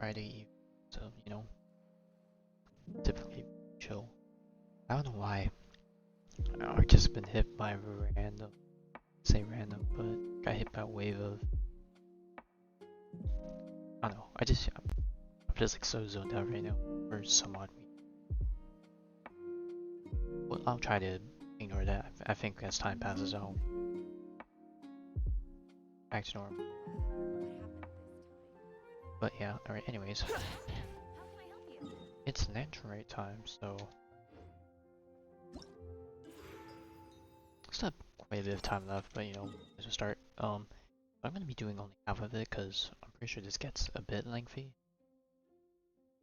Friday evening, so typically chill. I don't know why. I've just been hit by random, say random, but got hit by a wave of. I don't know. I'm just like so zoned out right now for some odd reason. Well, I'll try to ignore that. I think as time passes, I'll back to normal. But yeah, alright, anyways. It's Rite time, so still have quite a bit of time left, but let's just start. I'm gonna be doing only half of it because I'm pretty sure this gets a bit lengthy.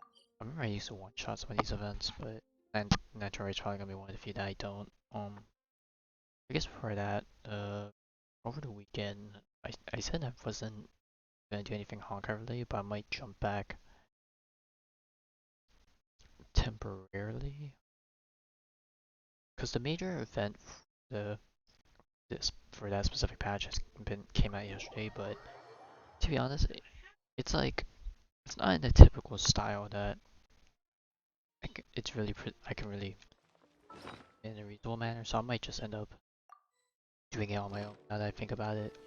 I remember I used to one-shot some of these events, but Rite's probably gonna be one of the few that I don't. I guess before that, over the weekend, I said I wasn't gonna do anything Honkai related, but I might jump back temporarily, because the major event for that specific patch came out yesterday. But to be honest, it's like it's not in the typical style that I can really in a reasonable manner. So I might just end up doing it on my own. Now that I think about it,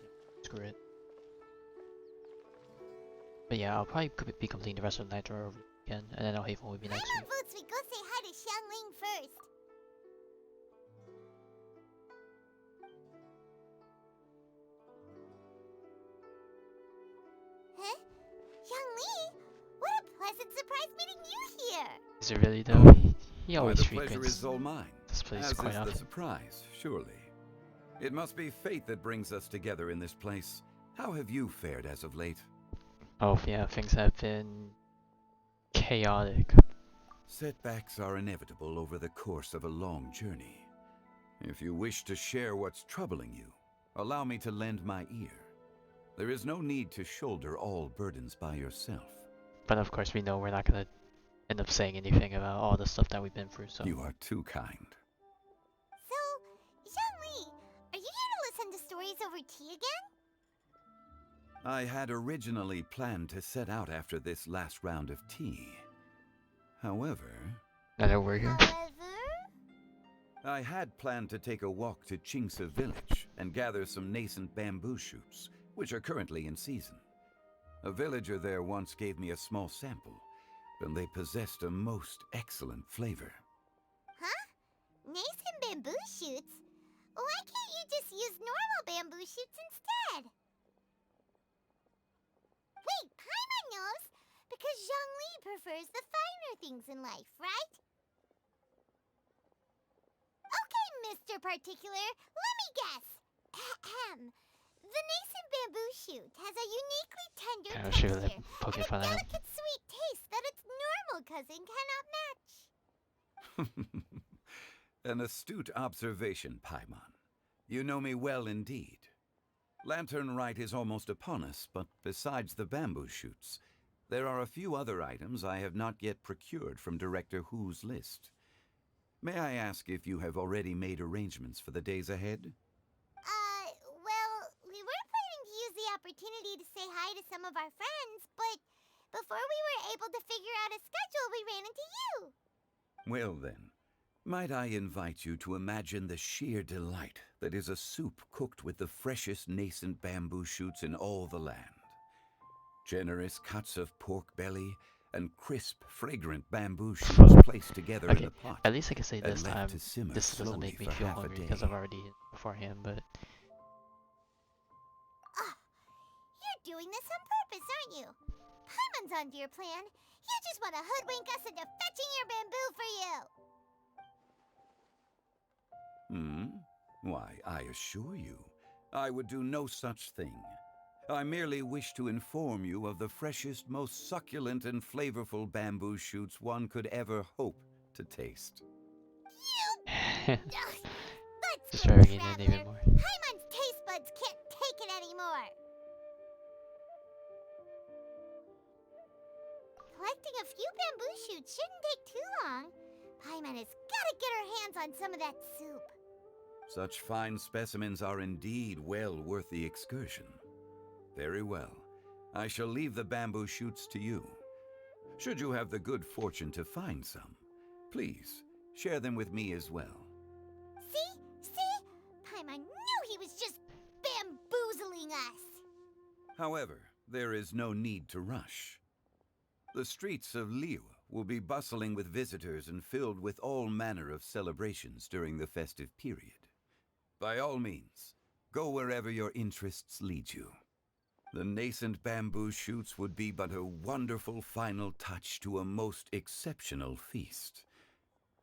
screw it. But yeah, I'll probably be completing the rest of the Nitro over the weekend, and then I'll Hateful will be next week. Votes we go say hi to Xiangling first. Huh? Xiangling? What a pleasant surprise meeting you here! Is it really though? He always the pleasure frequents is all mine. this place As quite is often. the surprise, surely. It must be fate that brings us together in this place. How have you fared as of late? Oh yeah, things have been chaotic. Setbacks are inevitable over the course of a long journey. If you wish to share what's troubling you, allow me to lend my ear. There is no need to shoulder all burdens by yourself. But of course we know we're not gonna end up saying anything about all the stuff that we've been through, so. You are too kind. So, Xiangling, are you here to listen to stories over tea again? I had originally planned to set out after this last round of tea. However... Now that we're here. I had planned to take a walk to Chimes village and gather some nascent bamboo shoots, which are currently in season. A villager there once gave me a small sample, and they possessed a most excellent flavor. Huh? Nascent bamboo shoots? Why can't you just use normal bamboo shoots instead? Wait, Paimon knows! Because Zhongli prefers the finer things in life, right? Okay, Mr. Particular, let me guess. Ahem. The nascent bamboo shoot has a uniquely tender texture and a delicate sweet taste that its normal cousin cannot match. An astute observation, Paimon. You know me well indeed. Lantern Rite is almost upon us, but besides the bamboo shoots, there are a few other items I have not yet procured from Director Hu's list. May I ask if you have already made arrangements for the days ahead? Well, we were planning to use the opportunity to say hi to some of our friends, but before we were able to figure out a schedule, we ran into you. Well then, might I invite you to imagine the sheer delight that is a soup cooked with the freshest nascent bamboo shoots in all the land. Generous cuts of pork belly and crisp, fragrant bamboo shoots placed together in the pot. At least I can say this time, simmer this doesn't make me feel hungry because I've already eaten beforehand, but... You're doing this on purpose, aren't you? Paimon's onto your plan. You just want to hoodwink us into fetching your bamboo for you. Why, I assure you, I would do no such thing. I merely wish to inform you of the freshest, most succulent and flavorful bamboo shoots one could ever hope to taste. Just driving it in even more. Paimon's taste buds can't take it anymore. Collecting a few bamboo shoots shouldn't take too long. Paimon has got to get her hands on some of that soup. Such fine specimens are indeed well worth the excursion. Very well. I shall leave the bamboo shoots to you. Should you have the good fortune to find some, please share them with me as well. See? See? Paimon knew he was just bamboozling us. However, there is no need to rush. The streets of Liyue will be bustling with visitors and filled with all manner of celebrations during the festive period. By all means, go wherever your interests lead you. The nascent bamboo shoots would be but a wonderful final touch to a most exceptional feast.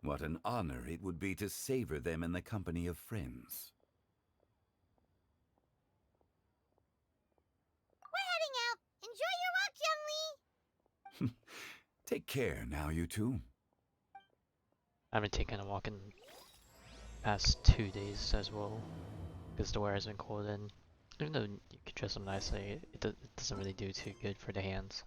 What an honor it would be to savor them in the company of friends. We're heading out. Enjoy your walk, young Lee. Take care now, you two. I've been taking a walk in past 2 days as well, because the weather has been cold, and even though you can dress them nicely, it doesn't really do too good for the hands.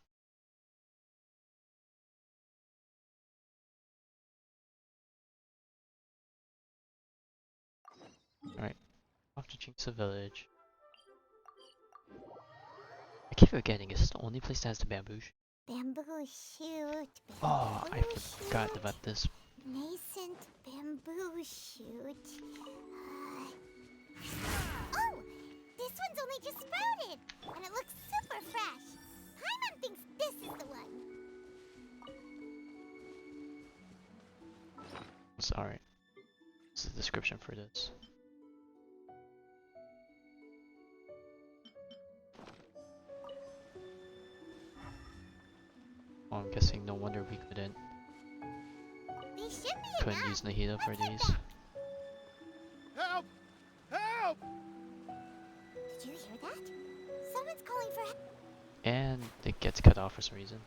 Alright, off to Chimes village. I keep forgetting, is this the only place that has the bamboo shoot? Bamboo shoot. Oh, I Bamboo forgot shoot, about this. Nascent bamboo shoot. Oh! This one's only just sprouted! And it looks super fresh. Paimon thinks this is the one. Alright. This is the description for this. Oh, I'm guessing no wonder we couldn't use Nahida for these. Help! Help! Did you hear that? Someone's calling for help. And it gets cut off for some reason.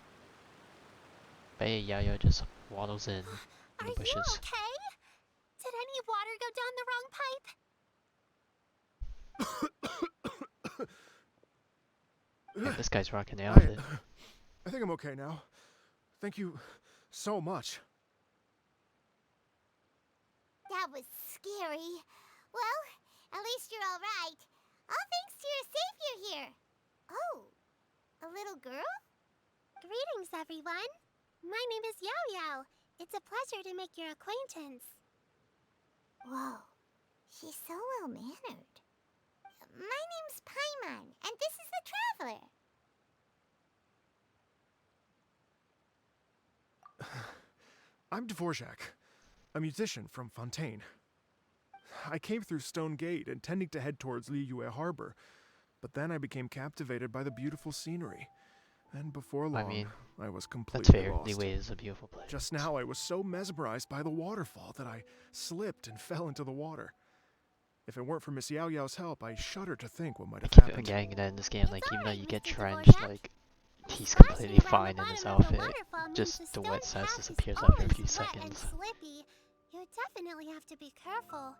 But hey, Yaya just waddles in Are the bushes. you okay? Did any water go down the wrong pipe? Man, this guy's rocking the outfit. I think I'm okay now. Thank you so much. That was scary. Well, at least you're all right. All thanks to your savior here. Oh, a little girl? Greetings, everyone. My name is Yao Yao. It's a pleasure to make your acquaintance. Whoa, she's so well-mannered. My name's Paimon, and this is the Traveler. I'm Dvorak, a musician from Fontaine. I came through Stone Gate intending to head towards Liyue Harbor, but then I became captivated by the beautiful scenery. And before long, I was completely lost. Liyue is a beautiful place. Just now, I was so mesmerized by the waterfall that I slipped and fell into the water. If it weren't for Miss Yao Yao's help, I shudder to think what might have happened. I keep forgetting that in this game, like, even though you get Mr. trenched, Dvorak. like, he's completely fine in his outfit. Just the wet sass disappears after a few seconds. You definitely have to be careful.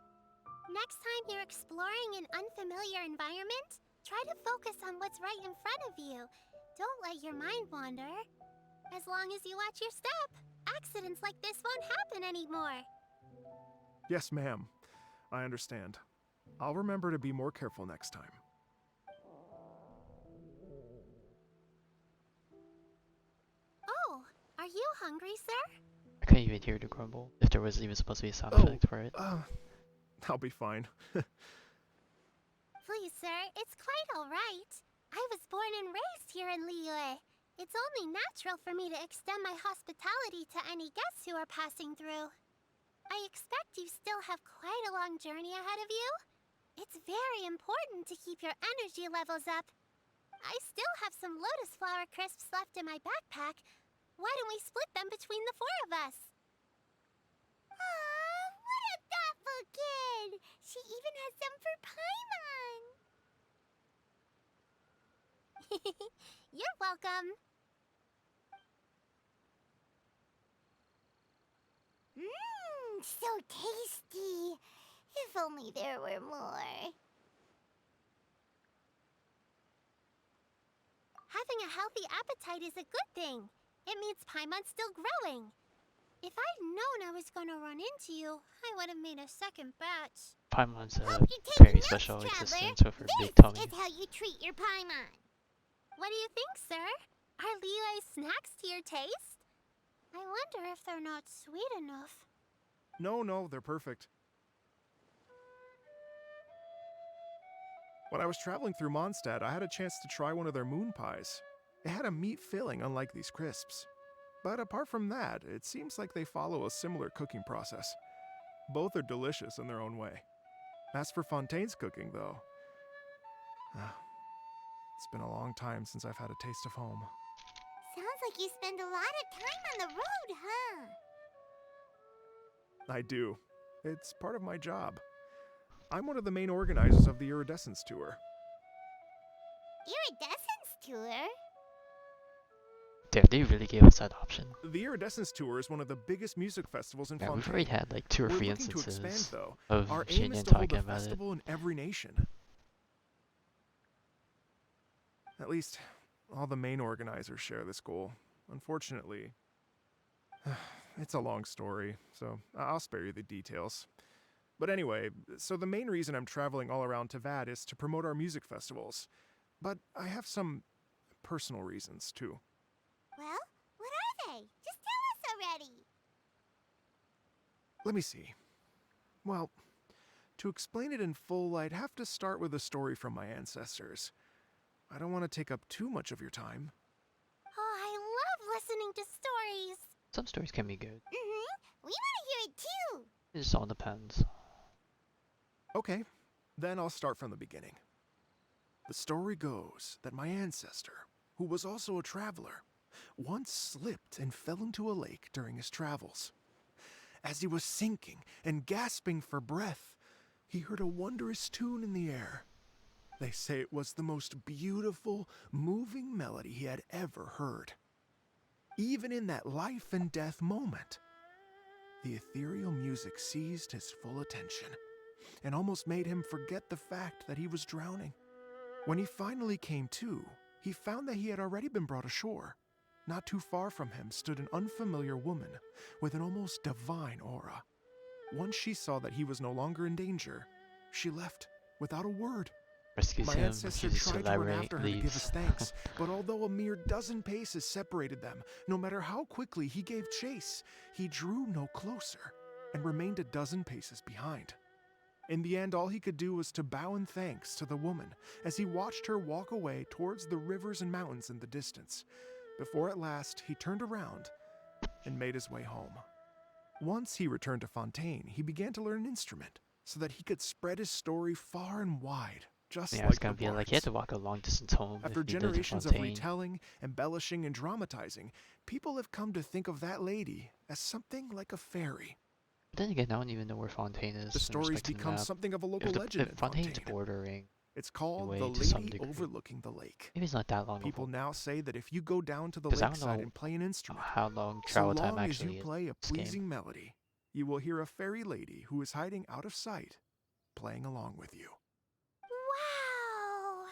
Next time you're exploring an unfamiliar environment, try to focus on what's right in front of you. Don't let your mind wander. As long as you watch your step, accidents like this won't happen anymore. Yes, ma'am. I understand. I'll remember to be more careful next time. Oh, are you hungry, sir? I couldn't even hear the grumble, if there was even supposed to be a sound effect for it. I'll be fine. Please, sir, it's quite all right. I was born and raised here in Liyue. It's only natural for me to extend my hospitality to any guests who are passing through. I expect you still have quite a long journey ahead of you. It's very important to keep your energy levels up. I still have some lotus flower crisps left in my backpack. Why don't we split them between the four of us? Aw, what a thoughtful kid! She even has some for Paimon! You're welcome. Mmm, so tasty. If only there were more. Having a healthy appetite is a good thing. It means Paimon's still growing. If I'd known I was gonna run into you, I would have made a second batch. Paimon's a Hope you're taking very notes, special Traveler. existence with her big This tummy. is how you treat your Paimon. What do you think, sir? Are Liyue snacks to your taste? I wonder if they're not sweet enough. No, they're perfect. When I was traveling through Mondstadt, I had a chance to try one of their moon pies. It had a meat filling, unlike these crisps. But apart from that, it seems like they follow a similar cooking process. Both are delicious in their own way. As for Fontaine's cooking, though, it's been a long time since I've had a taste of home. Sounds like you spend a lot of time on the road, huh? I do. It's part of my job. I'm one of the main organizers of the Iridescence Tour. Iridescence Tour? Damn, they really gave us that option. The Iridescence Tour is one of the biggest music festivals in Yeah, Fontaine. we've already had like 2 or 3 We're looking to instances expand, though. of Our aim is Shinyan to hold talking a about it. festival in every nation. At least, all the main organizers share this goal. Unfortunately, it's a long story, so I'll spare you the details. But anyway, so the main reason I'm traveling all around Tavad is to promote our music festivals. But I have some personal reasons, too. Well, what are they? Just tell us already. Let me see. Well, to explain it in full, I'd have to start with a story from my ancestors. I don't want to take up too much of your time. Oh, I love listening to stories. Some stories can be good. We want to hear it too. It just all depends. Okay, then I'll start from the beginning. The story goes that my ancestor, who was also a traveler, once slipped and fell into a lake during his travels. As he was sinking and gasping for breath, he heard a wondrous tune in the air. They say it was the most beautiful, moving melody he had ever heard. Even in that life and death moment, the ethereal music seized his full attention and almost made him forget the fact that he was drowning. When he finally came to, he found that he had already been brought ashore. Not too far from him stood an unfamiliar woman with an almost divine aura. Once she saw that he was no longer in danger, she left without a word. Rescues My him, ancestor refuses to tried to run elaborate, after her to give leaves. his thanks, but although a mere dozen paces separated them, no matter how quickly he gave chase, he drew no closer and remained a dozen paces behind. In the end, all he could do was to bow in thanks to the woman as he watched her walk away towards the rivers and mountains in the distance, before at last he turned around and made his way home. Once he returned to Fontaine, he began to learn an instrument so that he could spread his story far and wide, just Yeah, like it's gonna the be like he bards. had to walk a long distance home. After if he lived in generations of Fontaine. retelling, embellishing, and dramatizing, people have come to think of that lady as something like a fairy. But then again, I don't even know where Fontaine is. The in stories respect to the become map. something of a local legend in Fontaine's Fontaine. bordering. It's called way the to some Lady degree. Overlooking the Lake. Maybe it's not that long. People of now say that if you go down to the 'Cause I don't lakeside know and play an instrument, how long so travel time long as actually you is. play a this game. pleasing melody, you will hear a fairy lady who is hiding out of sight, playing along with you. Wow.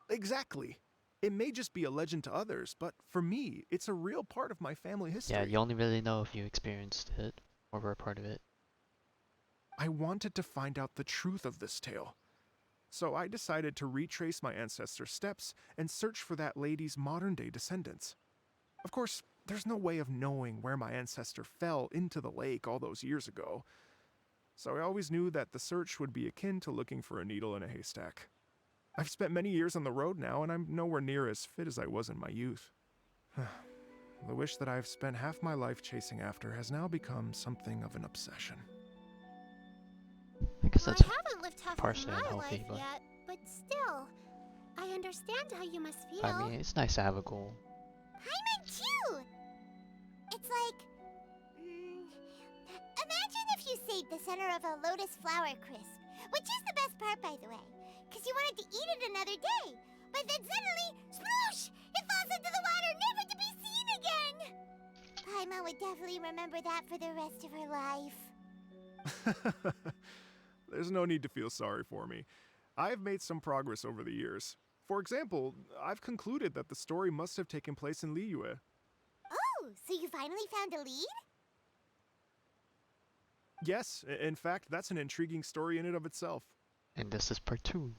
Exactly. It may just be a legend to others, but for me, it's a real part of my family history. Yeah, you only really know if you experienced it or were a part of it. I wanted to find out the truth of this tale. So I decided to retrace my ancestors' steps and search for that lady's modern-day descendants. Of course, there's no way of knowing where my ancestor fell into the lake all those years ago. So I always knew that the search would be akin to looking for a needle in a haystack. I've spent many years on the road now, and I'm nowhere near as fit as I was in my youth. The wish that I've spent half my life chasing after has now become something of an obsession. I guess Well, that's I haven't lived half of partially my unhealthy, life but yet, but still, I understand how you must feel. I mean, it's nice to have a goal. Paimon too! It's like... imagine if you saved the center of a lotus flower crisp, which is the best part, by the way, because you wanted to eat it another day, but then suddenly, sploosh! It falls into the water, never to be seen again! Paimon would definitely remember that for the rest of her life. There's no need to feel sorry for me. I've made some progress over the years. For example, I've concluded that the story must have taken place in Liyue. Oh, so you finally found a lead? Yes, in fact, that's an intriguing story in and of itself. And this is part 2.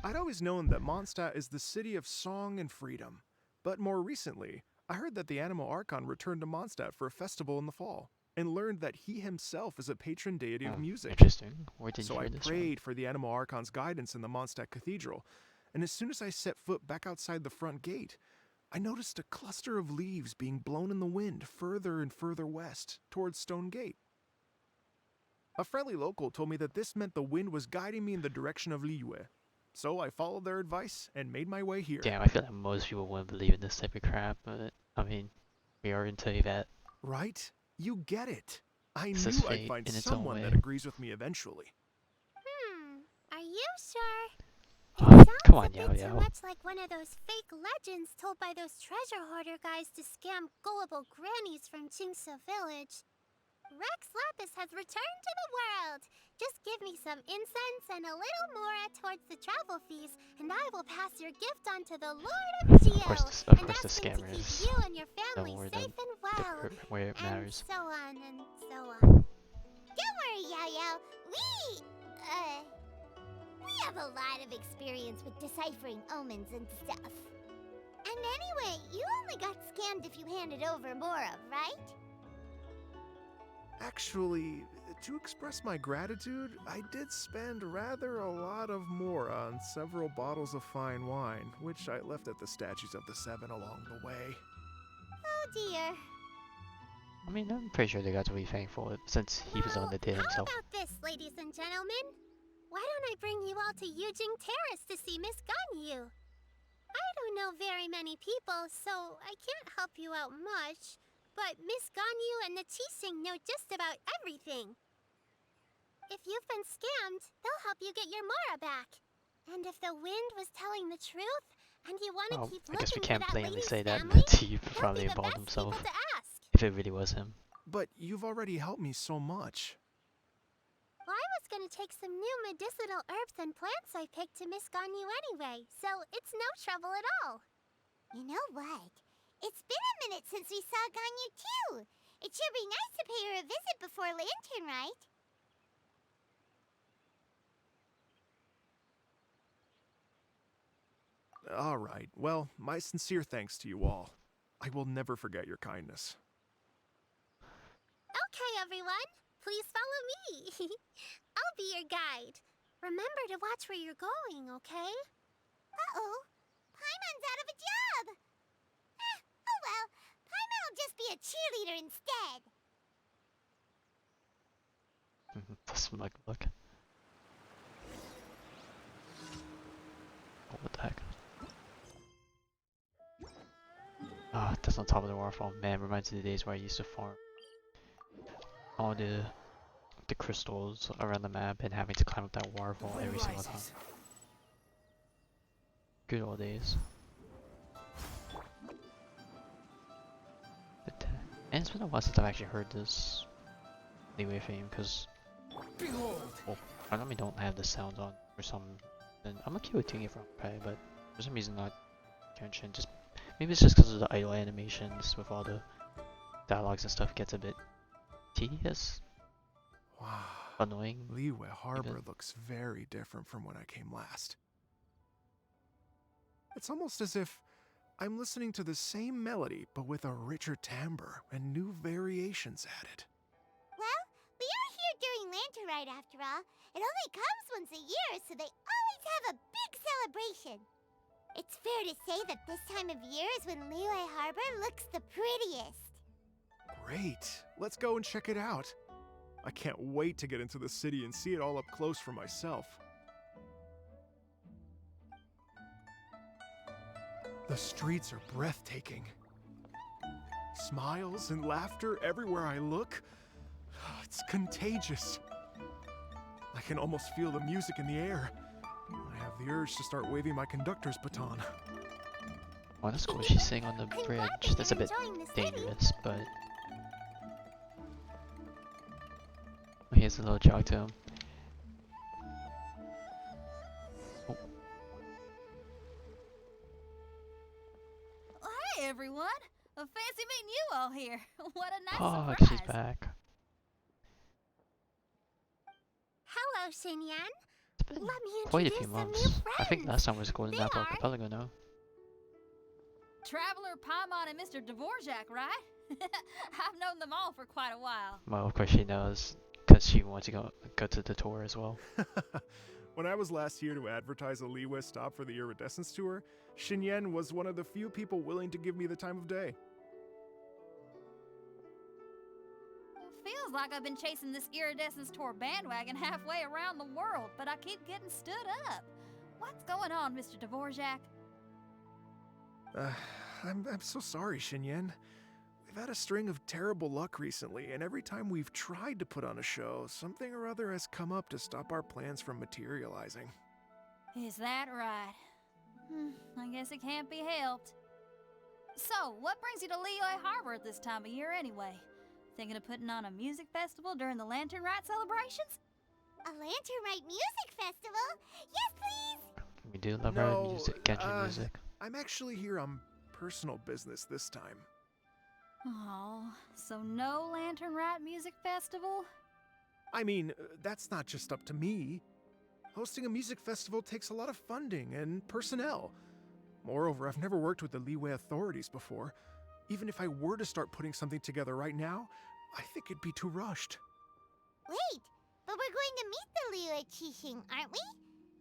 I'd always known that Mondstadt is the city of song and freedom, but more recently, I heard that the Animal Archon returned to Mondstadt for a festival in the fall, and learned that he himself is a patron deity of music. Interesting. Where did So you I hear this prayed for the Animal Archon's guidance in the Mondstadt Cathedral, and as soon as I set foot back outside the front gate, I noticed a cluster of leaves being blown in the wind further and further west, towards Stone Gate. A friendly local told me that this meant the wind was guiding me in the direction of Liyue, so I followed their advice and made my way here. Damn, I feel like most people wouldn't believe in this type of crap, but I mean, we are into that. Right? You get it. I This knew is I'd fate find in its own someone way. that agrees with me eventually. Are you sure? Come Sounds on, a Yao bit Yao. too much like one of those fake legends told by those treasure hoarder guys to scam gullible grannies from Chingsa village. Rex Lapis has returned to the world. Just give me some incense and a little mora towards the travel fees, and I will pass your gift on to the Lord of Geo, Of and course the ask him to keep scammers you and your family where safe and well, where it and matters. so on and so on. Don't worry, Yao Yao. We have a lot of experience with deciphering omens and stuff. And anyway, you only got scammed if you handed over Mora, right? Actually, to express my gratitude, I did spend rather a lot of mora on several bottles of fine wine, which I left at the statues of the Seven along the way. Oh dear. I mean, I'm pretty sure they got to be thankful since he was the one that did How himself. about this, ladies and gentlemen? Why don't I bring you all to Yujing Terrace to see Miss Ganyu? I don't know very many people, so I can't help you out much. But Miss Ganyu and the Qixing know just about everything. If you've been scammed, they'll help you get your Mora back. And if the wind was telling the truth, and you want to Well, keep I guess we looking can't for that blatantly lady's say that family, he they'll probably be the involved best people himself to ask. if it really was him. But you've already helped me so much. Well, I was gonna take some new medicinal herbs and plants I picked to Miss Ganyu anyway, so it's no trouble at all. You know what? It's been a minute since we saw Ganyu too. It should be nice to pay her a visit before Lantern, right? All right, well, my sincere thanks to you all. I will never forget your kindness. Okay, everyone. Please follow me. I'll be your guide. Remember to watch where you're going, okay? Uh-oh. Paimon's out of a job. Oh well. Paimon will just be a cheerleader instead. The smug look. Oh, what the heck? Ah, that's on top of the waterfall. Man, reminds me of the days where I used to farm all the crystals around the map and having to climb up that waterfall every single time. Good old days. But, and it's been a while since I've actually heard this Liyue theme, because well, I normally don't have the sounds on for some reason. I'm okay with doing it for play, but for some reason not Genshin. Just maybe it's just because of the idle animations with all the dialogues and stuff gets a bit tedious, Wow. annoying. Liyue Harbor even. looks very different from when I came last. It's almost as if I'm listening to the same melody, but with a richer timbre and new variations added. Well, we are here during Lantern Rite after all. It only comes once a year, so they always have a big celebration. It's fair to say that this time of year is when Liyue Harbor looks the prettiest. Great! Let's go and check it out. I can't wait to get into the city and see it all up close for myself. The streets are breathtaking. Smiles and laughter everywhere I look. It's contagious. I can almost feel the music in the air. I have the urge to start waving my conductor's baton. Oh, that's cool. She's sitting on the I'm glad bridge. that That's a you're bit enjoying the city. dangerous, but here's a little jog to him. Oh, Hey everyone! Fancy meeting you all here. What a nice oh, surprise! she's back. Hello, Xinyan. It's been Let me quite a introduce few some new months. I think friends. last time was Golden They Apple are. Archipelago, no? Traveler, Paimon, and Mr. Dvorak, right? I've known them all for quite a while. Well, of course she knows, because she wants to go to the tour as well. When I was last here to advertise a Liyue stop for the Iridescence tour, Xinyan was one of the few people willing to give me the time of day. Feels like I've been chasing this Iridescence tour bandwagon halfway around the world, but I keep getting stood up. What's going on, Mr. Dvorak? I'm so sorry, Xinyan. We've had a string of terrible luck recently, and every time we've tried to put on a show, something or other has come up to stop our plans from materializing. Is that right? I guess it can't be helped. So, what brings you to Liyue Harbor at this time of year anyway? Thinking of putting on a music festival during the Lantern Rite celebrations? A Lantern Rite music festival? Yes, please! We do love No, our music, Genshin music. I'm actually here on personal business this time. Oh, so no Lantern Rite music festival? I mean, that's not just up to me. Hosting a music festival takes a lot of funding and personnel. Moreover, I've never worked with the Liyue authorities before. Even if I were to start putting something together right now, I think it'd be too rushed. Wait, but we're going to meet the Liyue Qixing, aren't we?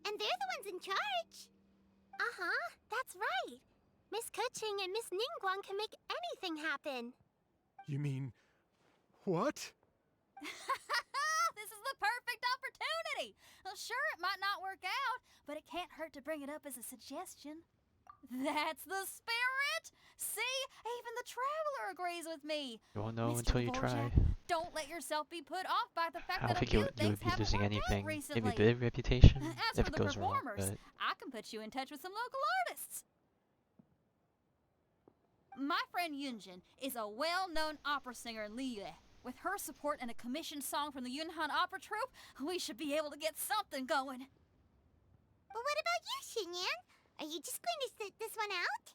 And they're the ones in charge. Uh-huh, that's right. Miss Keqing and Miss Ningguang can make anything happen. You mean... what? This is the perfect opportunity! Well, sure, it might not work out, but it can't hurt to bring it up as a suggestion. That's the spirit! See? Even the Traveler agrees with me. You won't know Mr. until you Dvorak, try. Don't let yourself be put off by the fact I don't that think a you few would things be haven't losing worked out anything. recently. Maybe a bit of reputation As if for it the goes wrong, performers, but I can put you in touch with some local artists. My friend Yunjin is a well-known opera singer in Liyue. With her support and a commissioned song from the Yunhan Opera Troupe, we should be able to get something going. But what about you, Xinyan? Are you just going to sit this one out?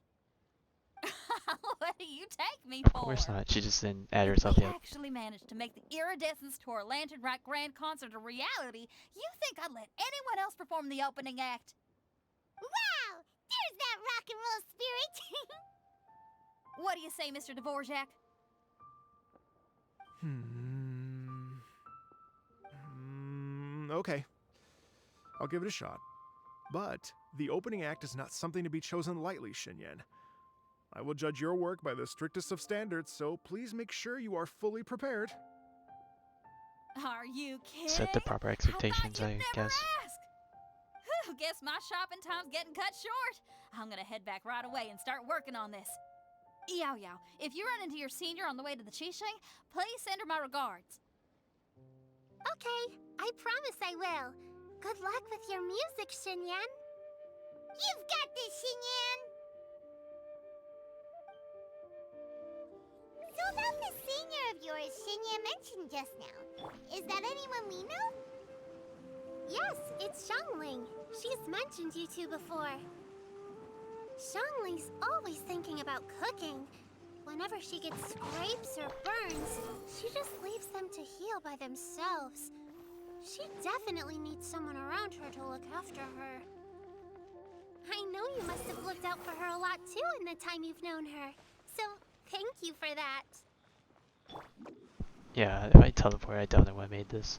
What do you take me of for? course not. She just didn't add herself We yet. actually managed to make the Iridescence Tour Lantern Rite Grand Concert a reality. You think I'd let anyone else perform the opening act? Wow! There's that rock and roll spirit! What do you say, Mr. Dvorak? Okay. I'll give it a shot. But the opening act is not something to be chosen lightly, Xinyan. I will judge your work by the strictest of standards, so please make sure you are fully prepared. Are you kidding? Set the proper expectations, I I never guess. asked. Whew, guess my shopping time's getting cut short. I'm gonna head back right away and start working on this. Yao Yao, if you run into your senior on the way to the Qixing, please send her my regards. Okay, I promise I will. Good luck with your music, Xinyan. You've got this, Xinyan! So about this senior of yours Xinyan mentioned just now, is that anyone we know? Yes, it's Xiangling. She's mentioned you two before. Xiangling's always thinking about cooking. Whenever she gets scrapes or burns, she just leaves them to heal by themselves. She definitely needs someone around her to look after her. I know you must have looked out for her a lot too in the time you've known her. So, thank you for that. Yeah, if I teleport, I definitely would have made this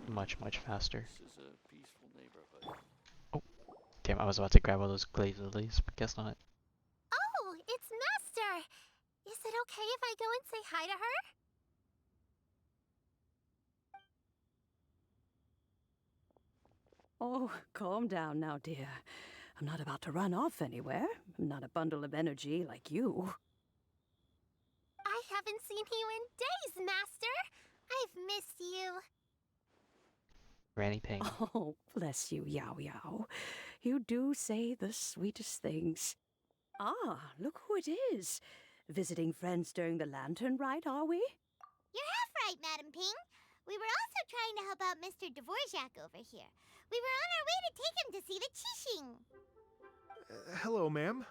much faster. This is a peaceful neighborhood. Oh, damn! I was about to grab all those glazed lilies, but guess not. Oh, it's Master! Is it okay if I go and say hi to her? Oh, calm down now, dear. I'm not about to run off anywhere. I'm not a bundle of energy like you. I haven't seen you in days, Master! I've missed you. Granny Ping. Oh, bless you, Yao Yao. You do say the sweetest things. Ah, look who it is. Visiting friends during the Lantern Rite, are we? You're half right, Madam Ping. We were also trying to help out Mr. Dvorak over here. We were on our way to take him to see the Qixing. Hello, ma'am.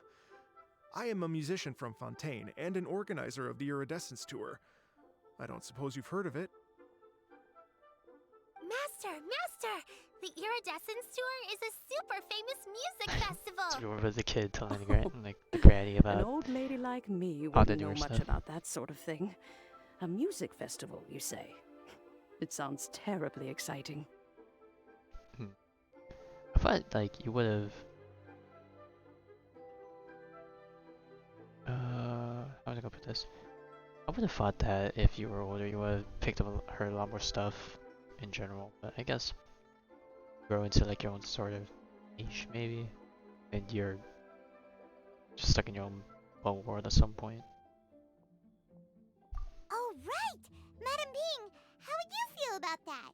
I am a musician from Fontaine and an organizer of the Iridescence tour. I don't suppose you've heard of it. Master Master! The Iridescence Tour is a super famous music festival! So you remember the kid telling the granny An about old lady like me how to wouldn't do know her much stuff. about that sort of thing. A music festival, you say? It sounds terribly exciting. I thought like you would have. How was I gonna put this? I would have thought that if you were older, you would have picked up heard a lot more stuff in general. But I guess grow into like your own sort of niche maybe, and you're just stuck in your own bubble world at some point. Oh, right! Madam Bing, how would you feel about that?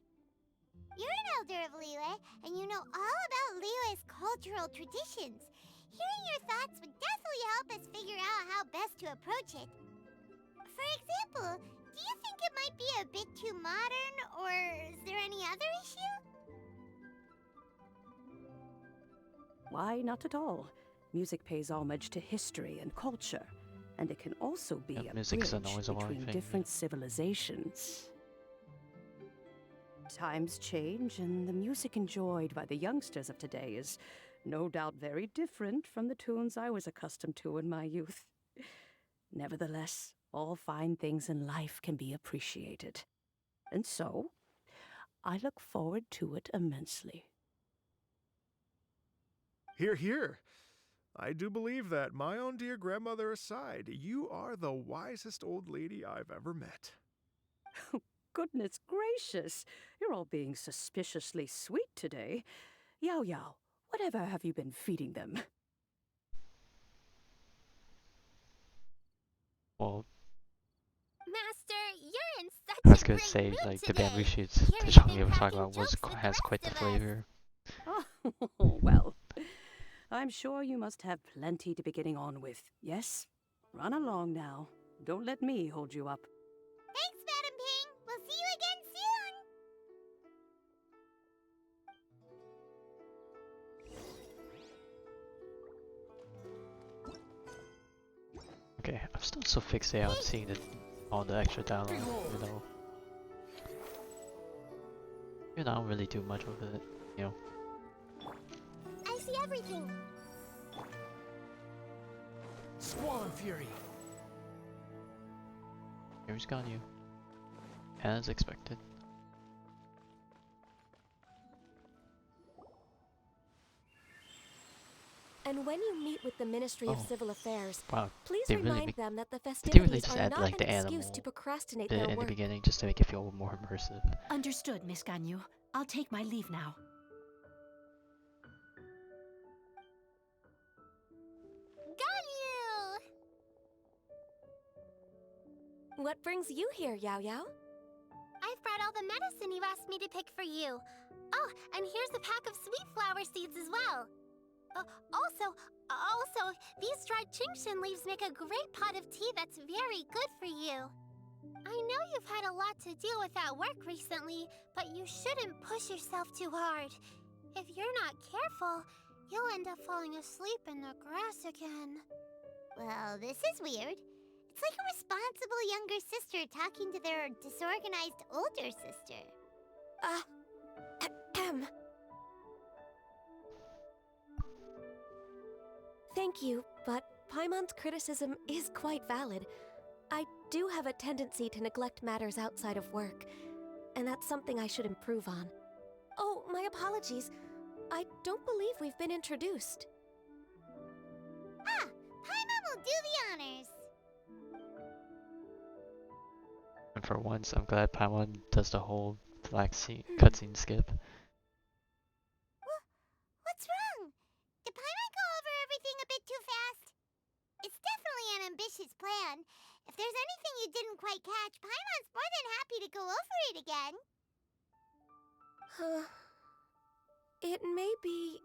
You're an elder of Liyue, and you know all about Liyue's cultural traditions. Hearing your thoughts would definitely help us figure out how best to approach it. For example, do you think it might be a bit too modern, or is there any other issue? Why, not at all. Music pays homage to history and culture, and it can also be Yeah, a music bridge isn't always a wrong between thing, different civilizations. Times change, and the music enjoyed by the youngsters of today is no doubt very different from the tunes I was accustomed to in my youth. Nevertheless, all fine things in life can be appreciated. And so, I look forward to it immensely. Hear, hear. I do believe that, my own dear grandmother aside, you are the wisest old lady I've ever met. Goodness gracious, you're all being suspiciously sweet today. Yao Yao, whatever have you been feeding them? Master, Well, you're in such I was a gonna great say mood like the today. bamboo shoots Here the you've chocolate been we were talking cracking about jokes with has the quite the rest of us. flavor. Oh, well, I'm sure you must have plenty to be getting on with. Yes? Run along now. Don't let me hold you up. Thanks, Madam Ping. We'll see you again soon. Okay, I'm still so fixated on seeing all the extra dialogue, I don't really do much with it, you know. I see everything. Squall and Fury. Here's got you, as expected. And when you meet with the Ministry of Oh. Civil Affairs, Wow, please they really remind make- them that the They really festivities just are add not like an the excuse animal to procrastinate bit their in the work. beginning just to make it feel more immersive. Understood, Miss Ganyu. I'll take my leave now. Got you! What brings you here, Yao Yao? I've brought all the medicine you asked me to pick for you. Oh, and here's a pack of sweet flower seeds as well. Also, these dried Chingshin leaves make a great pot of tea that's very good for you. I know you've had a lot to deal with at work recently, but you shouldn't push yourself too hard. If you're not careful, you'll end up falling asleep in the grass again. Well, this is weird. It's like a responsible younger sister talking to their disorganized older sister. Thank you, but Paimon's criticism is quite valid. I do have a tendency to neglect matters outside of work, and that's something I should improve on. Oh, my apologies. I don't believe we've been introduced. Ah, Paimon will do the honors. And for once, I'm glad Paimon does the whole black cutscene skip. What's wrong? Did Paimon go over everything a bit too fast? It's definitely an ambitious plan. If there's anything you didn't quite catch, Paimon's more than happy to go over it again. It may be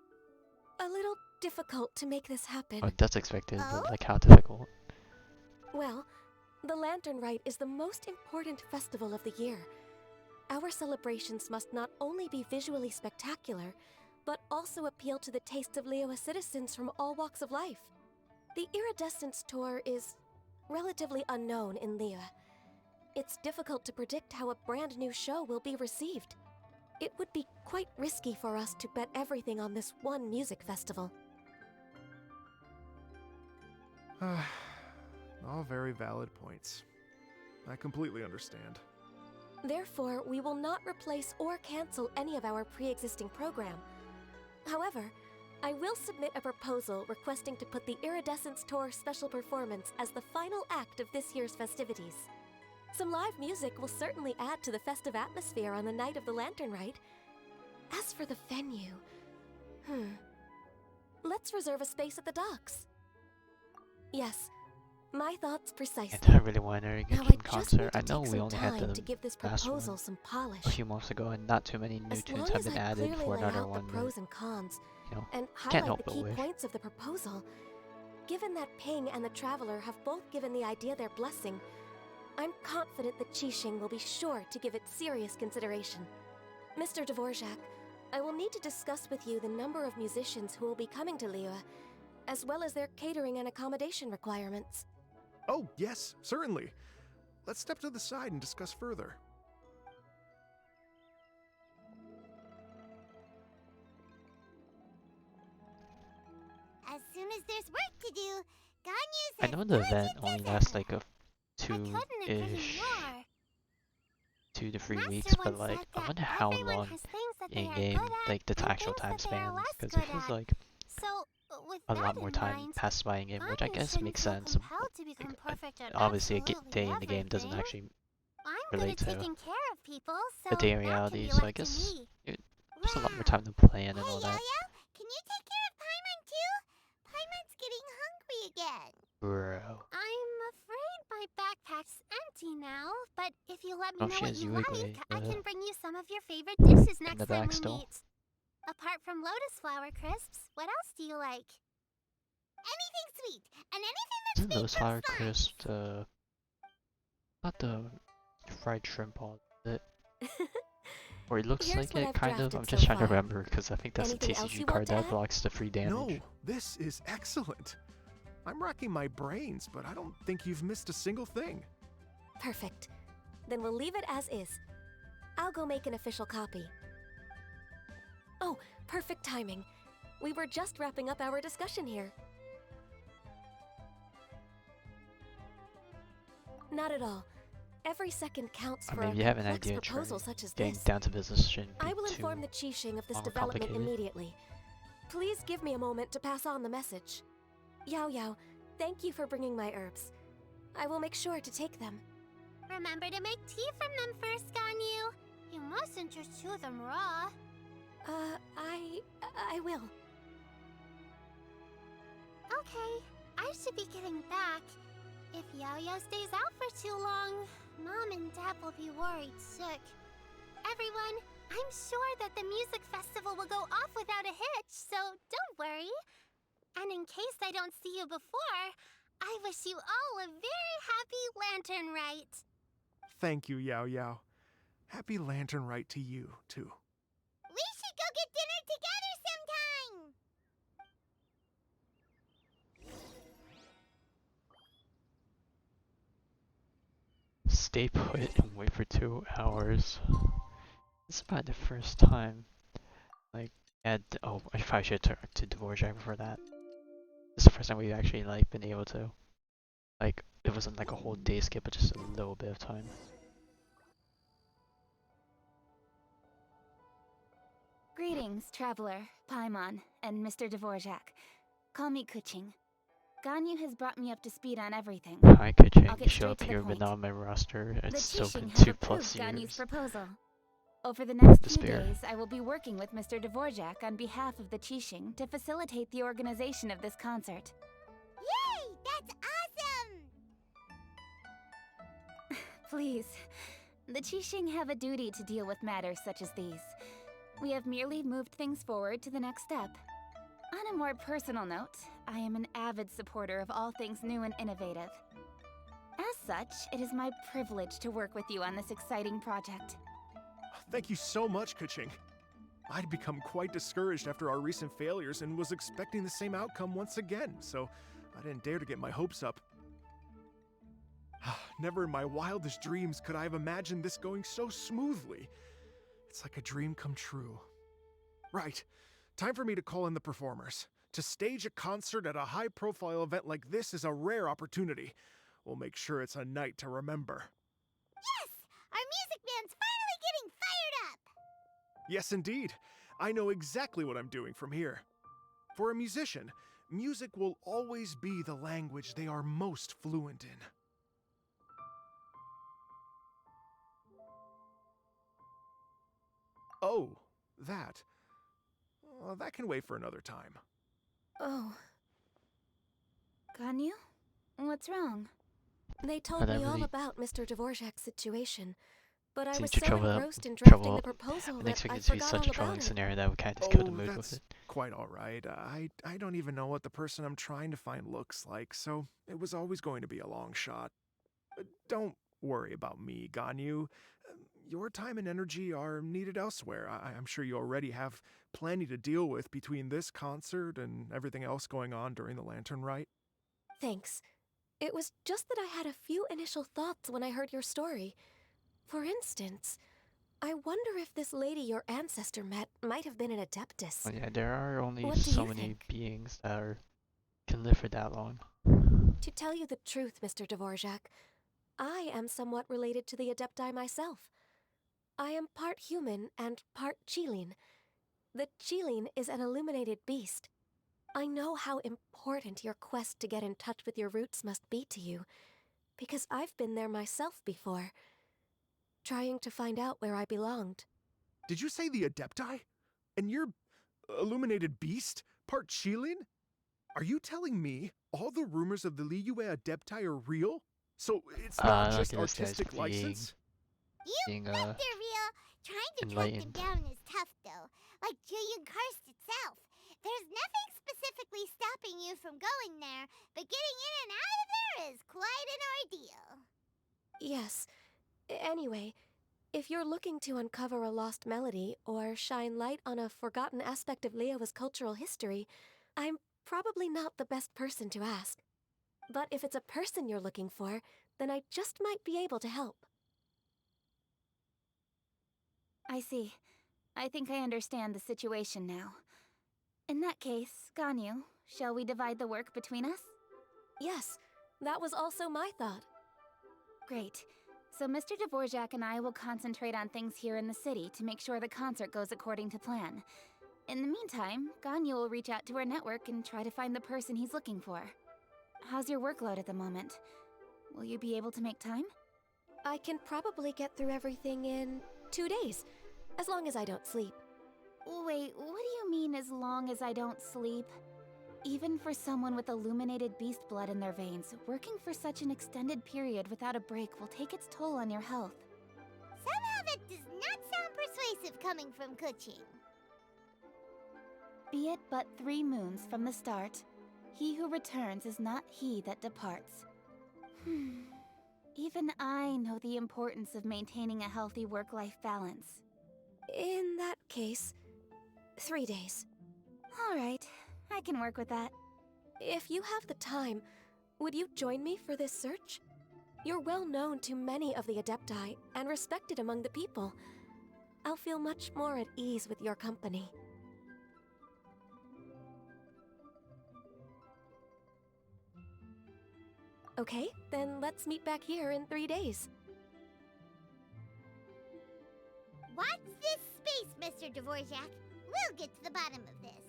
a little difficult to make this happen. Oh, that's expected, Oh? but like how difficult? Well, the Lantern Rite is the most important festival of the year. Our celebrations must not only be visually spectacular, but also appeal to the tastes of Liyue citizens from all walks of life. The Iridescence Tour is relatively unknown in Liyue. It's difficult to predict how a brand new show will be received. it would be quite risky for us to bet everything on this one music festival. All very valid points. I completely understand. Therefore, we will not replace or cancel any of our pre-existing program. However, I will submit a proposal requesting to put the Iridescence Tour special performance as the final act of this year's festivities. Some live music will certainly add to the festive atmosphere on the night of the Lantern Rite. As for the venue, let's reserve a space at the docks. Yes, my thoughts precisely. And I really want to get King concert. I know we only had the to give this last proposal one some polish. a few months ago, and not too many new As tunes long have as been I added clearly for lay another out one. the pros and cons, You know, and can't highlight help the but key wish. points of the proposal. Given that Ping and the Traveler have both given the idea their blessing, I'm confident that Qixing will be sure to give it serious consideration. Mr. Dvorak, I will need to discuss with you the number of musicians who will be coming to Liyue, as well as their catering and accommodation requirements. Oh, yes, certainly. Let's step to the side and discuss further. As soon as there's work to do, Ganyu's I know the event only lasts like a couldn't agree 2-ish, more. 2 to 3 Master weeks, but once like said I that wonder how everyone long has things that they in are game good at like the and actual things time that they are spans, less because good it feels at. like So, with a that lot more in time mind, passes by in game, which I Ganyu guess shouldn't makes feel sense. compelled to become perfect at Obviously, a absolutely day in the game doesn't everything. actually I'm relate good at to taking care of people, so the day that can reality, be so I left to guess me. there's a lot more Wow. time to plan and Hey, all that. Yo-Yo, can you take care of Paimon too? Paimon's getting hungry again. Bro. I'm afraid my backpack's empty now, but if you let me Oh, know she what has you Yue like, I can bring you some of your favorite dishes in next the time back we still. meet. Apart from lotus flower crisps, what else do you like? Anything sweet, and anything that's Isn't made those from flower slime. crisps not the fried shrimp on it? Or it looks Here's like what it, I've kind of. drafted I'm so just trying to far. remember, because I think that's Anything the else TCG you want card to that add? blocks the free damage. No, this is excellent. I'm racking my brains, but I don't think you've missed a single thing. Perfect. Then we'll leave it as is. I'll go make an official copy. Oh, perfect timing. We were just wrapping up our discussion here. Not at all. Every second counts I for mean, a if you have an complex idea, proposal such as getting this. down to business shouldn't be I will too inform the Qixing of this long or development complicated. immediately. Please give me a moment to pass on the message. Yao Yao, thank you for bringing my herbs. I will make sure to take them. Remember to make tea from them first, Ganyu. You mustn't just chew them raw. I will. Okay, I should be getting back. If Yao-Yao stays out for too long, Mom and Dad will be worried sick. Everyone, I'm sure that the music festival will go off without a hitch, so don't worry. And in case I don't see you before, I wish you all a very happy Lantern Rite. Thank you, Yao Yao. Happy Lantern Rite to you, too. We should go get dinner together sometime! Stay put and wait for 2 hours. This is probably the first time. Like, oh, I probably should turn to Dvorak before that. This is the first time we've actually like been able to. Like, it wasn't like a whole day skip, but just a little bit of time. Greetings, Traveler, Paimon, and Mr. Dvorak. Call me Kuching. Ganyu has brought me up to speed on everything. Hi, Kuching. I'll You get show straight up to the here, but point. not on my roster. The It's still been Qixing have 2+ approved Ganyu's years. proposal. Over the next few Despair. days, I will be working with Mr. Dvorak on behalf of the Qixing to facilitate the organization of this concert. Yay! That's awesome! Please, the Qixing have a duty to deal with matters such as these. We have merely moved things forward to the next step. On a more personal note, I am an avid supporter of all things new and innovative. As such, it is my privilege to work with you on this exciting project. Thank you so much, Kuching. I'd become quite discouraged after our recent failures and was expecting the same outcome once again, so I didn't dare to get my hopes up. Never in my wildest dreams could I have imagined this going so smoothly. It's like a dream come true. Right. Time for me to call in the performers. To stage a concert at a high-profile event like this is a rare opportunity. We'll make sure it's a night to remember. Yes! Our music band's finally getting fired up! Yes, indeed. I know exactly what I'm doing from here. For a musician, music will always be the language they are most fluent in. Oh, that. That can wait for another time. Oh, Ganyu? What's wrong? they told me all really about Mr. Dvorak's situation, but I seemed was to so engrossed in trouble. drafting the proposal I didn't that expect I it to be forgot such all a trolling about it. scenario that would kind of just kill the mood with That's it. quite all right. I don't even know what the person I'm trying to find looks like, so it was always going to be a long shot. Don't worry about me, Ganyu. Your time and energy are needed elsewhere. I'm sure you already have plenty to deal with between this concert and everything else going on during the Lantern Rite. Thanks. It was just that I had a few initial thoughts when I heard your story. For instance, I wonder if this lady your ancestor met might have been an Adeptus. Well, yeah, there are only What do so you many think? beings that can live for that long. To tell you the truth, Mr. Dvorak, I am somewhat related to the Adepti myself. I am part human and part Qilin. The Qilin is an illuminated beast. I know how important your quest to get in touch with your roots must be to you, because I've been there myself before, trying to find out where I belonged. Did you say the Adepti? And you're illuminated beast? Part Qilin? Are you telling me all the rumors of the Liyue Adepti are real? So it's not just Look at this guy's artistic license? You bet they're real! Trying to track them enlightened. down is tough, though. Like Julian Karst itself. There's nothing specifically stopping you from going there, but getting in and out of there is quite an ordeal. Yes. Anyway, if you're looking to uncover a lost melody or shine light on a forgotten aspect of Liyue's cultural history, I'm probably not the best person to ask. But if it's a person you're looking for, then I just might be able to help. I see. I think I understand the situation now. In that case, Ganyu, shall we divide the work between us? Yes, that was also my thought. Great. So Mr. Dvorak and I will concentrate on things here in the city to make sure the concert goes according to plan. In the meantime, Ganyu will reach out to our network and try to find the person he's looking for. How's your workload at the moment? Will you be able to make time? I can probably get through everything in 2 days, as long as I don't sleep. Wait, what do you mean as long as I don't sleep? Even for someone with illuminated beast blood in their veins, working for such an extended period without a break will take its toll on your health. Somehow that does not sound persuasive coming from Kuching. Be it but 3 moons from the start, he who returns is not he that departs. Even I know the importance of maintaining a healthy work-life balance. In that case, 3 days. Alright, I can work with that. If you have the time, would you join me for this search? You're well known to many of the Adepti and respected among the people. I'll feel much more at ease with your company. Okay, then let's meet back here in 3 days. Watch this space, Mr. Dvorak. We'll get to the bottom of this.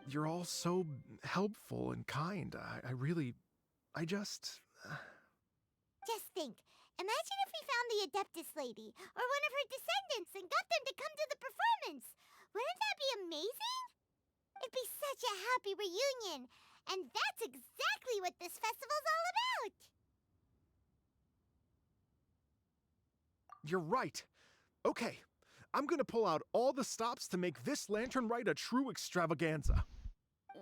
You're all so helpful and kind. I just... Just think. Imagine if we found the Adeptus lady, or one of her descendants, and got them to come to the performance. Wouldn't that be amazing? It'd be such a happy reunion. And that's exactly what this festival's all about. You're right. Okay, I'm gonna pull out all the stops to make this Lantern Rite a true extravaganza.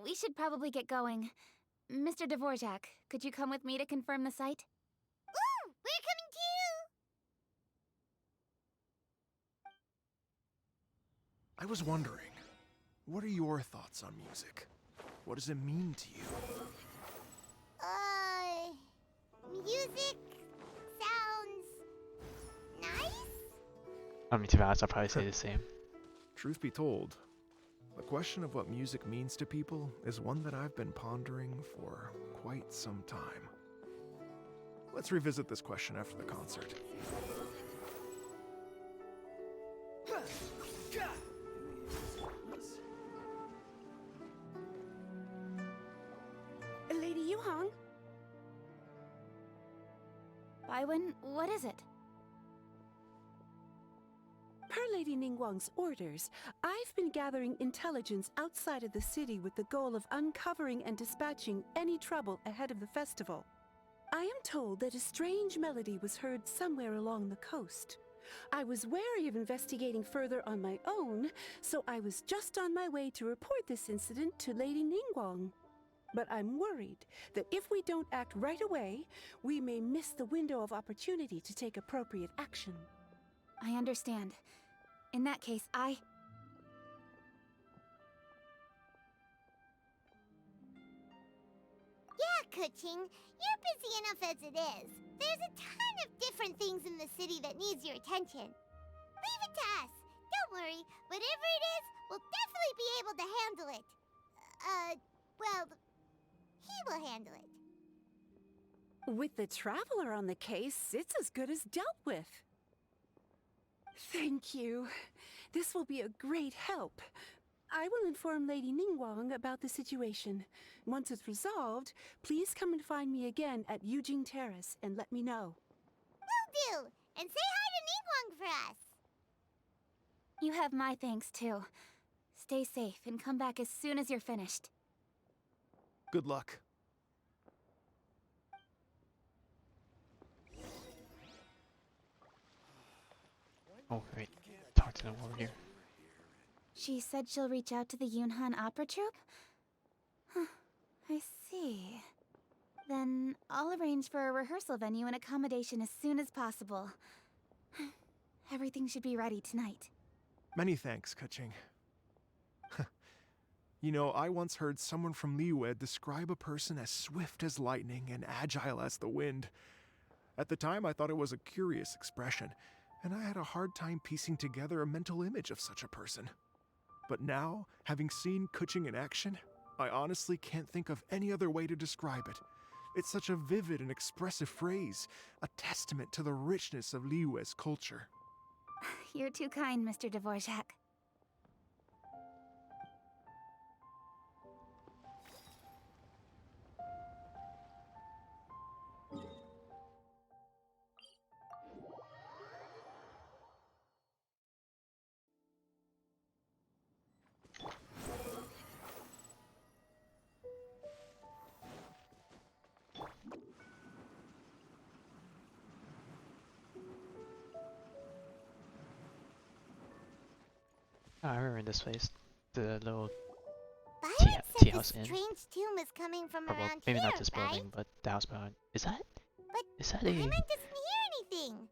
We should probably get going. Mr. Dvorak, could you come with me to confirm the site? Ooh, we're coming too! I was wondering, what are your thoughts on music? What does it mean to you? Music sounds nice? I mean, to be honest, I'll probably say the same. Truth be told, the question of what music means to people is one that I've been pondering for quite some time. Let's revisit this question after the concert. Lady Yuhang? Baiwen, what is it? Per Lady Ningguang's orders, I've been gathering intelligence outside of the city with the goal of uncovering and dispatching any trouble ahead of the festival. I am told that a strange melody was heard somewhere along the coast. I was wary of investigating further on my own, so I was just on my way to report this incident to Lady Ningguang. But I'm worried that if we don't act right away, we may miss the window of opportunity to take appropriate action. I understand. In that case, Yeah, Kuching, you're busy enough as it is. There's a ton of different things in the city that needs your attention. Leave it to us. Don't worry. Whatever it is, we'll definitely be able to handle it. Well, he will handle it. With the Traveler on the case, it's as good as dealt with. Thank you. This will be a great help. I will inform Lady Ningguang about the situation. Once it's resolved, please come and find me again at Yujing Terrace and let me know. Will do. And say hi to Ningguang for us. you have my thanks too. Stay safe and come back as soon as you're finished. Good luck. Oh, great. Talk to the warrior. She said she'll reach out to the Yunhan Opera Troupe? Huh, I see. Then I'll arrange for a rehearsal venue and accommodation as soon as possible. Everything should be ready tonight. Many thanks, Kuching. You know, I once heard someone from Liyue describe a person as swift as lightning and agile as the wind. At the time, I thought it was a curious expression, and I had a hard time piecing together a mental image of such a person. But now, having seen Kuching in action, I honestly can't think of any other way to describe it. It's such a vivid and expressive phrase, a testament to the richness of Liyue's culture. You're too kind, Mr. Dvorak. Oh, I remember this place. The little Byron tea said house the inn. strange tomb is coming from Or, well, around maybe here, not this right? building, but the house behind. Is that? But Is that Byron a doesn't hear anything.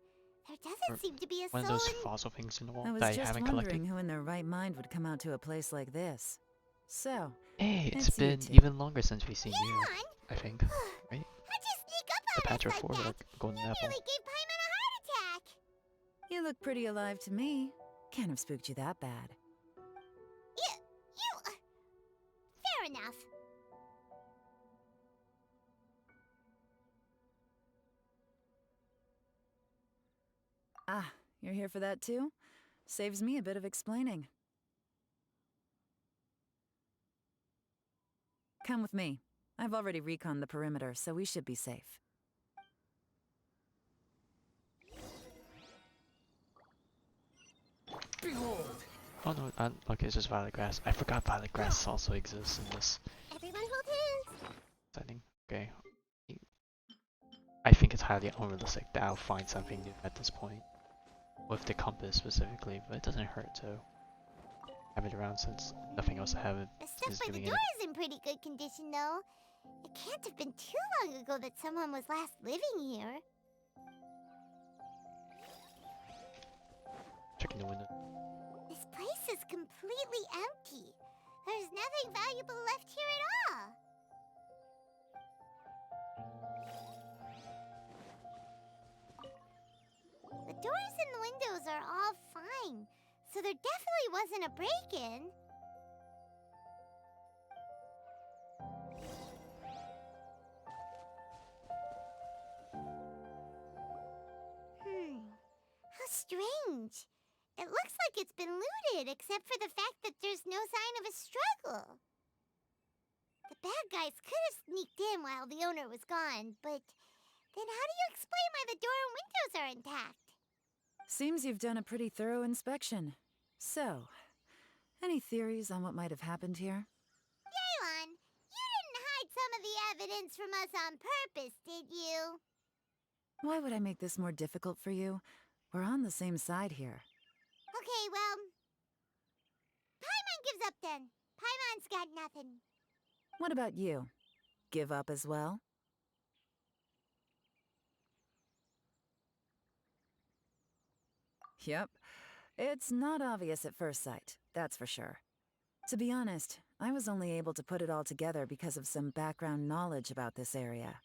There Or doesn't seem to be a one of soul those in... fossil things in the wall I was that I just haven't wondering collected? who in their right mind would come out to a place like this. So, Hey, it's It's you been two. even longer since we've seen you. Paimon? I think. Right? How'd you sneak up The on patch us of like four, that? like golden You apple. nearly gave Paimon a heart attack. you look pretty alive to me. Can't have spooked you that bad. Fair enough. Ah, you're here for that too? Saves me a bit of explaining. Come with me. I've already reconned the perimeter, so we should be safe. Oh no, okay, it's just violet grass. I forgot violet grass also exists in this Everyone hold hands. setting. Okay. I think it's highly unrealistic that I'll find something new at this point. With the compass specifically, but it doesn't hurt to have it around since nothing else to have it The stuff is by the doing door it. is in pretty good condition, though. It can't have been too long ago that someone was last living here. Checking the window. This place is completely empty. There's nothing valuable left here at all. The doors and the windows are all fine, so there definitely wasn't a break-in. How strange. It looks like it's been looted, except for the fact that there's no sign of a struggle. The bad guys could have sneaked in while the owner was gone, but then how do you explain why the door and windows are intact? Seems you've done a pretty thorough inspection. So, any theories on what might have happened here? Yelan, you didn't hide some of the evidence from us on purpose, did you? Why would I make this more difficult for you? We're on the same side here. Okay, well... Paimon gives up then. Paimon's got nothing. What about you? Give up as well? Yep. It's not obvious at first sight, that's for sure. To be honest, I was only able to put it all together because of some background knowledge about this area.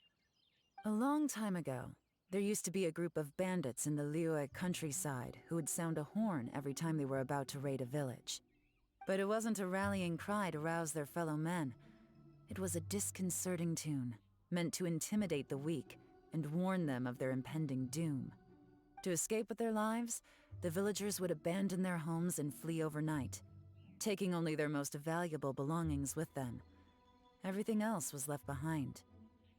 A long time ago, there used to be a group of bandits in the Liyue countryside who would sound a horn every time they were about to raid a village. But it wasn't a rallying cry to rouse their fellow men. It was a disconcerting tune, meant to intimidate the weak and warn them of their impending doom. To escape with their lives, the villagers would abandon their homes and flee overnight, taking only their most valuable belongings with them. Everything else was left behind.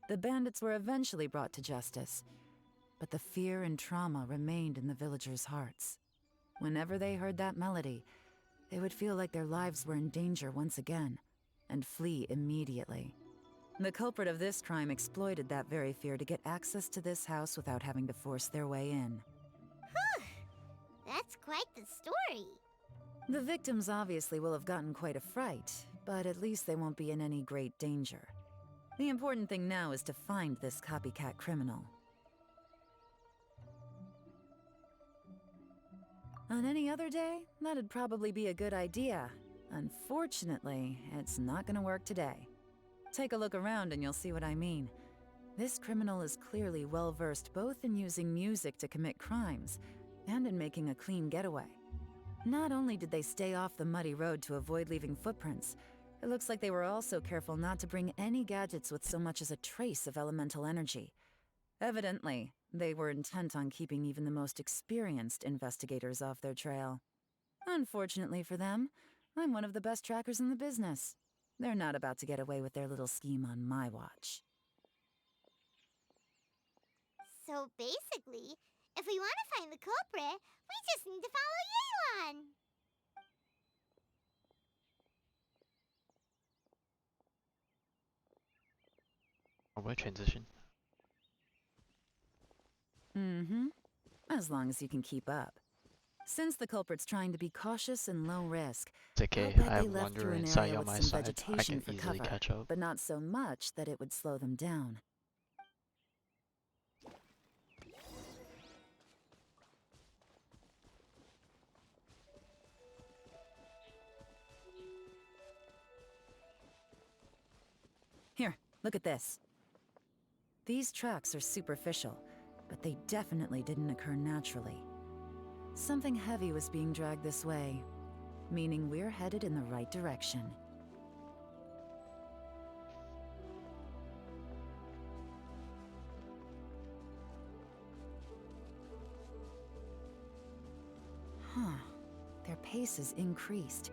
The bandits were eventually brought to justice, but the fear and trauma remained in the villagers' hearts. Whenever they heard that melody, they would feel like their lives were in danger once again, and flee immediately. The culprit of this crime exploited that very fear to get access to this house without having to force their way in. That's quite the story. The victims obviously will have gotten quite a fright, but at least they won't be in any great danger. The important thing now is to find this copycat criminal. On any other day, that'd probably be a good idea. Unfortunately, it's not gonna work today. Take a look around and you'll see what I mean. This criminal is clearly well-versed both in using music to commit crimes and in making a clean getaway. Not only did they stay off the muddy road to avoid leaving footprints, it looks like they were also careful not to bring any gadgets with so much as a trace of elemental energy. Evidently, they were intent on keeping even the most experienced investigators off their trail. Unfortunately for them, I'm one of the best trackers in the business. They're not about to get away with their little scheme on my watch. So basically, if we want to find the culprit, we just need to follow Yelan. Or what transition? Mm-hmm. As long as you can keep up. Since the culprit's trying to be cautious and low risk, It's okay, I'll bet I they have left through Wanderer an and area Sai on with my some side. I vegetation can for easily cover, catch up. but not so much that it would slow them down. Here, look at this. These tracks are superficial, but they definitely didn't occur naturally. Something heavy was being dragged this way, meaning we're headed in the right direction. Huh. Their pace has increased.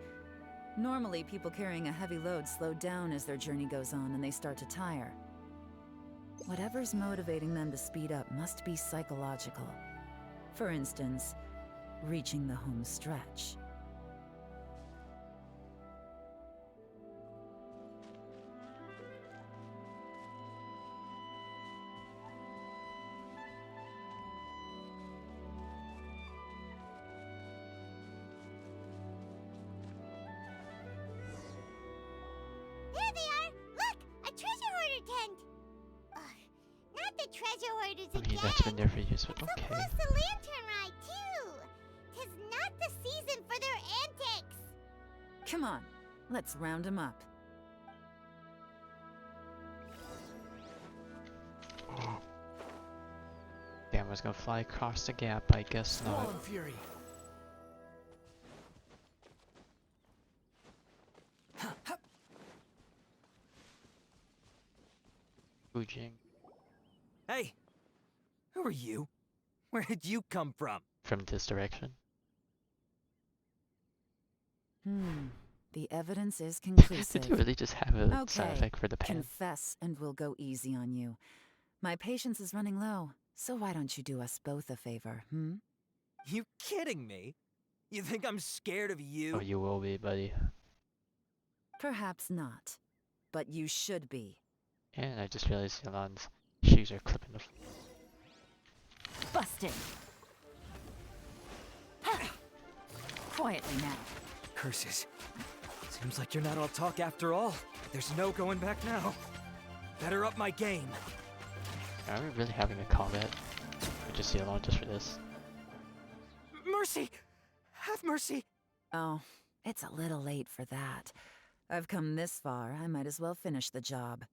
Normally, people carrying a heavy load slow down as their journey goes on and they start to tire. Whatever's motivating them to speed up must be psychological. For instance, reaching the home stretch. There they are! Look! A treasure hoarder tent! Ugh, not the treasure hoarders I mean, again! that's been there for years, but So okay. close to Lantern Rite, too! 'Tis not the season for their antics! Come on, let's round them up. Damn, camera's gonna fly across the gap, I guess not. Swollen Fury. Fujing. Hey! Who are you? Where did you come from? From this direction. The evidence is conclusive. Did you really just have a sound Okay, effect for the pan? confess and we'll go easy on you. My patience is running low, so why don't you do us both a favor, You kidding me? You think I'm scared of you? Oh, you will be, buddy. Perhaps not, but you should be. And I just realized Yolon's shoes are clipping the floor. Busted. Quietly now. Curses. Seems like you're not all talk after all. There's no going back now. Better up my game. Are we really having a combat? Or just Yolon just for this? Mercy! Have mercy! Oh, it's a little late for that. I've come this far, I might as well finish the job.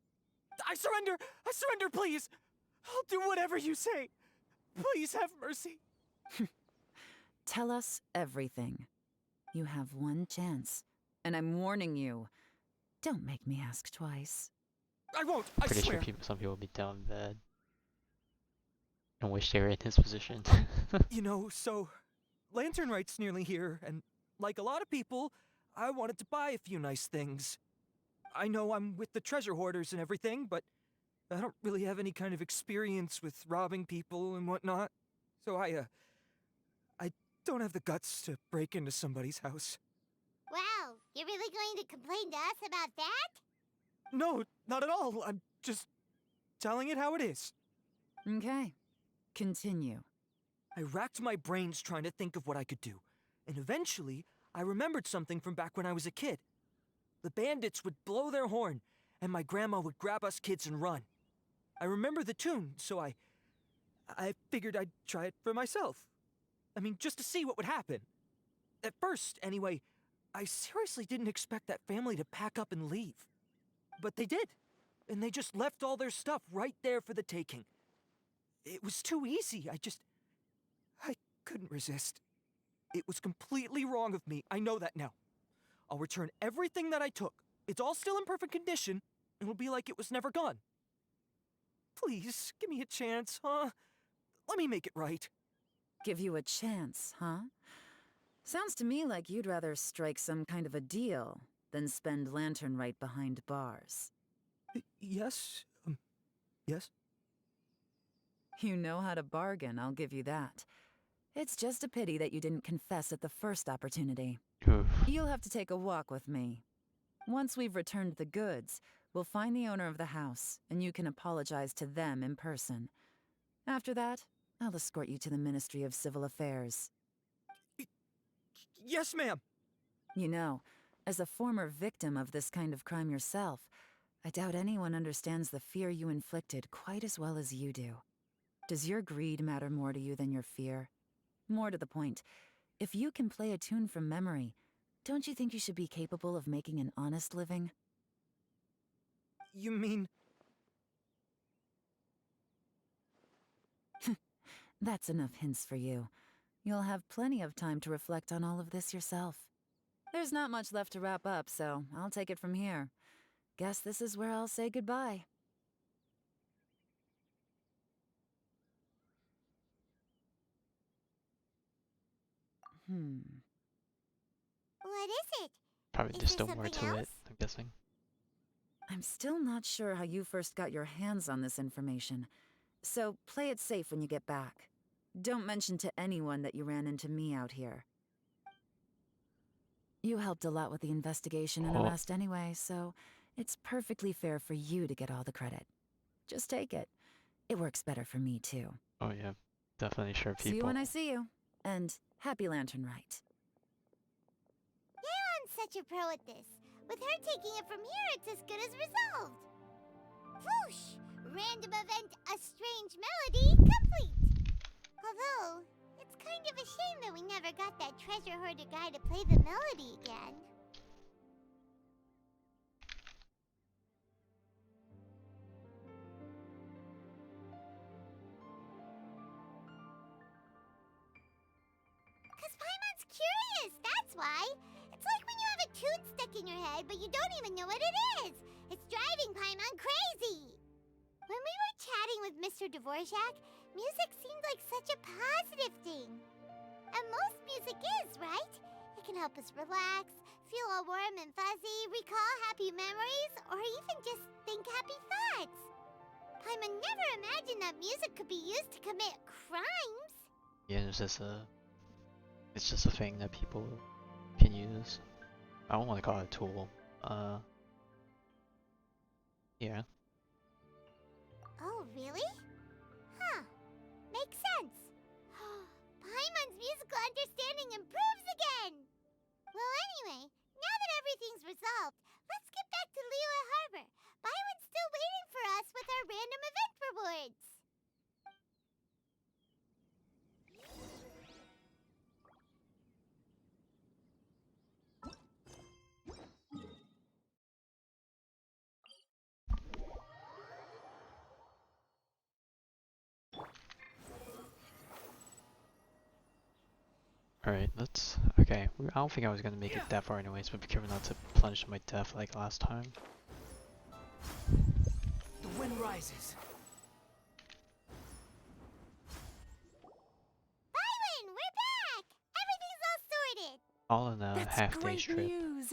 I surrender! I surrender, please! I'll do whatever you say. Please have mercy. Tell us everything. You have one chance, and I'm warning you. Don't make me ask twice. I won't, I Pretty swear. sure some people would be down bad. And wish they were in his position. You know, so Lantern Rite's nearly here, and like a lot of people, I wanted to buy a few nice things. I know I'm with the treasure hoarders and everything, but I don't really have any kind of experience with robbing people and whatnot. So I don't have the guts to break into somebody's house. Wow, you're really going to complain to us about that? No, not at all. I'm just telling it how it is. Okay, continue. I racked my brains trying to think of what I could do, and eventually I remembered something from back when I was a kid. The bandits would blow their horn, and my grandma would grab us kids and run. I remember the tune, so I figured I'd try it for myself. I mean, just to see what would happen. At first, anyway, I seriously didn't expect that family to pack up and leave. But they did, and they just left all their stuff right there for the taking. It was too easy, I couldn't resist. It was completely wrong of me, I know that now. I'll return everything that I took. It's all still in perfect condition, and it'll be like it was never gone. Please, give me a chance, huh? Let me make it right. Give you a chance, huh? Sounds to me like you'd rather strike some kind of a deal than spend Lantern Rite behind bars. Yes? Yes? You know how to bargain, I'll give you that. It's just a pity that you didn't confess at the first opportunity. Oof. You'll have to take a walk with me. Once we've returned the goods, we'll find the owner of the house, and you can apologize to them in person. After that, I'll escort you to the Ministry of Civil Affairs. Yes, ma'am! You know, as a former victim of this kind of crime yourself, I doubt anyone understands the fear you inflicted quite as well as you do. Does your greed matter more to you than your fear? More to the point, if you can play a tune from memory, don't you think you should be capable of making an honest living? You mean... That's enough hints for you. You'll have plenty of time to reflect on all of this yourself. There's not much left to wrap up, so I'll take it from here. Guess this is where I'll say goodbye. What is it? Probably Is just there still more something to else? it, I'm guessing. I'm still not sure how you first got your hands on this information, so play it safe when you get back. Don't mention to anyone that you ran into me out here. You helped a lot with the investigation and arrest anyway, so it's perfectly fair for you to get all the credit. Just take it. It works better for me, too. Oh yeah, definitely sure people. See you when I see you. And happy Lantern Rite. Yeon's such a pro at this. With her taking it from here, it's as good as resolved. Whoosh! Random event, a strange melody, complete. Although, it's kind of a shame that we never got that treasure hoarder guy to play the melody again. your head, but you don't even know what it is. It's driving Paimon crazy. When we were chatting with Mr. Dvorak, music seemed like such a positive thing. And most music is, right? It can help us relax, feel all warm and fuzzy, recall happy memories, or even just think happy thoughts. Paimon never imagined that music could be used to commit crimes. Yeah, it's just a thing that people can use. I don't want to call it a tool. Yeah. Oh, really? Huh. Makes sense. Paimon's musical understanding improves again! Well, anyway, now that everything's resolved, let's get back to Liyue Harbor. Byron's still waiting for us with our random event rewards. Alright, let's... Okay, I don't think I was gonna make it that far anyways, but be careful not to plunge to my death like last time. The wind rises. Byron, we're back! Everything's all sorted! All in a That's half-day's great trip. news.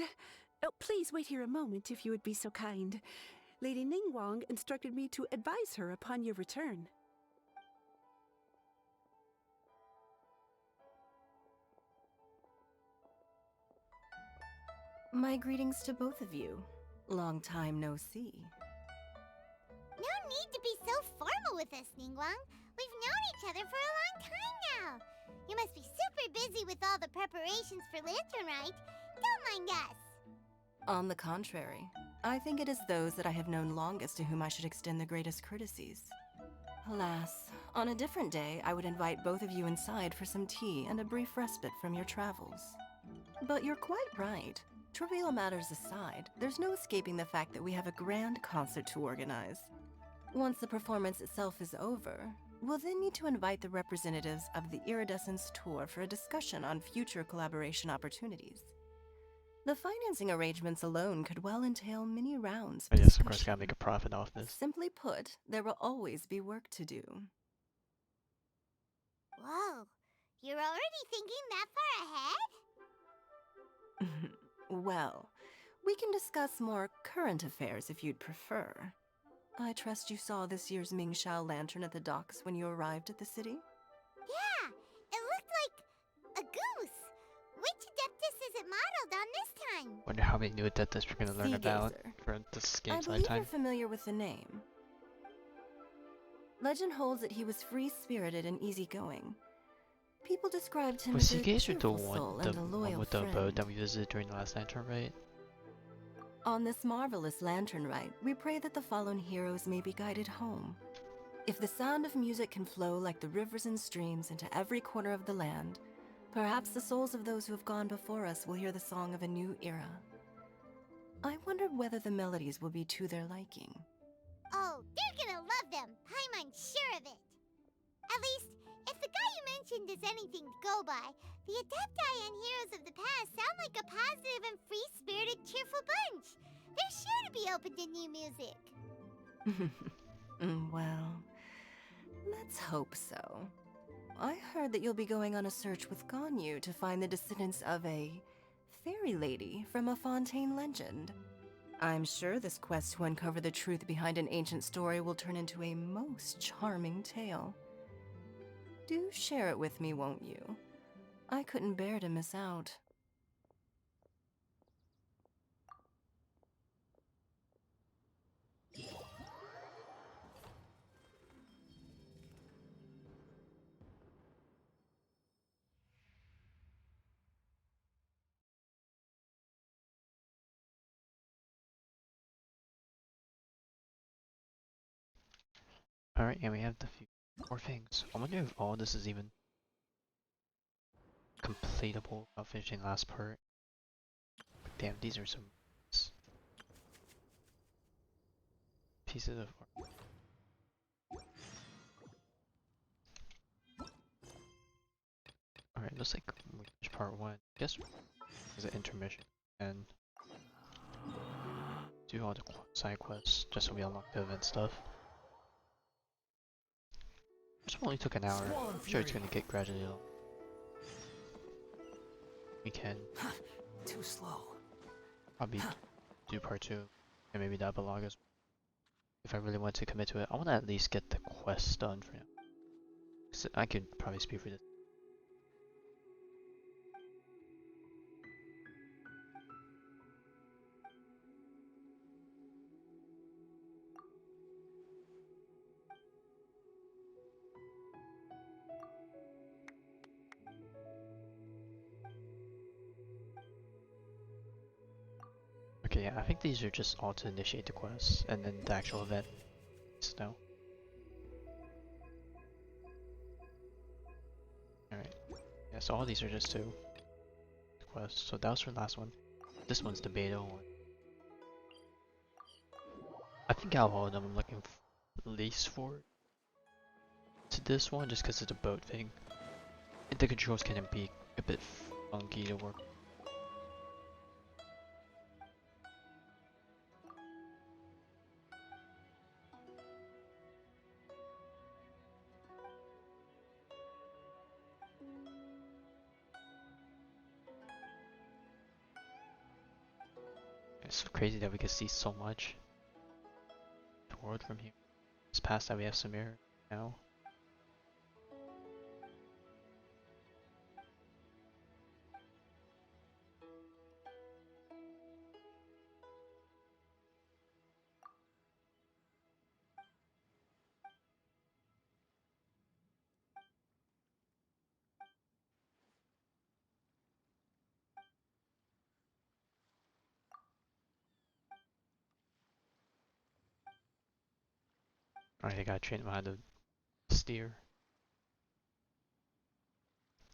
Oh, please wait here a moment if you would be so kind. Lady Ningguang instructed me to advise her upon your return. My greetings to both of you. Long time no see. No need to be so formal with us, Ningguang. We've known each other for a long time now. You must be super busy with all the preparations for Lantern Rite. Don't mind us. On the contrary, I think it is those that I have known longest to whom I should extend the greatest courtesies. Alas, on a different day, I would invite both of you inside for some tea and a brief respite from your travels. But you're quite right. Trivial matters aside, there's no escaping the fact that we have a grand concert to organize. Once the performance itself is over, we'll then need to invite the representatives of the Iridescence Tour for a discussion on future collaboration opportunities. The financing arrangements alone could well entail many rounds of I guess of course discussion. gotta make a profit off this. Simply put, there will always be work to do. Whoa, you're already thinking that far ahead? Well, we can discuss more current affairs if you'd prefer. I trust you saw this year's Mingxiao lantern at the docks when you arrived at the city? Yeah, it looked like a goose. Which Adeptus is it modeled on this time? Wonder how many new Adeptus we're gonna learn Sea about Gazer. for this I game's believe lifetime. you're familiar with the name. Legend holds that he was free-spirited and easygoing. People described him Was as a Seagazer the cheerful soul one, and a loyal with the friend. boat that we visited during the last lantern, right? On this marvelous lantern rite, we pray that the fallen heroes may be guided home. If the sound of music can flow like the rivers and streams into every corner of the land, perhaps the souls of those who have gone before us will hear the song of a new era. I wonder whether the melodies will be to their liking. Oh, they're gonna love them. Paimon's sure of it. At least, if the guy you mentioned is anything to go by, the Adepti and heroes of the past sound like a positive and free-spirited, cheerful bunch. They're sure to be open to new music. Well, let's hope so. I heard that you'll be going on a search with Ganyu to find the descendants of a fairy lady from a Fontaine legend. I'm sure this quest to uncover the truth behind an ancient story will turn into a most charming tale. Do share it with me, won't you? I couldn't bear to miss out. Alright, and we have the few more things. I wonder if all this is even completable without finishing last part. Damn, these are some pieces of art. Alright, looks like we finished part 1. I guess it's an intermission. And do all the side quests just so we unlock the event stuff. This one only took an hour. I'm sure it's gonna get gradually long. We can Too slow. probably do part 2 and maybe the epilogue as well. If I really want to commit to it, I want to at least get the quest done for now. So I could probably speed through this. Okay, yeah, I think these are just all to initiate the quests and then the actual event. So, alright. Yeah, so all these are just 2 quests. So that was her last one. This one's the beta one. I think out of all of them, I'm looking least forward to this one just because it's a boat thing. And the controls can be a bit funky to work. It's so crazy that we can see so much the world from here. It's past that we have Samir now. Alright, I gotta train him how to steer.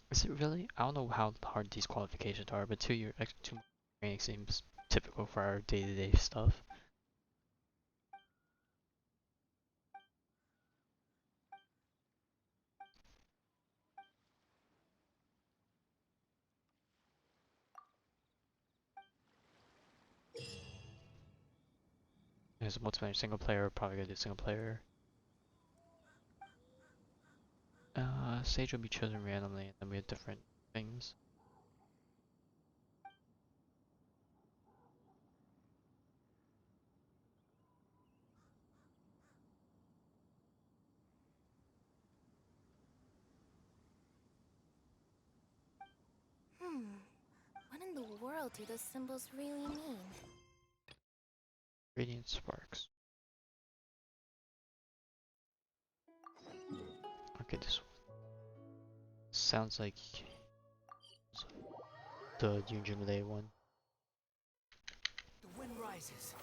Is it really? I don't know how hard these qualifications are, but 2 year 2 months training seems typical for our day-to-day stuff. There's a multiplayer single player, probably gonna do single player. Stage will be chosen randomly, and then we have different things. What in the world do those symbols really mean? Radiant sparks. Okay, this one sounds like the Yunjimile one. The wind rises.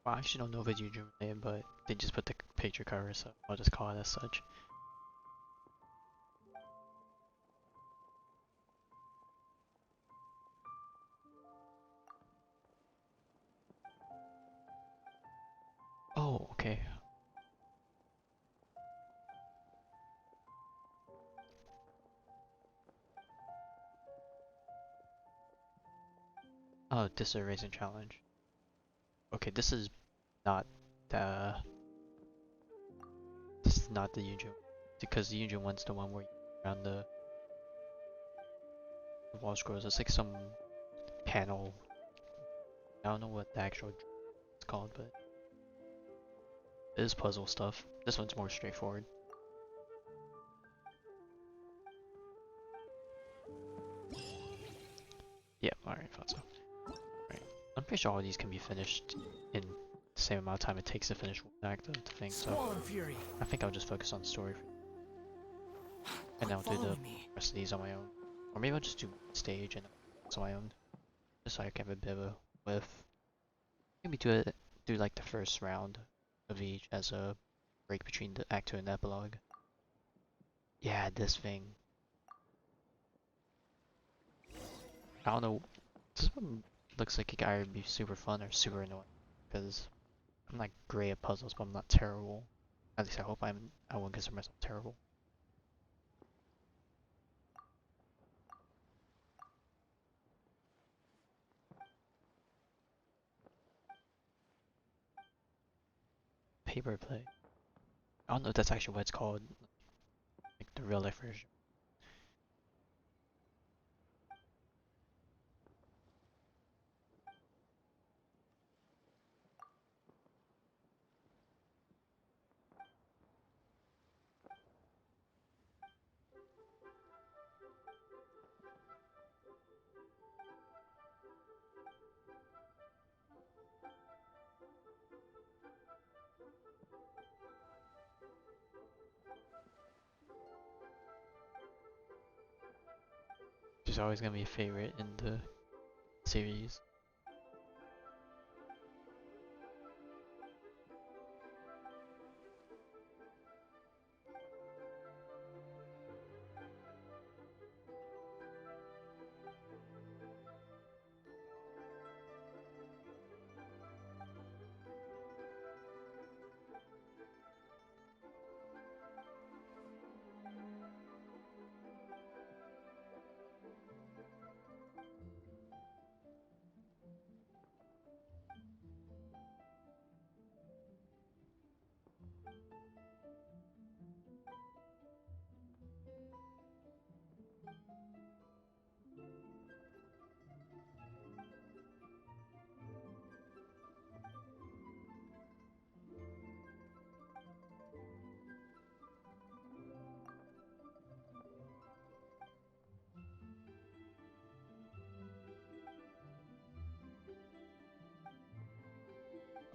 Well, I actually don't know if it's Yunjimile, but they just put the picture cover, so I'll just call it as such. Oh, okay. Oh, this is a racing challenge. Okay, this is not the Yunjin, because the Yunjin one's the one where you around the wall scrolls. It's like some panel. I don't know what the actual it's called, but it is puzzle stuff. This one's more straightforward. Yeah, alright, thought so. Alright. I'm pretty sure all these can be finished in the same amount of time it takes to finish one act of the thing, so I think I'll just focus on story. And I'll do the rest of these on my own. Or maybe I'll just do stage and on my own. Just so I can have a bit of a whiff. Maybe do like the first round of each as a break between the act 2 and the epilogue. Yeah, this thing. I don't know. This one looks like it could either be super fun or super annoying. Because I'm not great at puzzles, but I'm not terrible. At least I hope I won't consider myself terrible. Paper play. I don't know if that's actually what it's called, like the real life version. She's always gonna be a favorite in the series.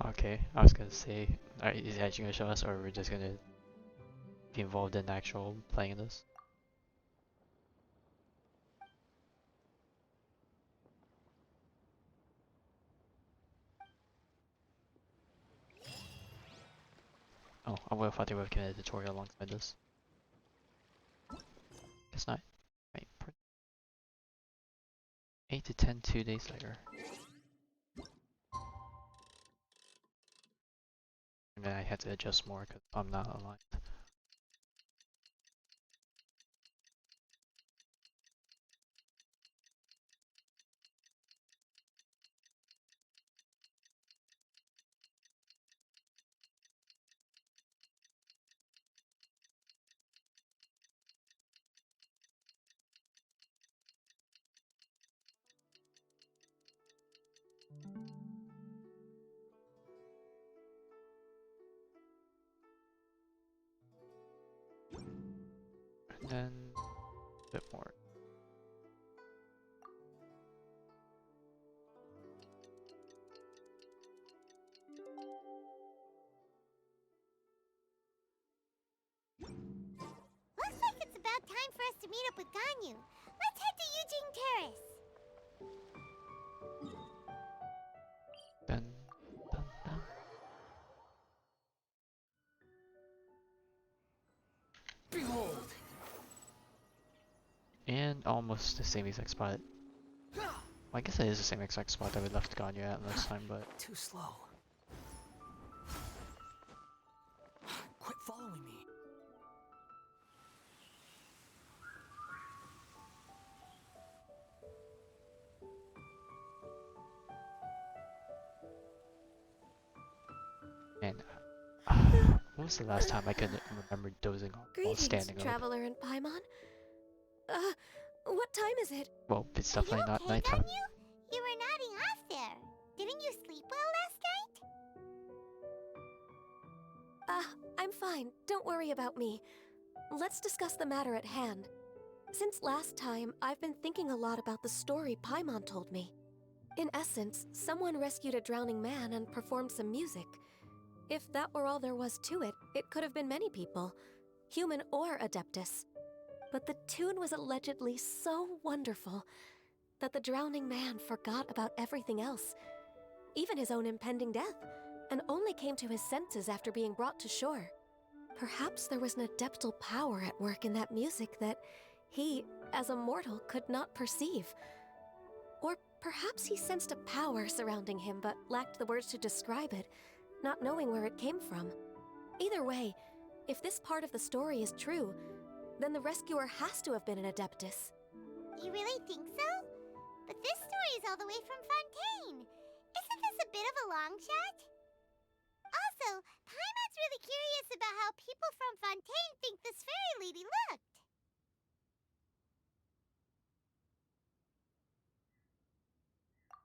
Okay, I was gonna say, is he actually gonna show us, or we're just gonna be involved in actual playing this? Oh, I would have thought they would have given a tutorial alongside this. Guess not. Right. 8 to 10, 2 days later. And then I had to adjust more because I'm not aligned. And then a bit more. Looks like it's about time for us to meet up with Ganyu. Let's head to Eugene Terrace. Dun, dun, dun. Behold! And almost the same exact spot. Well, I guess it is the same exact spot that we left Ganyu at last time, but... Too slow. Quit following me. And when was the last time I could remember dozing off while Greetings, standing up? Traveler and Paimon. What time is it? Well, it's Are you definitely not okay, nighttime. Ganyu? You were nodding off there. Didn't you sleep well last night? I'm fine. Don't worry about me. Let's discuss the matter at hand. Since last time, I've been thinking a lot about the story Paimon told me. In essence, someone rescued a drowning man and performed some music. If that were all there was to it, it could have been many people, human or Adeptus. But the tune was allegedly so wonderful that the drowning man forgot about everything else, even his own impending death, and only came to his senses after being brought to shore. Perhaps there was an adeptal power at work in that music that he, as a mortal, could not perceive. Or perhaps he sensed a power surrounding him but lacked the words to describe it, not knowing where it came from. Either way, if this part of the story is true, then the rescuer has to have been an Adeptus. You really think so? But this story is all the way from Fontaine. Isn't this a bit of a long shot? Also, Paimon's really curious about how people from Fontaine think this fairy lady looked.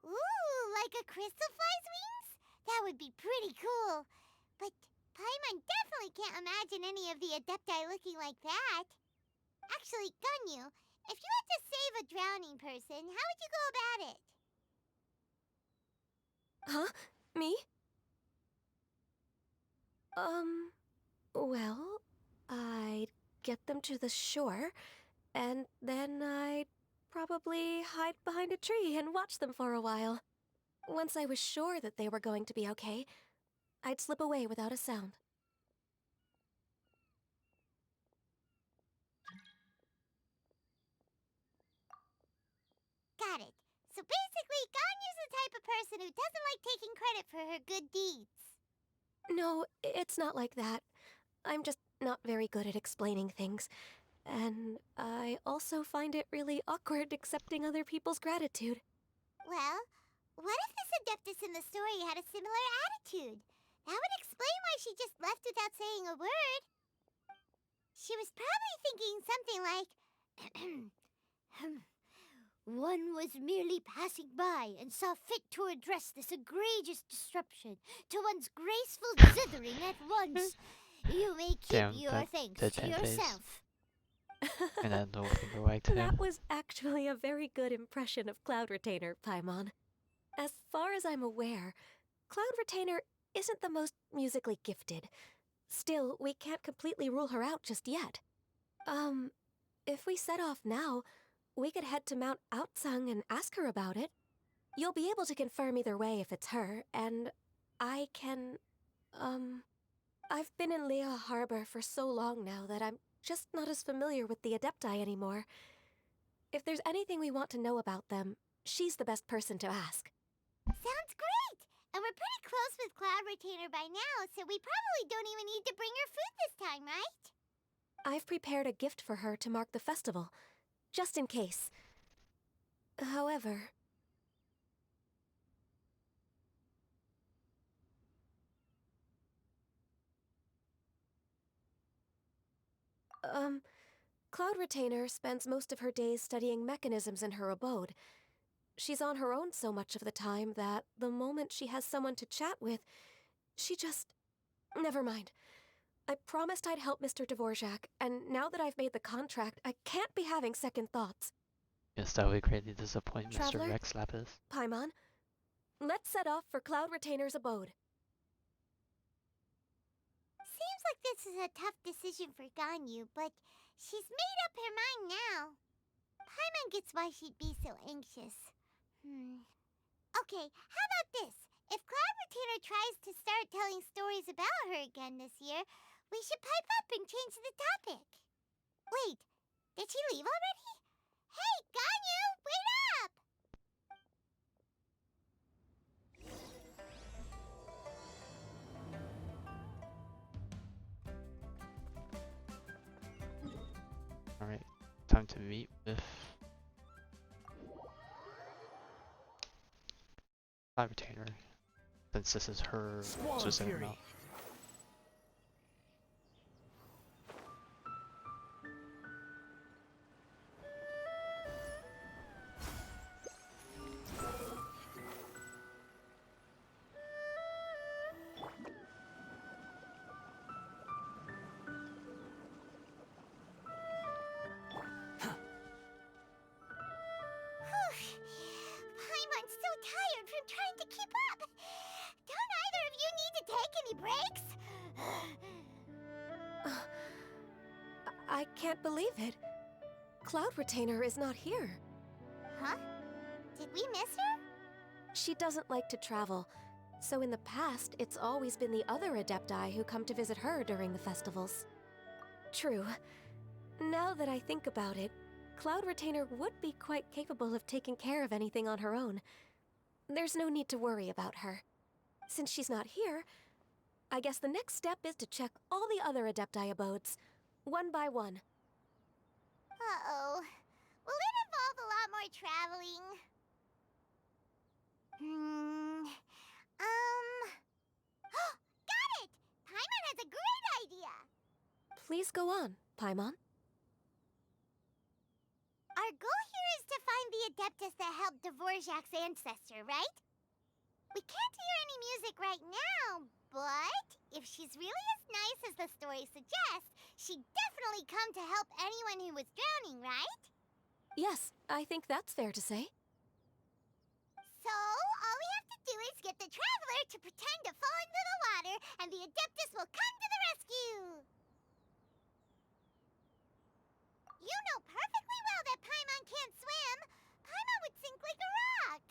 Ooh, like a crystal fly's wings? That would be pretty cool. But Paimon definitely can't imagine any of the Adepti looking like that. Actually, Ganyu, if you had to save a drowning person, how would you go about it? Huh? Me? Well, I'd get them to the shore, and then I'd probably hide behind a tree and watch them for a while. Once I was sure that they were going to be okay, I'd slip away without a sound. Got it. So basically, Ganyu's the type of person who doesn't like taking credit for her good deeds. No, it's not like that. I'm just not very good at explaining things. And I also find it really awkward accepting other people's gratitude. Well, what if this Adeptus in the story had a similar attitude? That would explain why she just left without saying a word. She was probably thinking something like, one was merely passing by and saw fit to address this egregious disruption to one's graceful dithering at once. You may keep your thanks to yourself. And then the finger wag too. That was actually a very good impression of Cloud Retainer, Paimon. As far as I'm aware, Cloud Retainer isn't the most musically gifted. Still, we can't completely rule her out just yet. If we set off now, we could head to Mount Outsung and ask her about it. You'll be able to confirm either way if it's her, and I can, I've been in Liyue Harbor for so long now that I'm just not as familiar with the Adepti anymore. If there's anything we want to know about them, she's the best person to ask. Sounds great! And we're pretty close with Cloud Retainer by now, so we probably don't even need to bring her food this time, right? I've prepared a gift for her to mark the festival, just in case. However... Cloud Retainer spends most of her days studying mechanisms in her abode. She's on her own so much of the time that the moment she has someone to chat with, she just... Never mind. I promised I'd help Mr. Dvorak, and now that I've made the contract, I can't be having second thoughts. Yes, that would greatly disappoint Traveler? Mr. Rex Lapis. Paimon, let's set off for Cloud Retainer's abode. Seems like this is a tough decision for Ganyu, but she's made up her mind now. Paimon gets why she'd be so anxious. Okay, how about this? If Cloud Retainer tries to start telling stories about her again this year, we should pipe up and change the topic. Wait, did she leave already? Hey, Ganyu, wait up! Alright, time to meet with Cloud Retainer, since this is her specific mount. Paimon's so tired from trying to keep up. Don't either of you need to take any breaks? I can't believe it. Cloud Retainer is not here. Huh? Did we miss her? She doesn't like to travel, so in the past, it's always been the other Adepti who come to visit her during the festivals. True. Now that I think about it, Cloud Retainer would be quite capable of taking care of anything on her own. There's no need to worry about her. Since she's not here, I guess the next step is to check all the other Adepti abodes, one by one. Uh-oh. Will it involve a lot more traveling? Got it! Paimon has a great idea! Please go on, Paimon. Our goal here is to find the Adeptus that helped Dvorak's ancestor, right? We can't hear any music right now, but if she's really as nice as the story suggests, she'd definitely come to help anyone who was drowning, right? Yes, I think that's fair to say. So, all we have to do is get the Traveler to pretend to fall into the water, and the Adeptus will come to the rescue! You know perfectly well that Paimon can't swim! Paimon would sink like a rock!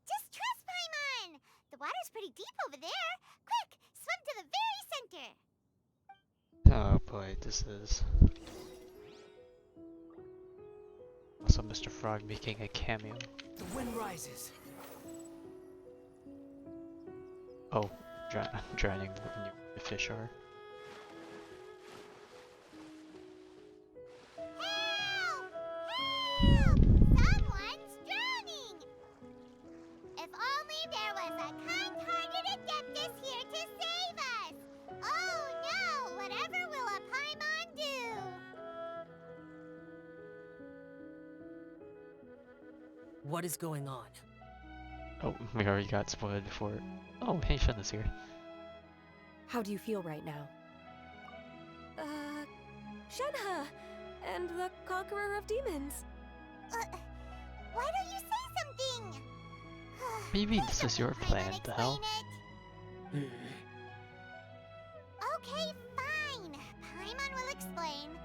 Just trust Paimon! The water's pretty deep over there. Quick, swim to the very center! Oh boy, this is... Also Mr. Frog making a cameo. The wind rises. Oh, drowning when the fish are. Help! Help! Someone's drowning! If only there was a kind-hearted Adeptus here to save us! Oh no! Whatever will a Paimon do? What is going on? Oh, we already got spoiled before. Oh, hey, Shenna's here. How do you feel right now? Shenhe! And the Conqueror of Demons! Why don't you say something? What do you mean this is your plan? The hell? Okay, fine. Paimon will explain.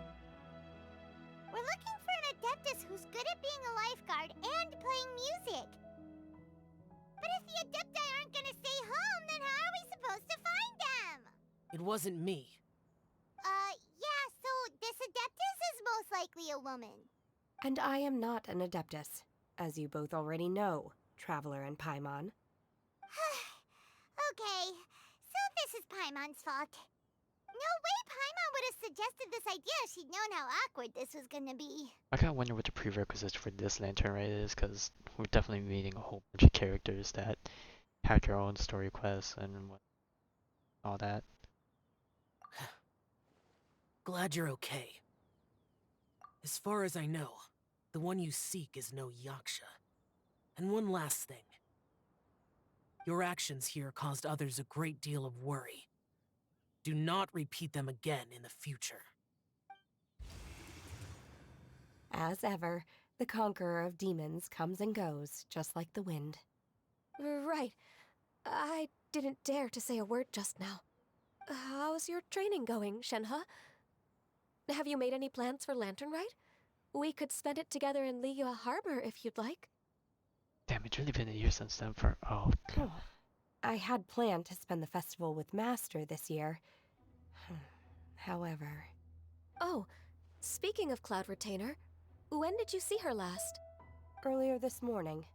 We're looking for an Adeptus who's good at being a lifeguard and playing music. But if the Adepti aren't gonna stay home, then how are we supposed to find them? It wasn't me. Yeah, so this Adeptus is most likely a woman. And I am not an Adeptus, as you both already know, Traveler and Paimon. Okay, so this is Paimon's fault. No way Paimon would have suggested this idea if she'd known how awkward this was gonna be. I kinda wonder what the prerequisites for this Lantern Rite is, because we're definitely meeting a whole bunch of characters that have their own story quests and all that. Glad you're okay. As far as I know, the one you seek is no Yaksha. And one last thing. Your actions here caused others a great deal of worry. Do not repeat them again in the future. As ever, the Conqueror of Demons comes and goes, just like the wind. Right. I didn't dare to say a word just now. How's your training going, Shenhe? Have you made any plans for Lantern Rite? We could spend it together in Liyue Harbor if you'd like. Damn, it's really been a year since then for... Oh, God. I had planned to spend the festival with Master this year. However... Oh, speaking of Cloud Retainer, when did you see her last? Earlier this morning.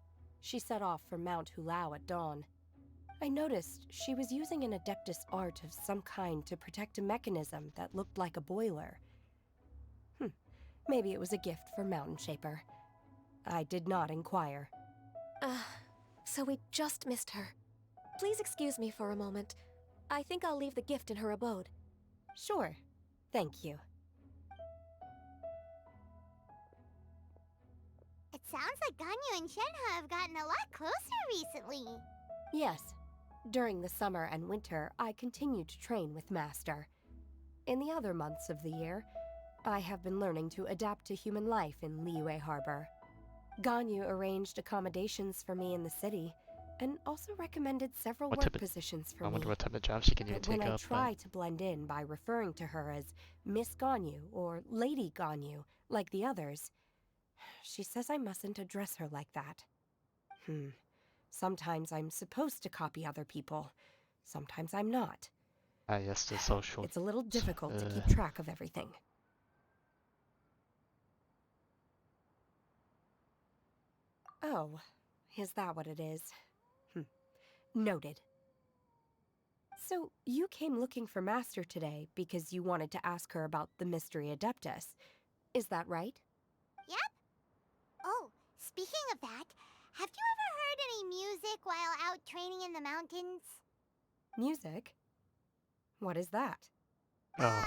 She set off for Mount Hulao at dawn. I noticed she was using an Adeptus art of some kind to protect a mechanism that looked like a boiler. Maybe it was a gift for Mountain Shaper. I did not inquire. So we just missed her. Please excuse me for a moment. I think I'll leave the gift in her abode. Sure. Thank you. It sounds like Ganyu and Shenhe have gotten a lot closer recently. Yes. During the summer and winter, I continued to train with Master. In the other months of the year, I have been learning to adapt to human life in Liyue Harbor. Ganyu arranged accommodations for me in the city, and also recommended several work positions for me. I wonder what type of job she can even take when up. I try to blend in by referring to her as Miss Ganyu or Lady Ganyu, like the others, she says I mustn't address her like that. Sometimes I'm supposed to copy other people. Sometimes I'm not. Yes, the social... It's a little difficult to keep track of everything. Oh, is that what it is? Noted. So, you came looking for Master today because you wanted to ask her about the Mystery Adeptus. Is that right? Yep. Oh, speaking of that, have you ever heard any music while out training in the mountains? Music? What is that? Oh,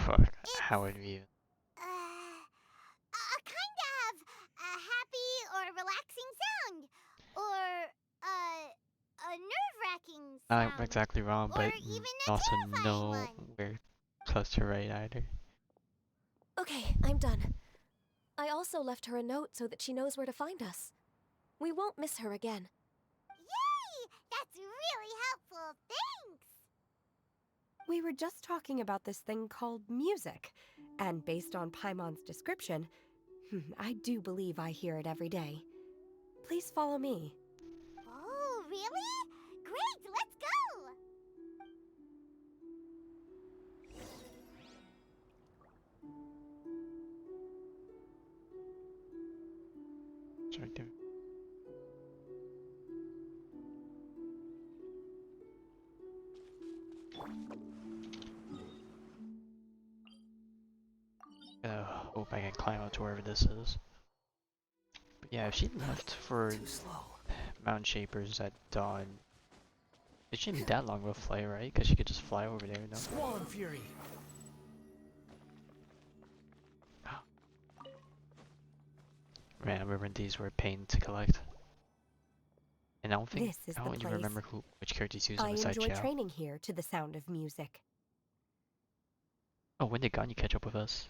fuck. How would we even... A kind of a happy or relaxing sound. Or a nerve-wracking sound. Not exactly wrong, or but even a also terrifying no, one. we're close to right either. Okay, I'm done. I also left her a note so that she knows where to find us. We won't miss her again. Yay! That's really helpful. Thanks! We were just talking about this thing called music, and based on Paimon's description, I do believe I hear it every day. Please follow me. Oh, really? Great, let's go! Sorry, dude. Hope I can climb up to wherever this is. But yeah, if she left for Mountain Shapers at dawn, it shouldn't be that long of a flight, right? Because she could just fly over there, no? Squall Fury. Man, I remember these were a pain to collect. And I don't think This is I the don't even place. remember which characters use them I besides enjoy Chow. training here to the sound of music. Oh, when did Ganyu catch up with us?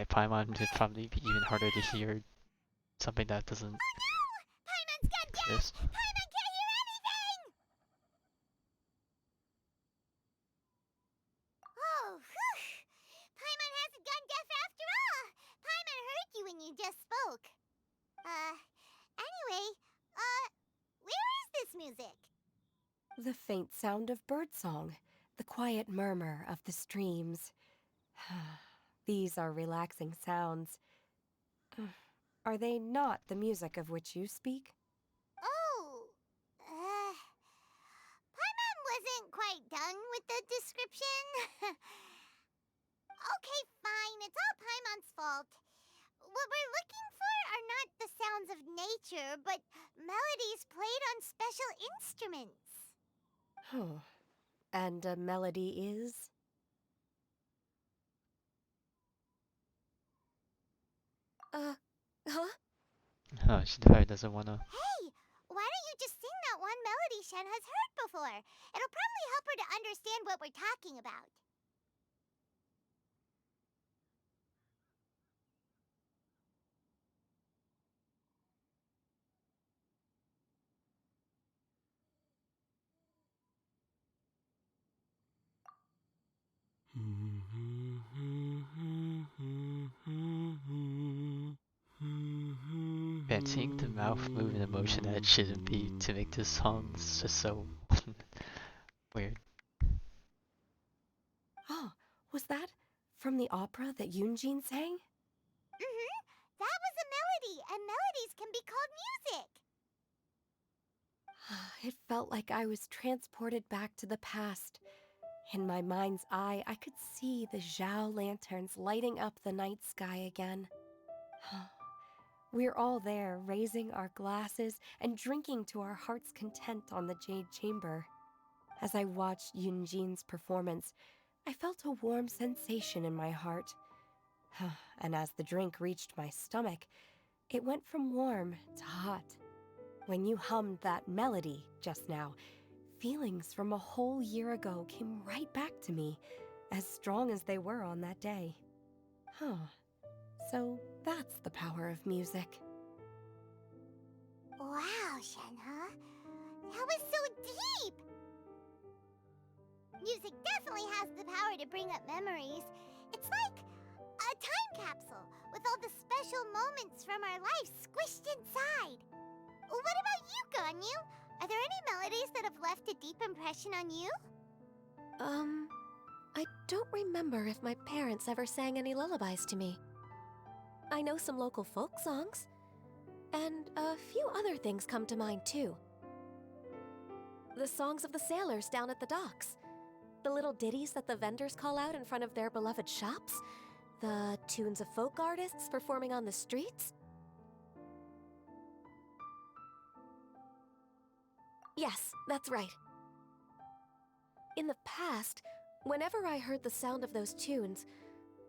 Paimon would probably be even harder to hear something that doesn't Paimon's gone deaf! exist. Paimon can't hear anything! Oh, whew! Paimon hasn't gone deaf after all! Paimon heard you when you just spoke. Anyway, where is this music? The faint sound of birdsong, the quiet murmur of the streams. These are relaxing sounds. Are they not the music of which you speak? Oh, Paimon wasn't quite done with the description. Okay, fine, it's all Paimon's fault. What we're looking for are not the sounds of nature, but melodies played on special instruments. Oh, and a melody is? Huh? Oh, she probably doesn't wanna. Hey, why don't you just sing that one melody Shen has heard before? It'll probably help her to understand what we're talking about. Man, seeing the mouth move in a motion that it shouldn't be to make this song is just so weird. Oh, was that from the opera that Yunjin sang? That was a melody, and melodies can be called music. It felt like I was transported back to the past. In my mind's eye, I could see the Zhao lanterns lighting up the night sky again. We're all there, raising our glasses and drinking to our heart's content on the Jade Chamber. As I watched Yunjin's performance, I felt a warm sensation in my heart. And as the drink reached my stomach, it went from warm to hot. When you hummed that melody just now, feelings from a whole year ago came right back to me, as strong as they were on that day. So that's the power of music. Wow, Shenhe. That was so deep! Music definitely has the power to bring up memories. It's like a time capsule with all the special moments from our lives squished inside. What about you, Ganyu? Are there any melodies that have left a deep impression on you? I don't remember if my parents ever sang any lullabies to me. I know some local folk songs, and a few other things come to mind too. The songs of the sailors down at the docks, the little ditties that the vendors call out in front of their beloved shops, the tunes of folk artists performing on the streets. Yes, that's right. In the past, whenever I heard the sound of those tunes,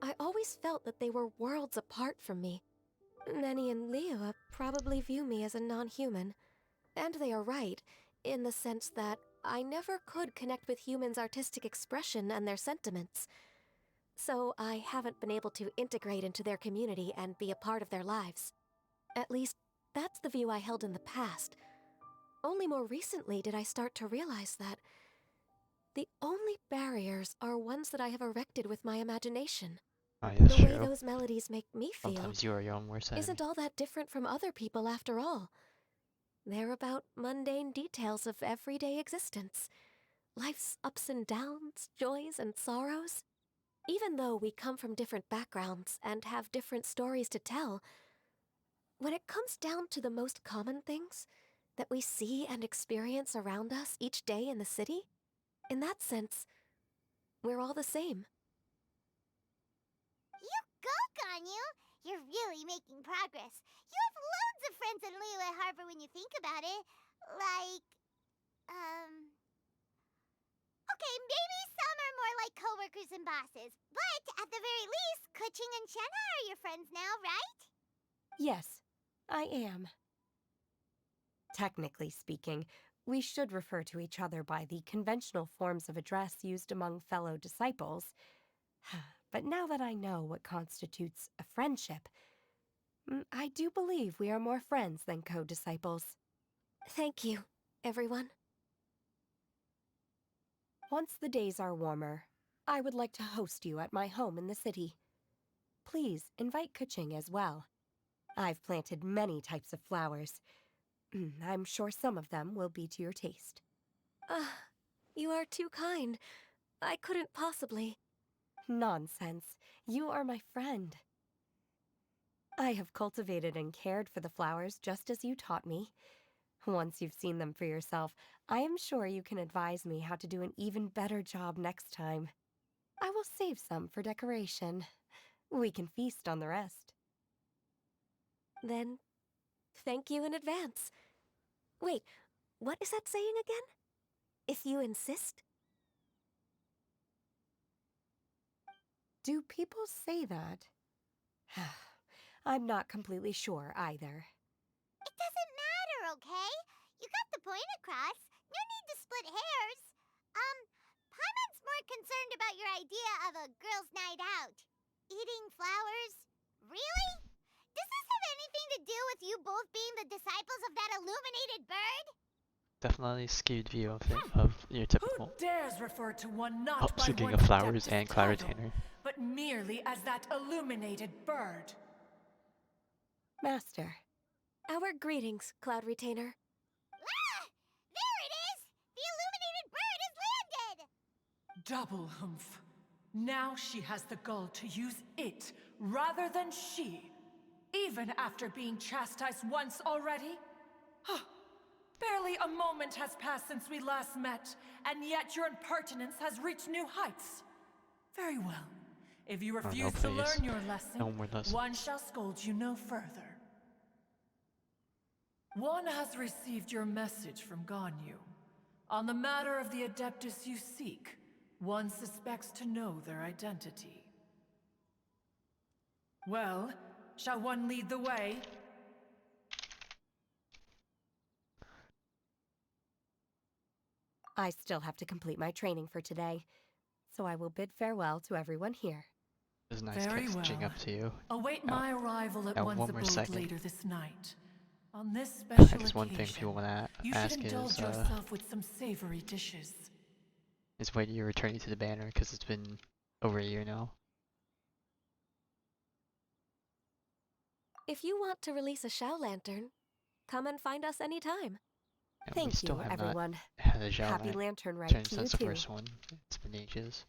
I always felt that they were worlds apart from me. Nenny and Liyue probably view me as a non-human. And they are right, in the sense that I never could connect with humans' artistic expression and their sentiments. So I haven't been able to integrate into their community and be a part of their lives. At least, that's the view I held in the past. Only more recently did I start to realize that the only barriers are ones that I have erected with my imagination. That's the way true. those melodies make me feel Sometimes you are your own worst enemy. isn't all that different from other people after all. They're about mundane details of everyday existence. Life's ups and downs, joys and sorrows. Even though we come from different backgrounds and have different stories to tell, when it comes down to the most common things that we see and experience around us each day in the city, in that sense, we're all the same. You go, Ganyu! You're really making progress. You have loads of friends in Liyue Harbor when you think about it. Like, okay, maybe some are more like coworkers and bosses, but at the very least, Keqing and Shenna are your friends now, right? Yes, I am. Technically speaking, we should refer to each other by the conventional forms of address used among fellow disciples. But now that I know what constitutes a friendship, I do believe we are more friends than co-disciples. Thank you, everyone. Once the days are warmer, I would like to host you at my home in the city. Please invite Keqing as well. I've planted many types of flowers. I'm sure some of them will be to your taste. You are too kind. I couldn't possibly. Nonsense. You are my friend. I have cultivated and cared for the flowers just as you taught me. Once you've seen them for yourself, I am sure you can advise me how to do an even better job next time. I will save some for decoration. We can feast on the rest. Then, thank you in advance. Wait, what is that saying again? If you insist? Do people say that? I'm not completely sure either. It doesn't matter, okay? You got the point across. No need to split hairs. Paimon's more concerned about your idea of a girls' night out. Eating flowers? Really? Does this have anything to do with you both being the disciples of that illuminated bird? Definitely skewed view of it, of your typical. Who dares refer to one not by speaking one's of flowers Adeptus and Cloud title, Retainer. but merely as that illuminated bird? Master. Our greetings, Cloud Retainer. Ah! There it is! The illuminated bird has landed! Double humph. Now she has the gall to use it rather than she, even after being chastised once already? Barely a moment has passed since we last met, and yet your impertinence has reached new heights. Very well. If you refuse to learn your lesson, no more lessons. one shall scold you no further. One has received your message from Ganyu. On the matter of the Adeptus you seek, one suspects to know their identity. Well, shall one lead the way? I still have to complete my training for today, so I will bid farewell to everyone here. It was nice Very catching well. up to you. Await my arrival at one's one more abode second. later this night. On this special Just one thing if you want to you ask should is, indulge yourself with some savory dishes. is when you're returning to the banner, because it's been over a year now. If you want to release a Xiao Lantern, come and find us anytime. And Thank we still you, have everyone. not had a Xiao Happy Lantern Lantern Rite to you since the too. first one. It's been ages.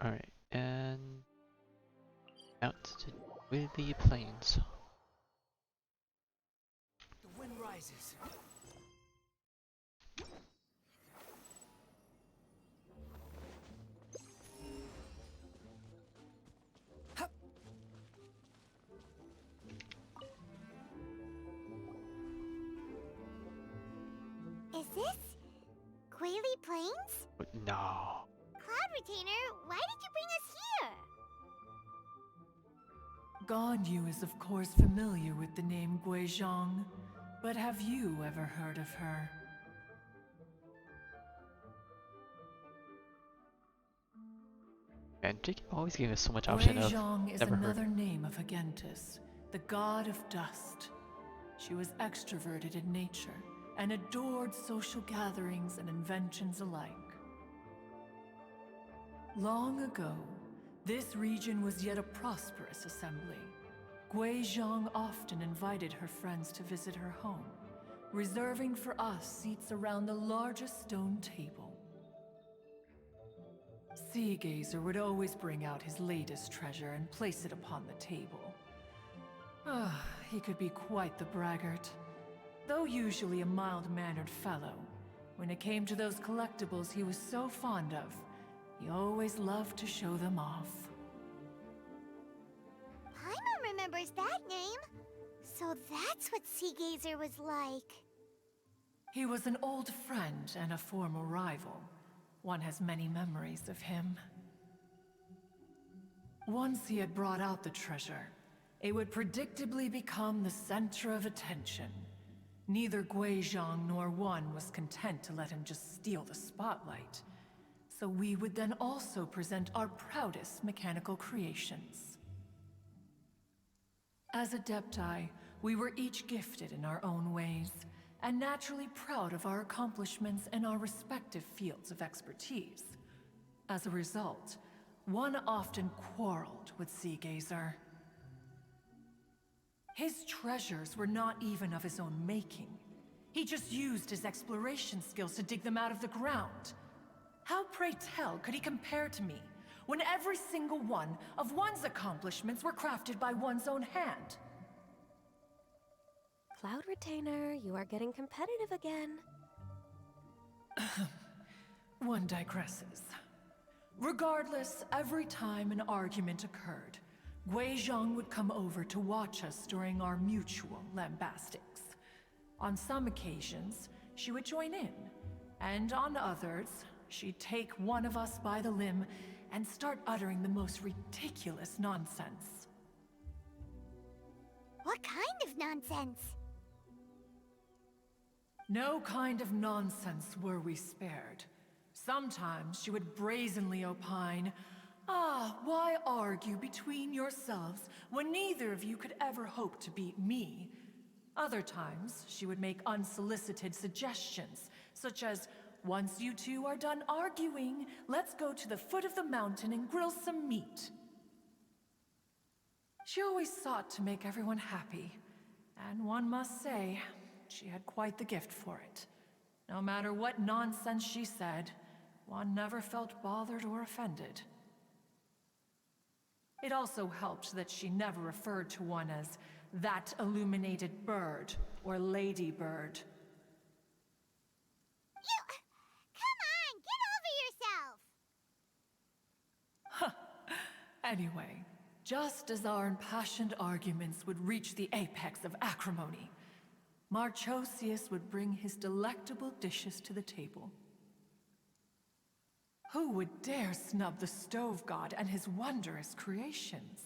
Alright, and out to Willy Plains. The wind rises. Is this Quaily Plains? No. Cloud Retainer, why did you bring us here? Ganyu is of course familiar with the name Guizhong, but have you ever heard of her? And Jake always gave us so much option of Guizhong is never heard. another name of Agentis, the god of dust. She was extroverted in nature and adored social gatherings and inventions alike. Long ago, this region was yet a prosperous assembly. Guizhong often invited her friends to visit her home, reserving for us seats around the largest stone table. Sea Gazer would always bring out his latest treasure and place it upon the table. He could be quite the braggart. Though usually a mild-mannered fellow, when it came to those collectibles he was so fond of, he always loved to show them off. Paimon remembers that name. So that's what Sea Gazer was like. He was an old friend and a former rival. One has many memories of him. Once he had brought out the treasure, it would predictably become the center of attention. Neither Guizhong nor one was content to let him just steal the spotlight. So we would then also present our proudest mechanical creations. As Adepti, we were each gifted in our own ways, and naturally proud of our accomplishments in our respective fields of expertise. As a result, one often quarreled with Sea Gazer. His treasures were not even of his own making. He just used his exploration skills to dig them out of the ground. How, pray tell, could he compare to me, when every single one of one's accomplishments were crafted by one's own hand? Cloud Retainer, you are getting competitive again. One digresses. Regardless, every time an argument occurred, Guizhong would come over to watch us during our mutual lambastics. On some occasions, she would join in, and on others, she'd take one of us by the limb and start uttering the most ridiculous nonsense. What kind of nonsense? No kind of nonsense were we spared. Sometimes she would brazenly opine, why argue between yourselves when neither of you could ever hope to beat me? Other times, she would make unsolicited suggestions, such as, once you two are done arguing, let's go to the foot of the mountain and grill some meat. She always sought to make everyone happy, and one must say, she had quite the gift for it. No matter what nonsense she said, one never felt bothered or offended. It also helped that she never referred to one as that illuminated bird or lady bird. Come on, get over yourself! Anyway, just as our impassioned arguments would reach the apex of acrimony, Marchosius would bring his delectable dishes to the table. Who would dare snub the stove god and his wondrous creations?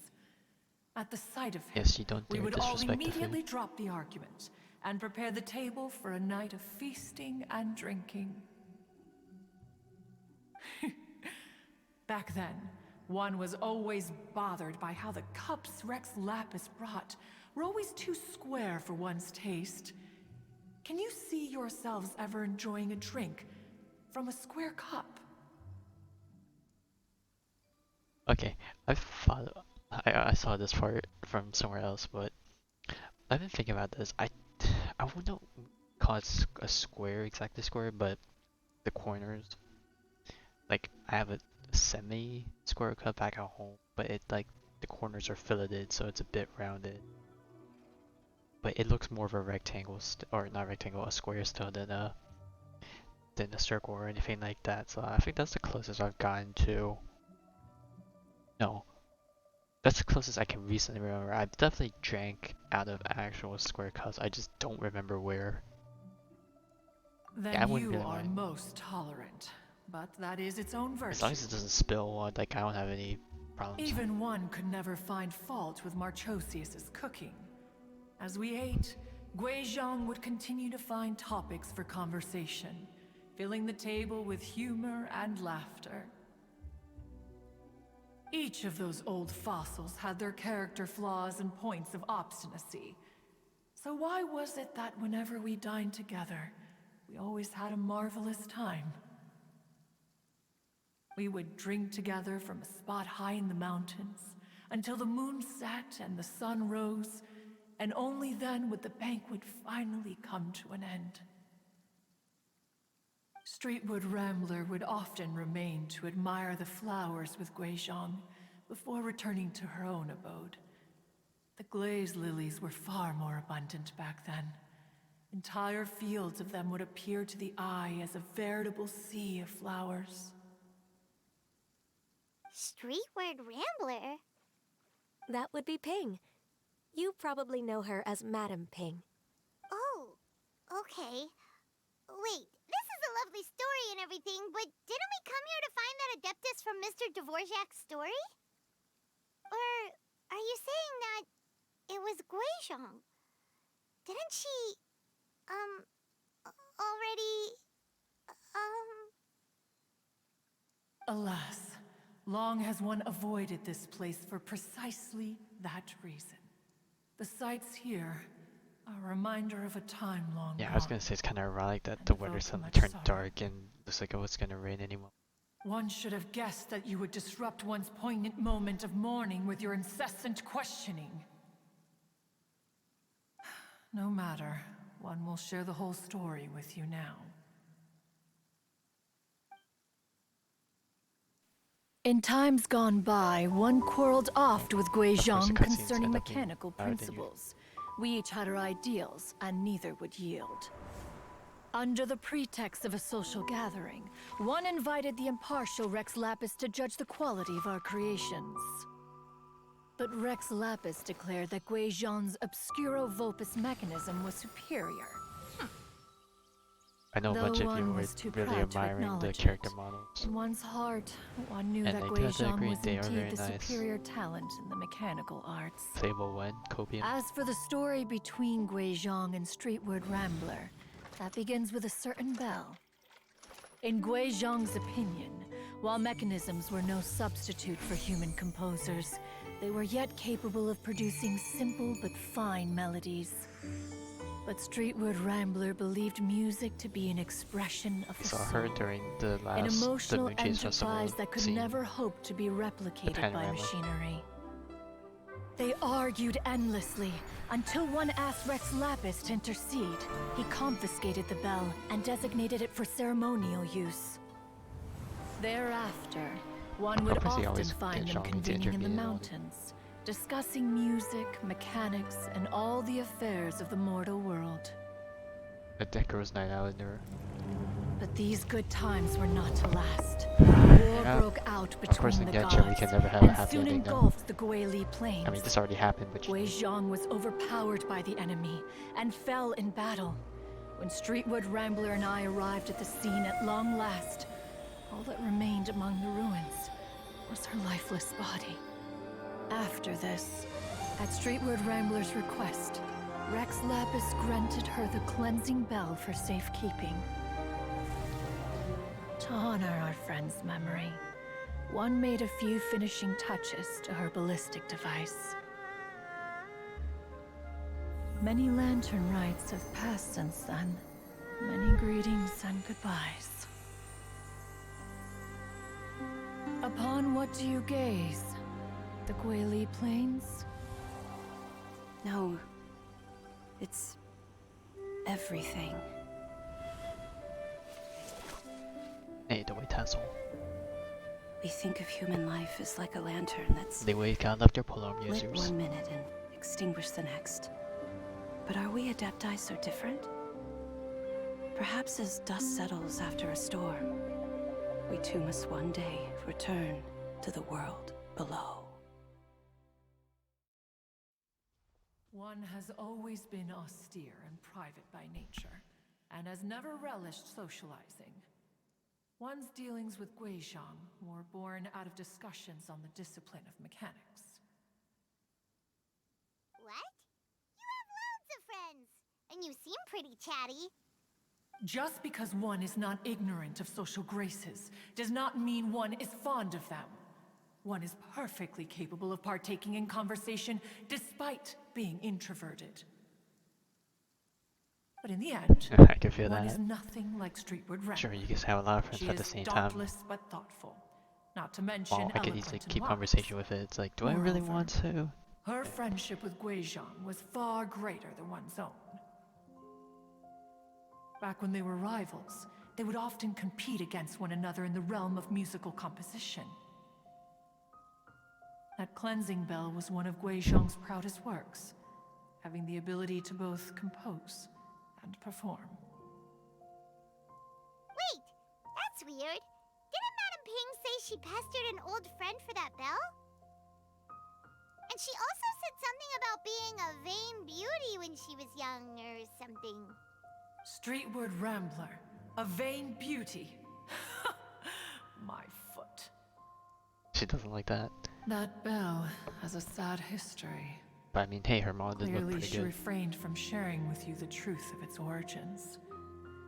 At the sight of him, Yes, you don't we dare would all disrespect the food. immediately drop the argument and prepare the table for a night of feasting and drinking. Back then, One was always bothered by how the cups Rex Lapis brought were always too square for one's taste. Can you see yourselves ever enjoying a drink from a square cup? Okay, I saw this part from somewhere else, but I've been thinking about this. I wouldn't call it a square, exactly square, but the corners. Like, I have a semi-square cup back at home, but it like the corners are filleted, so it's a bit rounded. But it looks more of a rectangle, or not rectangle, a square still than a circle or anything like that. So I think that's the closest I've gotten to. No, that's the closest I can recently remember. I've definitely drank out of actual square cups. I just don't remember where. Then yeah, I wouldn't you really are mind. most tolerant, but that is its own virtue. As long as it doesn't spill, like I don't have any problems. Even one could never find fault with Marchosius's cooking. As we ate, Guizhong would continue to find topics for conversation, filling the table with humor and laughter. Each of those old fossils had their character flaws and points of obstinacy. So why was it that whenever we dined together, we always had a marvelous time? We would drink together from a spot high in the mountains until the moon set and the sun rose, and only then would the banquet finally come to an end. Streetwood Rambler would often remain to admire the flowers with Guizhong before returning to her own abode. The glaze lilies were far more abundant back then. Entire fields of them would appear to the eye as a veritable sea of flowers. Streetward Rambler? That would be Ping. You probably know her as Madam Ping. Oh, okay. Wait, this is a lovely story and everything, but didn't we come here to find that Adeptus from Mr. Dvorak's story? Or are you saying that it was Guizhong? Didn't she, already, Alas, long has one avoided this place for precisely that reason. The sights here are a reminder of a time long Yeah, gone. I was gonna say it's kind of ironic that the weather suddenly turned dark and looks like it's gonna rain anymore. One should have guessed that you would disrupt one's poignant moment of mourning with your incessant questioning. No matter, one will share the whole story with you now. In times gone by, one quarreled oft with Guizhong concerning mechanical principles. We each had our ideals, and neither would yield. Under the pretext of a social gathering, one invited the impartial Rex Lapis to judge the quality of our creations. But Rex Lapis declared that Guizhong's obscuro vulpus mechanism was superior. I know a bunch of you were really admiring the character models. In one's heart, one knew that Guizhong was indeed the superior talent in the mechanical arts. Fable 1, Copium. As for the story between Guizhong and Streetward Rambler, that begins with a certain bell. In Guizhong's opinion, while mechanisms were no substitute for human composers, they were yet capable of producing simple but fine melodies. But Streetward Rambler believed music to be an expression of the soul, her during the last an emotional enterprise enterprise that could never hope to be replicated by machinery. They argued endlessly until one asked Rex Lapis to intercede. He confiscated the bell and designated it for ceremonial use. Thereafter, one would often find them convening in the mountains, discussing music, mechanics, and all the affairs of the mortal world. A Decor's Night Out in there. But these good times were not to last. War broke out between the gods, we can never have a and happy soon ending engulfed the Guili plains. I mean, this already happened, but Guizhong was overpowered by the enemy and fell in battle. When Streetwood Rambler and I arrived at the scene at long last, all that remained among the ruins was her lifeless body. After this, at Streetwood Rambler's request, Rex Lapis granted her the cleansing bell for safekeeping. To honor our friend's memory, one made a few finishing touches to her ballistic device. Many lantern rites have passed since then. Many greetings and goodbyes. Upon what do you gaze? The Guili Plains? No. It's everything. Hey, the way tassel. We think of human life as like a lantern that's Liyue got left their polearm lit users. 1 minute and extinguished the next. But are we Adepti so different? Perhaps as dust settles after a storm, we too must one day return to the world below. One has always been austere and private by nature, and has never relished socializing. One's dealings with Guizhong were born out of discussions on the discipline of mechanics. What? You have loads of friends, and you seem pretty chatty. Just because one is not ignorant of social graces does not mean one is fond of them. One is perfectly capable of partaking in conversation despite being introverted. But in the end, I can feel one that. is nothing like Streetward Rambler. Sure, you can have a lot of friends, She but at the is same time, dauntless but thoughtful, not to mention well, I could eloquent easily and keep wise. conversation with it. It's like, do I really Moreover, want to? Her friendship with Guizhong was far greater than one's own. Back when they were rivals, they would often compete against one another in the realm of musical composition. That cleansing bell was one of Guizhong's proudest works, having the ability to both compose and perform. Wait, that's weird. Didn't Madame Ping say she pestered an old friend for that bell? And she also said something about being a vain beauty when she was young or something. Streetward Rambler, a vain beauty. My foot. She doesn't like that. That bell has a sad history. But I mean, hey, her mom did look Clearly, pretty she good. refrained from sharing with you the truth of its origins,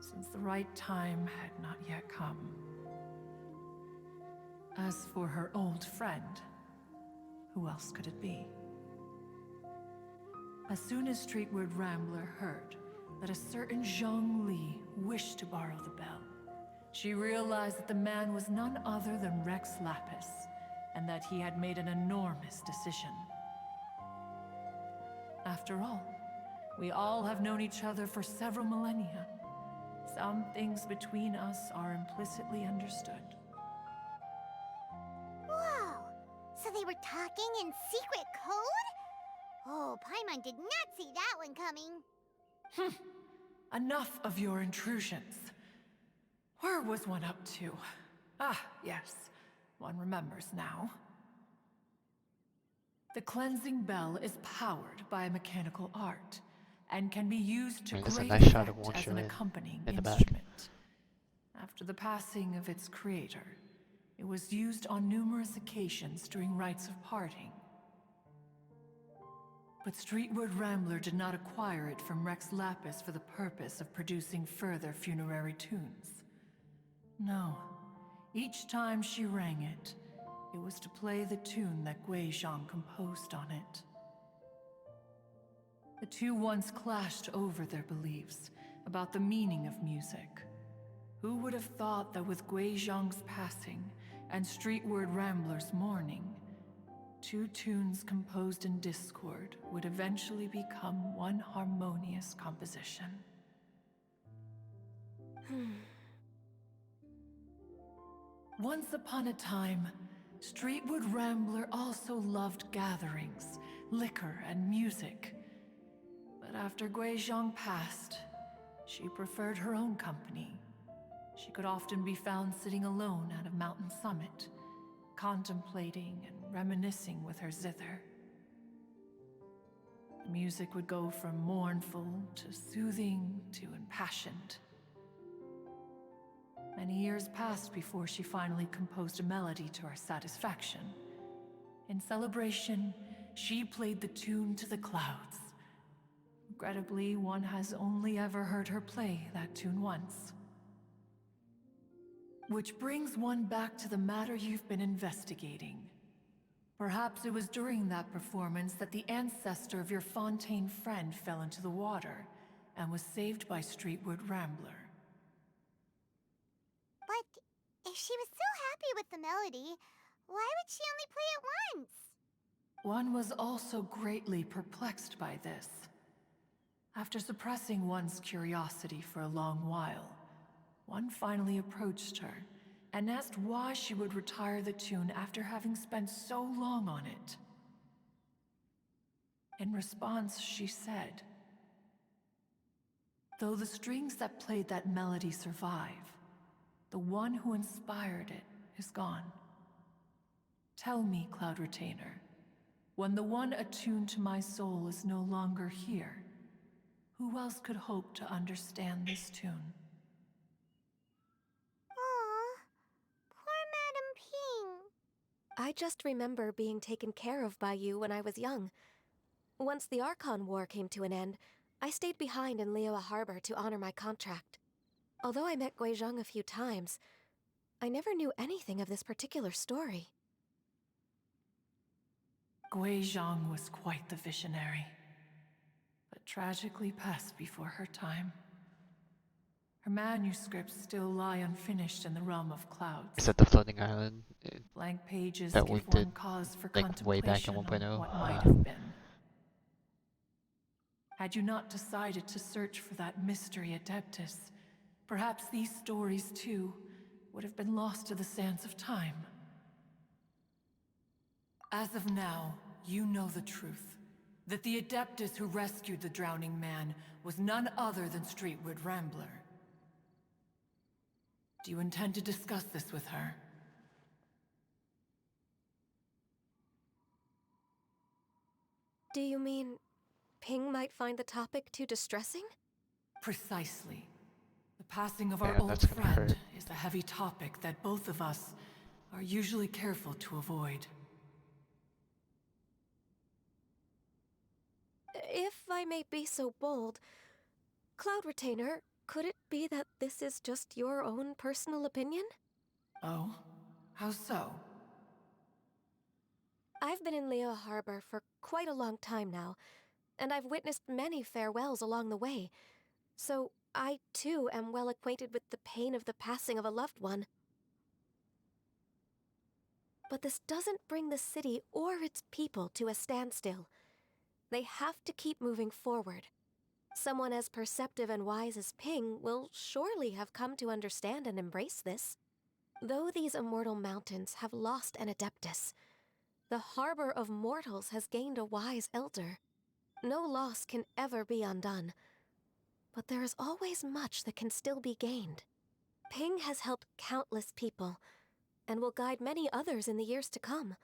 since the right time had not yet come. As for her old friend, who else could it be? As soon as Streetward Rambler heard that a certain Zhang Li wished to borrow the bell, she realized that the man was none other than Rex Lapis, and that he had made an enormous decision. After all, we all have known each other for several millennia. Some things between us are implicitly understood. Whoa! So they were talking in secret code? Oh, Paimon did not see that one coming. Enough of your intrusions. Where was one up to? Ah, yes. One remembers now. The cleansing bell is powered by a mechanical art, and can be used to There's a great nice shot of effect as an Wonshu accompanying in the back. instrument. After the passing of its creator, it was used on numerous occasions during rites of parting. But Streetward Rambler did not acquire it from Rex Lapis for the purpose of producing further funerary tunes. No. Each time she rang it, it was to play the tune that Guizhong composed on it. The two once clashed over their beliefs about the meaning of music. Who would have thought that with Guizhong's passing and Streetward Rambler's mourning, two tunes composed in discord would eventually become one harmonious composition? Once upon a time, Streetward Rambler also loved gatherings, liquor, and music. But after Guizhong passed, she preferred her own company. She could often be found sitting alone at a mountain summit, contemplating and reminiscing with her zither. The music would go from mournful to soothing to impassioned. Many years passed before she finally composed a melody to her satisfaction. In celebration, she played the tune to the clouds. Regrettably, one has only ever heard her play that tune once. Which brings one back to the matter you've been investigating. Perhaps it was during that performance that the ancestor of your Fontaine friend fell into the water and was saved by Streetwood Rambler. But if she was so happy with the melody, why would she only play it once? One was also greatly perplexed by this. After suppressing one's curiosity for a long while, one finally approached her and asked why she would retire the tune after having spent so long on it. In response, she said, "Though the strings that played that melody survive, the one who inspired it is gone. Tell me, Cloud Retainer, when the one attuned to my soul is no longer here, who else could hope to understand this tune?" Aw, poor Madam Ping. I just remember being taken care of by you when I was young. Once the Archon War came to an end, I stayed behind in Liyue Harbor to honor my contract. Although I met Guizhong a few times, I never knew anything of this particular story. Guizhong was quite the visionary, but tragically passed before her time. Her manuscripts still lie unfinished in the realm of clouds. Is that the floating island Blank pages that we give did one cause for like way back in contemplation on 1.0? what might have been. Had you not decided to search for that mystery Adeptus, perhaps these stories too would have been lost to the sands of time. As of now, you know the truth. That the Adeptus who rescued the drowning man was none other than Streetwood Rambler. Do you intend to discuss this with her? Do you mean Ping might find the topic too distressing? Precisely. The passing of our Man, old that's gonna friend hurt. is a heavy topic that both of us are usually careful to avoid. If I may be so bold, Cloud Retainer, could it be that this is just your own personal opinion? Oh? How so? I've been in Liyue Harbor for quite a long time now, and I've witnessed many farewells along the way, so I too am well acquainted with the pain of the passing of a loved one. But this doesn't bring the city or its people to a standstill. They have to keep moving forward. Someone as perceptive and wise as Ping will surely have come to understand and embrace this. Though these immortal mountains have lost an Adeptus, the harbor of mortals has gained a wise elder. No loss can ever be undone, but there is always much that can still be gained. Ping has helped countless people, and will guide many others in the years to come.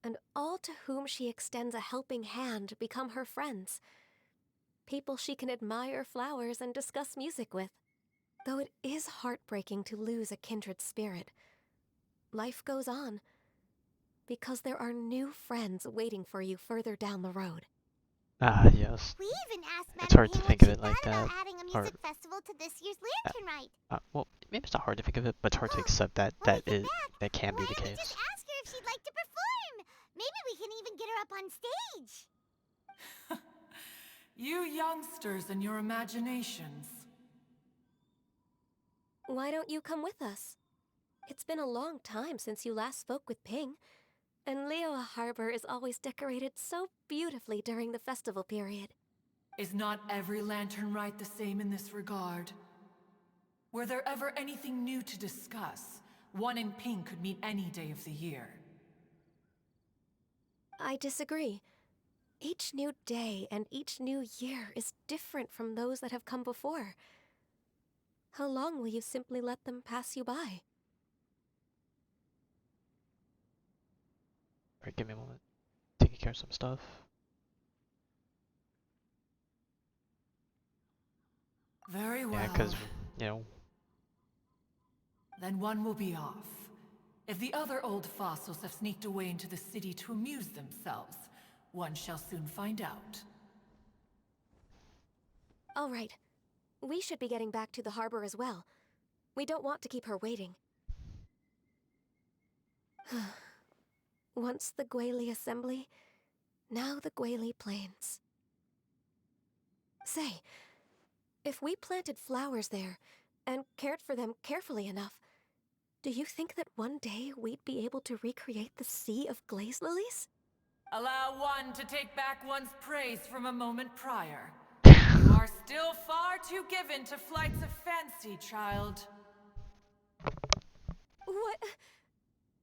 And all to whom she extends a helping hand become her friends. People she can admire flowers and discuss music with. Though it is heartbreaking to lose a kindred spirit, life goes on, because there are new friends waiting for you further down the road. Ah, yes. We even asked It's hard Madam to Ping think what of she it like thought about that. adding a Or, music festival to this year's Lantern Rite. well, maybe it's not hard to think of it, but it's hard to accept that When we get back, that can be why the don't we just case. ask her if she'd like to perform? Maybe we can even get her up on stage. You youngsters and your imaginations. Why don't you come with us? It's been a long time since you last spoke with Ping, and Liyue Harbor is always decorated so beautifully during the festival period. Is not every Lantern Rite the same in this regard? Were there ever anything new to discuss, one in Ping could meet any day of the year. I disagree. Each new day and each new year is different from those that have come before. How long will you simply let them pass you by? Alright, give me a moment. Taking care of some stuff. Very well. Yeah, because, you know, Then one will be off. If the other old fossils have sneaked away into the city to amuse themselves, one shall soon find out. All right. We should be getting back to the harbor as well. We don't want to keep her waiting. Once the Guili Assembly, now the Guili Plains. Say, if we planted flowers there and cared for them carefully enough, do you think that one day we'd be able to recreate the sea of glaze lilies? Allow one to take back one's praise from a moment prior. You are still far too given to flights of fancy, child. What?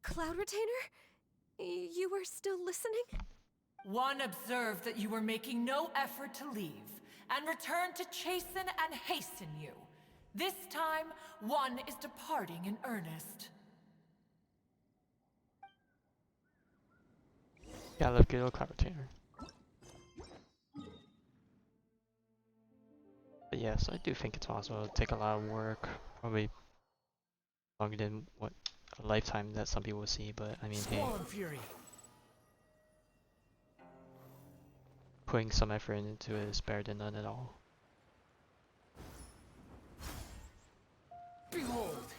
Cloud Retainer? You were still listening? One observed that you were making no effort to leave, and returned to chasten and hasten you. This time, one is departing in earnest. Yeah, I love good old Cloud Retainer. But yes, I do think it's possible. It'll take a lot of work, probably longer than what a lifetime that some people see. But I mean, hey, Fury. putting some effort into it is better than none at all. Behold.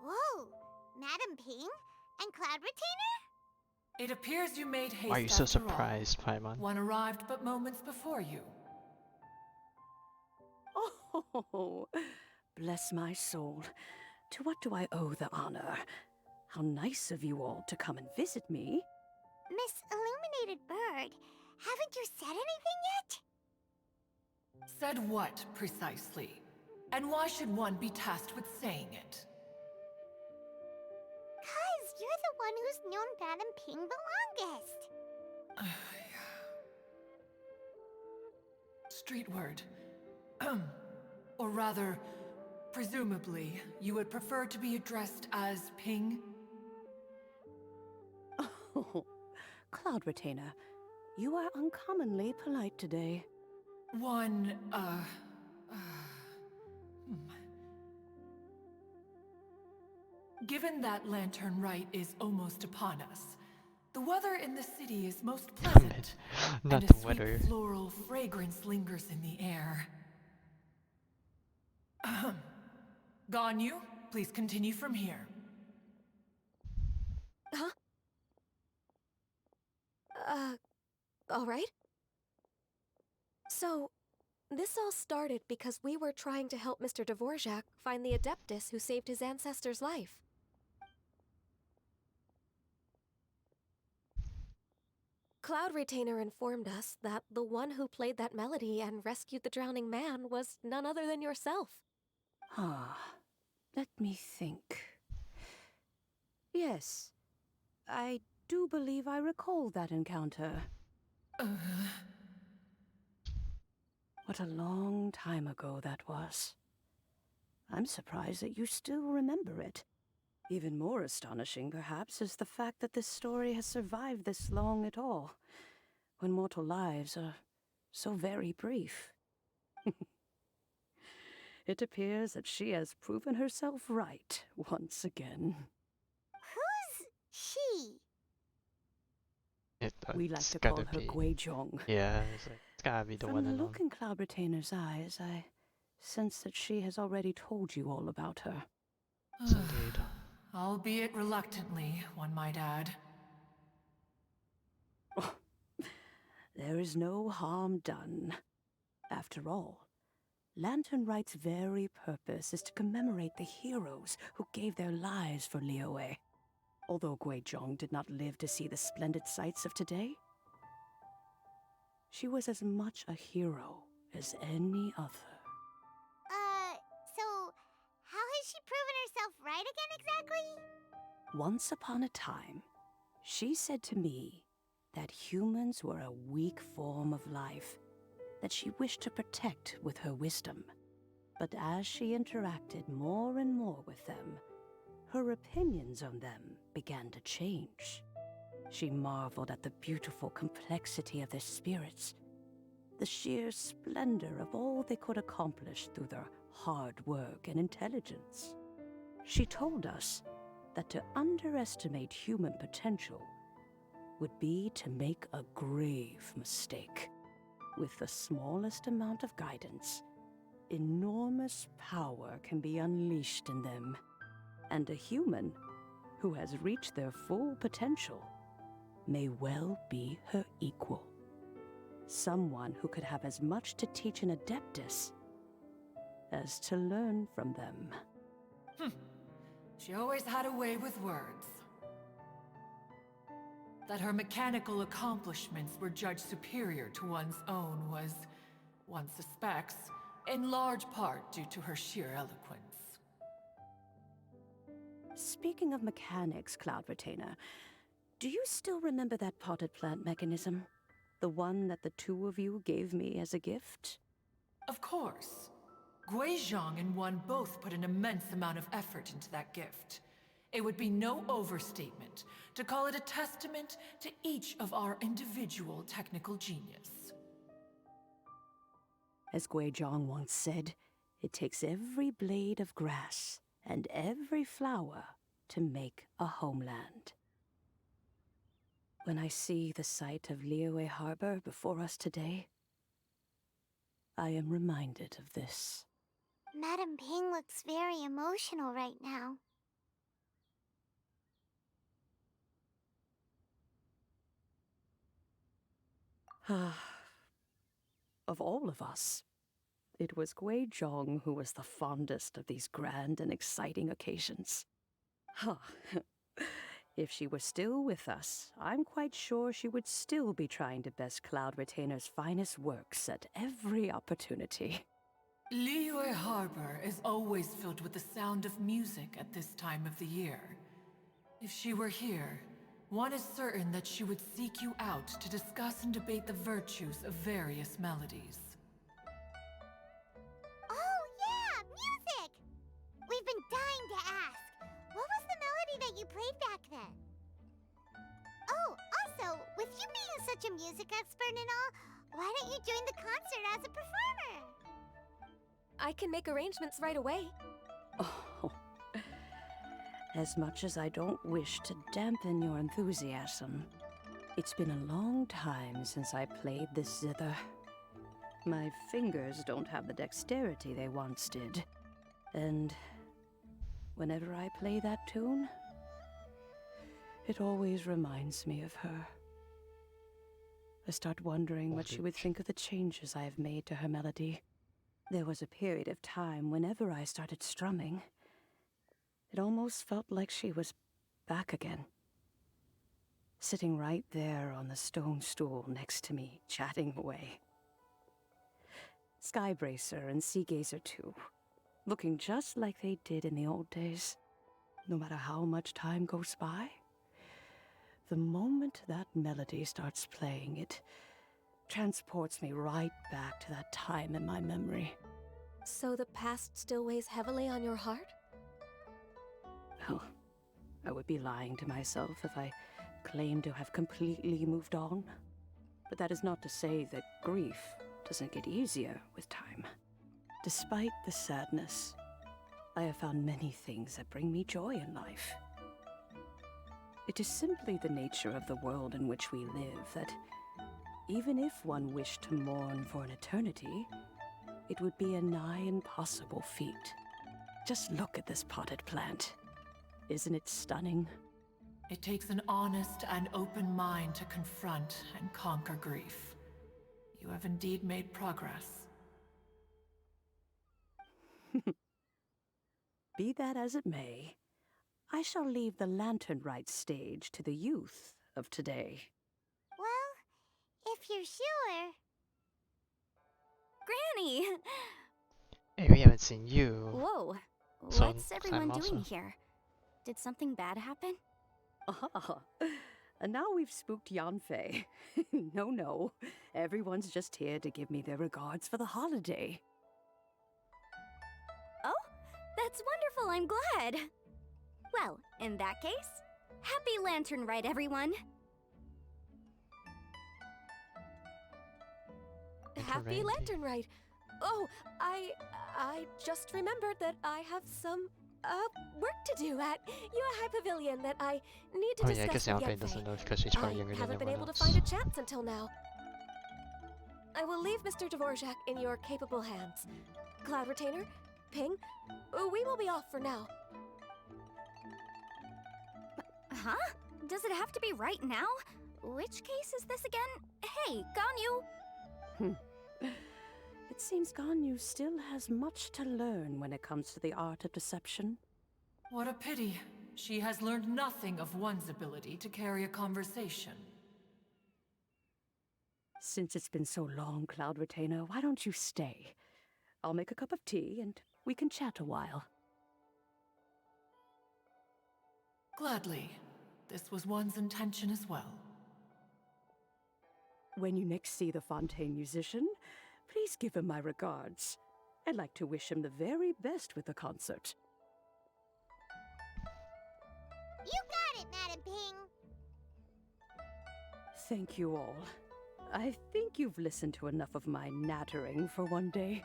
Whoa, Madam Ping and Cloud Retainer? It appears you made haste. Why are you so after all. surprised, Paimon? One arrived but moments before you. Oh, bless my soul. To what do I owe the honor? How nice of you all to come and visit me. Miss Illuminated Bird, haven't you said anything yet? Said what, precisely? And why should one be tasked with saying it? 'Cause you're the one who's known Madam Ping the longest. Street word. Or rather, presumably, you would prefer to be addressed as Ping? Oh, Cloud Retainer, you are uncommonly polite today. One, Given that Lantern Rite is almost upon us, the weather in the city is most pleasant, Not and the a sweet weather. floral fragrance lingers in the air. Ganyu, please continue from here. Huh? All right. So, this all started because we were trying to help Mr. Dvorak find the Adeptus who saved his ancestor's life. Cloud Retainer informed us that the one who played that melody and rescued the drowning man was none other than yourself. Ah, let me think. Yes, I do believe I recall that encounter. What a long time ago that was. I'm surprised that you still remember it. Even more astonishing, perhaps, is the fact that this story has survived this long at all, when mortal lives are so very brief. It appears that she has proven herself right once again. Who's she? We like to call her Guizhong. Yeah, it's gotta be the one From the and look in Cloud Retainer's eyes, I sense that she has already told you all about her. Indeed. Albeit reluctantly, one might add. There is no harm done. After all, Lantern Rite's very purpose is to commemorate the heroes who gave their lives for Liyue. Although Guizhong did not live to see the splendid sights of today, she was as much a hero as any other. So, how has she proven herself right again exactly? Once upon a time, she said to me that humans were a weak form of life that she wished to protect with her wisdom. But as she interacted more and more with them, her opinions on them began to change. She marveled at the beautiful complexity of their spirits, the sheer splendor of all they could accomplish through their hard work and intelligence. She told us that to underestimate human potential would be to make a grave mistake. With the smallest amount of guidance, enormous power can be unleashed in them, and a human who has reached their full potential may well be her equal. Someone who could have as much to teach an Adeptus as to learn from them. She always had a way with words. That her mechanical accomplishments were judged superior to one's own was, one suspects, in large part due to her sheer eloquence. Speaking of mechanics, Cloud Retainer, do you still remember that potted plant mechanism? The one that the two of you gave me as a gift? Of course. Guizhong and one both put an immense amount of effort into that gift. It would be no overstatement to call it a testament to each of our individual technical genius. As Guizhong once said, it takes every blade of grass and every flower to make a homeland. When I see the site of Liyue Harbor before us today, I am reminded of this. Madam Ping looks very emotional right now. Of all of us, it was Guizhong who was the fondest of these grand and exciting occasions. If she were still with us, I'm quite sure she would still be trying to best Cloud Retainer's finest works at every opportunity. Liyue Harbor is always filled with the sound of music at this time of the year. If she were here, one is certain that she would seek you out to discuss and debate the virtues of various melodies. Oh yeah, music! We've been dying to ask. What was the melody that you played back then? Oh, also, with you being such a music expert and all, why don't you join the concert as a performer? I can make arrangements right away. Oh, as much as I don't wish to dampen your enthusiasm, it's been a long time since I played this zither. My fingers don't have the dexterity they once did, and whenever I play that tune, it always reminds me of her. I start wondering what she would think of the changes I have made to her melody. There was a period of time whenever I started strumming, it almost felt like she was back again. Sitting right there on the stone stool next to me, chatting away. Skybracer and Seagazer too, looking just like they did in the old days. No matter how much time goes by, the moment that melody starts playing, it transports me right back to that time in my memory. So the past still weighs heavily on your heart? Well, I would be lying to myself if I claimed to have completely moved on. But that is not to say that grief doesn't get easier with time. Despite the sadness, I have found many things that bring me joy in life. It is simply the nature of the world in which we live that even if one wished to mourn for an eternity, it would be a nigh impossible feat. Just look at this potted plant. Isn't it stunning? It takes an honest and open mind to confront and conquer grief. You have indeed made progress. Be that as it may, I shall leave the Lantern Rite stage to the youth of today. Well, if you're sure. Granny! Hey, we haven't seen you. Whoa. So, What's everyone time doing also. here? Did something bad happen? Ah, and now we've spooked Yanfei. No. Everyone's just here to give me their regards for the holiday. Oh, that's wonderful. I'm glad. Well, in that case, happy Lantern Rite, everyone. Happy Lantern Rite. Oh, I just remembered that I have some work to do at Liyue High Pavilion that I need to Oh yeah, I discuss guess with Yanfei Yanfei. doesn't know because she's probably younger I than haven't been everyone able to else. find a chance until now. I will leave Mr. Dvorak in your capable hands. Cloud Retainer, Ping, we will be off for now. Huh? Does it have to be right now? Which case is this again? Hey, Ganyu! It seems Ganyu still has much to learn when it comes to the art of deception. What a pity. She has learned nothing of one's ability to carry a conversation. Since it's been so long, Cloud Retainer, why don't you stay? I'll make a cup of tea and we can chat a while. Gladly. This was one's intention as well. When you next see the Fontaine musician, please give him my regards. I'd like to wish him the very best with the concert. You got it, Madam Ping. Thank you all. I think you've listened to enough of my nattering for one day.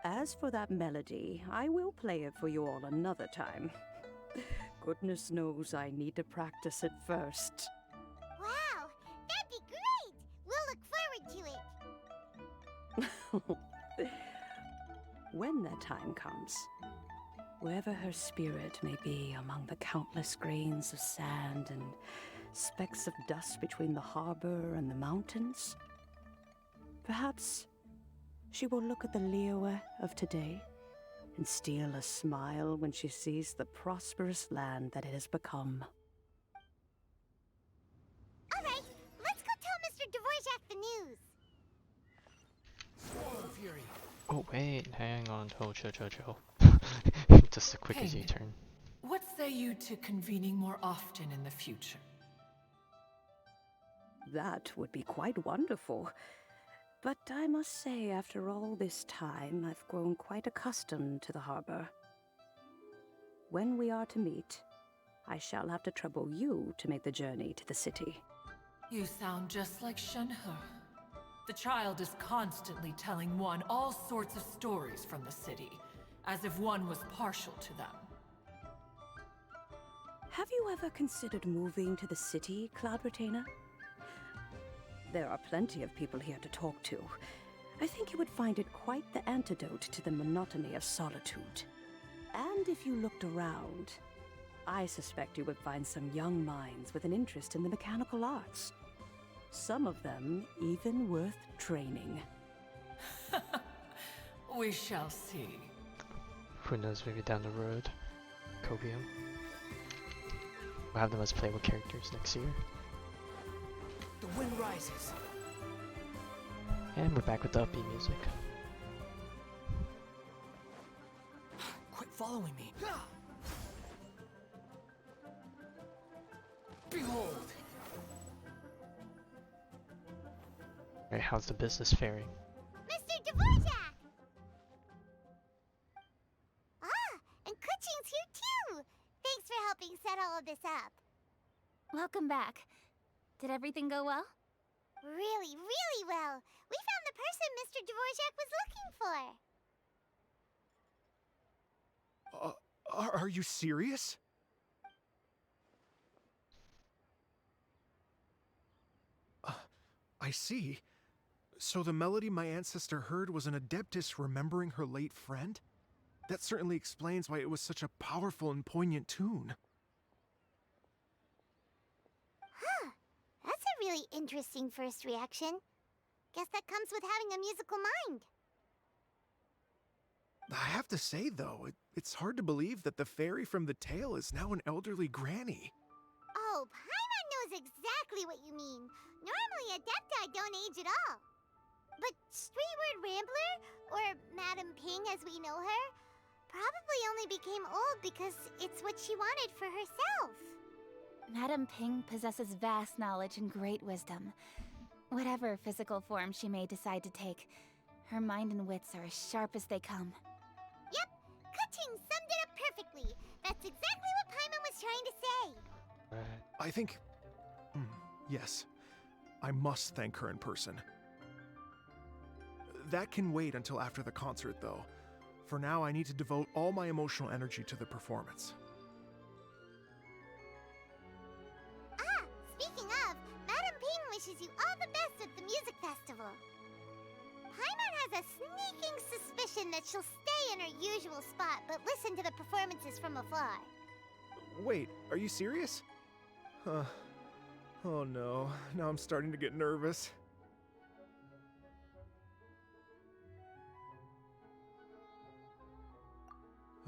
As for that melody, I will play it for you all another time. Goodness knows I need to practice it first. Wow, that'd be great. We'll look forward to it. When that time comes, wherever her spirit may be among the countless grains of sand and specks of dust between the harbor and the mountains, perhaps she will look at the Liyue of today and steal a smile when she sees the prosperous land that it has become. All right, let's go tell Mr. Dvorak the news. Oh wait, hang on, chill. Just a quick as Ping, U-turn. what say you to convening more often in the future? That would be quite wonderful. But I must say, after all this time, I've grown quite accustomed to the harbor. When we are to meet, I shall have to trouble you to make the journey to the city. You sound just like Shenhe. The child is constantly telling one all sorts of stories from the city, as if one was partial to them. Have you ever considered moving to the city, Cloud Retainer? There are plenty of people here to talk to. I think you would find it quite the antidote to the monotony of solitude. And if you looked around, I suspect you would find some young minds with an interest in the mechanical arts. Some of them even worth training. We shall see. Who knows, maybe down the road. Cobium. We'll have them as playable characters next year. The wind rises. And we're back with the upbeat music. Quit following me. Behold. Alright, how's the business faring? Mr. Dvorak! Ah, and Kuching's here too! Thanks for helping set all of this up. Welcome back. Did everything go well? Really, really well. We found the person Mr. Dvorak was looking for. Are you serious? I see. So the melody my ancestor heard was an Adeptis remembering her late friend? That certainly explains why it was such a powerful and poignant tune. Huh. That's a really interesting first reaction. Guess that comes with having a musical mind. I have to say, though, it's hard to believe that the fairy from the tale is now an elderly granny. Oh, Paimon knows exactly what you mean. Normally, Adepti don't age at all. But Streetward Rambler, or Madam Ping as we know her, probably only became old because it's what she wanted for herself. Madam Ping possesses vast knowledge and great wisdom. Whatever physical form she may decide to take, her mind and wits are as sharp as they come. Yep, Kuching summed it up perfectly. That's exactly what Paimon was trying to say. I think... yes. I must thank her in person. That can wait until after the concert, though. For now, I need to devote all my emotional energy to the performance. Ah, speaking of, Madame Ping wishes you all the best at the music festival. Paimon has a sneaking suspicion that she'll stay in her usual spot but listen to the performances from afar. Wait, are you serious? Oh no, now I'm starting to get nervous.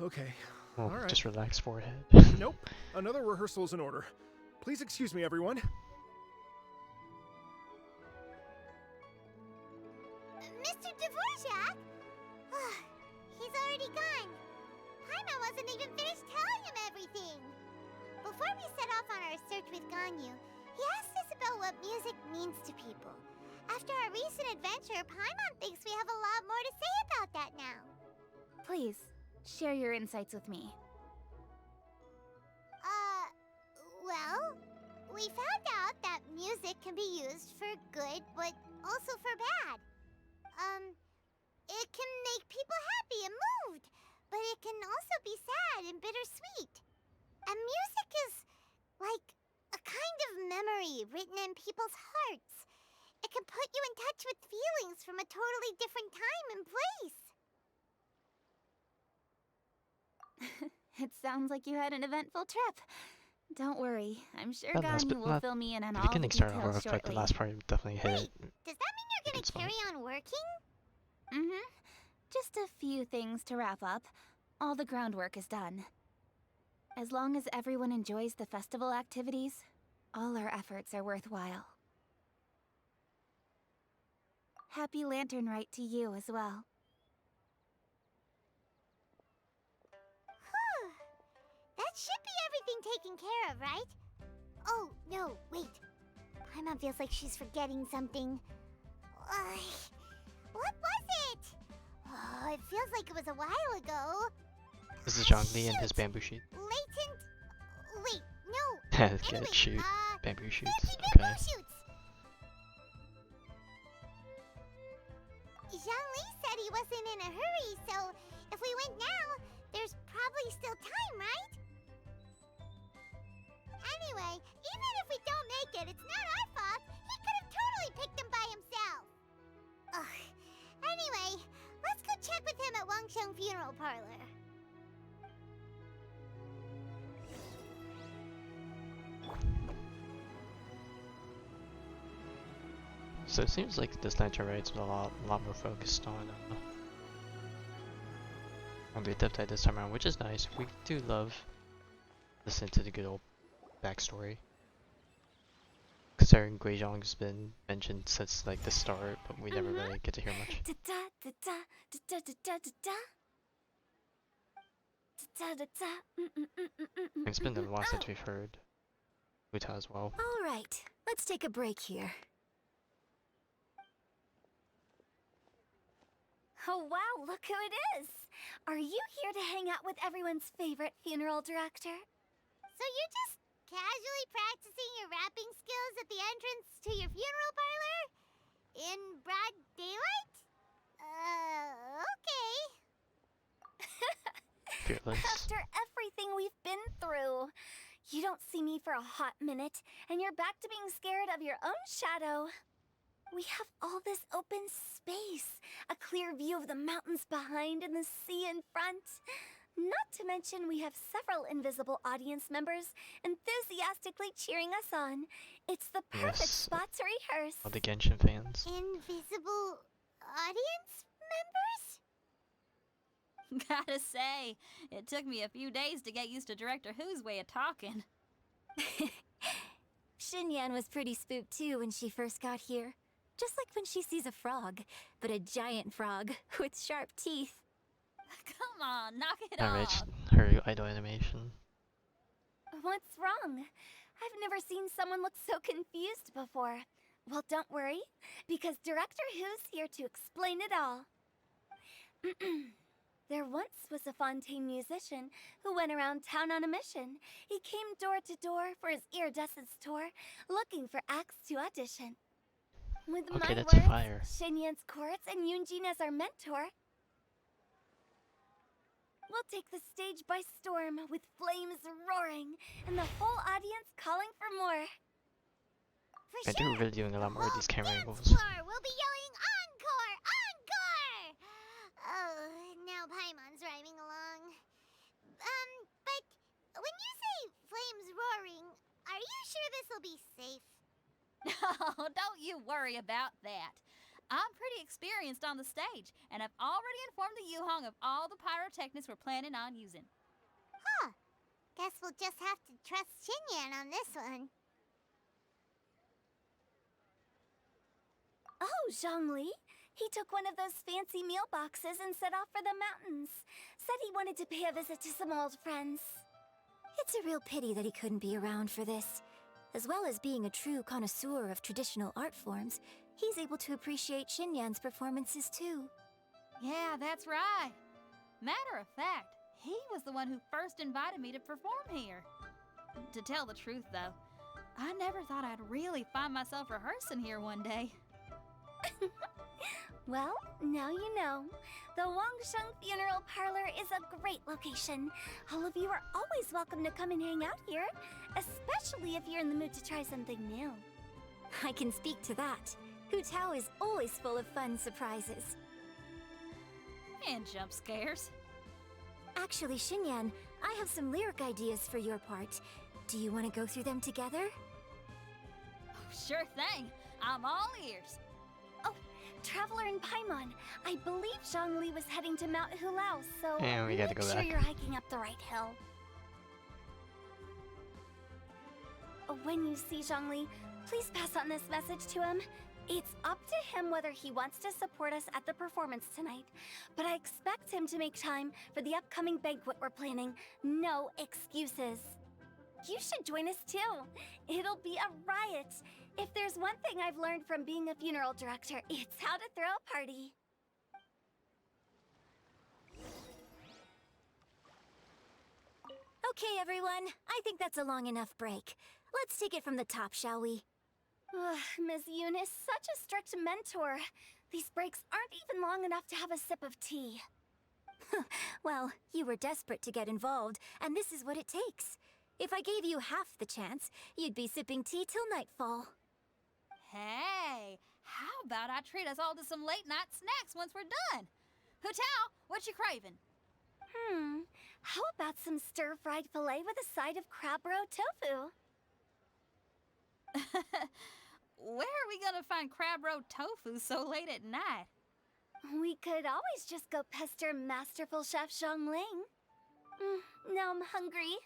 Okay, Well, alright. just relax forehead. Nope, another rehearsal is in order. Please excuse me, everyone. Mr. Dvorak? He's already gone. Paimon wasn't even finished telling him everything. Before we set off on our search with Ganyu, he asked us about what music means to people. After our recent adventure, Paimon thinks we have a lot more to say about that now. Please, share your insights with me. Well, we found out that music can be used for good, but also for bad. It can make people happy and moved, but it can also be sad and bittersweet. And music is like a kind of memory written in people's hearts. It can put you in touch with feelings from a totally different time and place. It sounds like you had an eventful trip. Don't worry, I'm sure That last Ganyu bit- will fill me in on the all the beginning started details rough, but the shortly. last part definitely hit it. Does that mean you're gonna carry on working? Mm-hmm. Just a few things to wrap up. All the groundwork is done. As long as everyone enjoys the festival activities, all our efforts are worthwhile. Happy Lantern Rite to you as well. That should be everything taken care of, right? Oh, no, wait. Paimon feels like she's forgetting something. What was it? Oh, it feels like it was a while ago. This is Zhongli and his bamboo shoot. Latent... Wait, no. Get Anyway, it, shoot. Bamboo shoots. Bamboo Okay. shoots! Zhongli said he wasn't in a hurry, so if we went now, there's probably still time, right? Anyway, even if we don't make it, it's not our fault. He could have totally picked them by himself. Ugh. Anyway, let's go check with him at Wangsheng Funeral Parlor. So it seems like this Lantern Rite's a lot more focused on the Adepti this time around, which is nice. We do love listening to the good old backstory. Considering Guizhong's been mentioned since like the start, but we never really get to hear much. It's been a while since we've heard Uta as well. All right, let's take a break here. Oh wow, look who it is! Are you here to hang out with everyone's favorite funeral director? So you're just casually practicing your rapping skills at the entrance to your funeral parlor? In broad daylight? Okay. Fearless. After everything we've been through, you don't see me for a hot minute, and you're back to being scared of your own shadow. We have all this open space, a clear view of the mountains behind and the sea in front. Not to mention we have several invisible audience members enthusiastically cheering us on. It's the perfect spot to rehearse. All the Genshin fans. Invisible audience members? Gotta say, it took me a few days to get used to Director Who's way of talking. Xinyan was pretty spooked too when she first got here. Just like when she sees a frog, but a giant frog with sharp teeth. Come on, knock it Alright, off. her idol animation. What's wrong? I've never seen someone look so confused before. Well, don't worry, because Director Who's here to explain it all. There once was a Fontaine musician who went around town on a mission. He came door to door for his iridescence tour, looking for acts to audition. With Okay, my that's words, fire. Xinyan's chorus, and Yunjin as our mentor, We'll take the stage by storm with flames roaring and the whole audience calling for more. I do really doing a lot more of these camera angles. We'll be yelling encore! Encore! Oh, now Paimon's rhyming along. But when you say flames roaring, are you sure this'll be safe? Oh, don't you worry about that. I'm pretty experienced on the stage, and I've already informed the Yuhong of all the pyrotechnics we're planning on using. Huh. Guess we'll just have to trust Xinyan on this one. Oh, Zhongli. He took one of those fancy meal boxes and set off for the mountains. Said he wanted to pay a visit to some old friends. It's a real pity that he couldn't be around for this. As well as being a true connoisseur of traditional art forms, he's able to appreciate Xinyan's performances too. Yeah, that's right. Matter of fact, he was the one who first invited me to perform here. To tell the truth, though, I never thought I'd really find myself rehearsing here one day. Well, now you know. The Wangsheng Funeral Parlor is a great location. All of you are always welcome to come and hang out here, especially if you're in the mood to try something new. I can speak to that. Hu Tao is always full of fun surprises. And jump scares. Actually, Xinyan, I have some lyric ideas for your part. Do you want to go through them together? Sure thing. I'm all ears. Traveler and Paimon, I believe Zhongli was heading to Mount Hulao, so and we gotta make go sure back. you're hiking up the right hill. When you see Zhongli, please pass on this message to him. It's up to him whether he wants to support us at the performance tonight, but I expect him to make time for the upcoming banquet we're planning. No excuses. You should join us too. It'll be a riot. If there's one thing I've learned from being a funeral director, it's how to throw a party. Okay, everyone. I think that's a long enough break. Let's take it from the top, shall we? Miss Eunice, such a strict mentor. These breaks aren't even long enough to have a sip of tea. Well, you were desperate to get involved, and this is what it takes. If I gave you half the chance, you'd be sipping tea till nightfall. Hey, how about I treat us all to some late-night snacks once we're done? Hu Tao, what you craving? How about some stir-fried filet with a side of crab roe tofu? Where are we gonna find crab roe tofu so late at night? We could always just go pester masterful chef Zhongling. Now I'm hungry.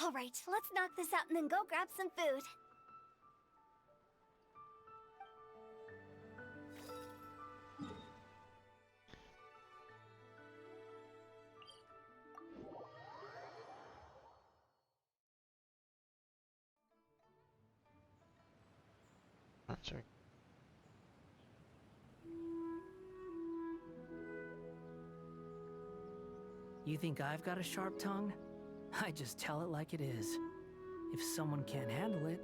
All right, let's knock this out and then go grab some food. Sorry. You think I've got a sharp tongue? I just tell it like it is. If someone can't handle it,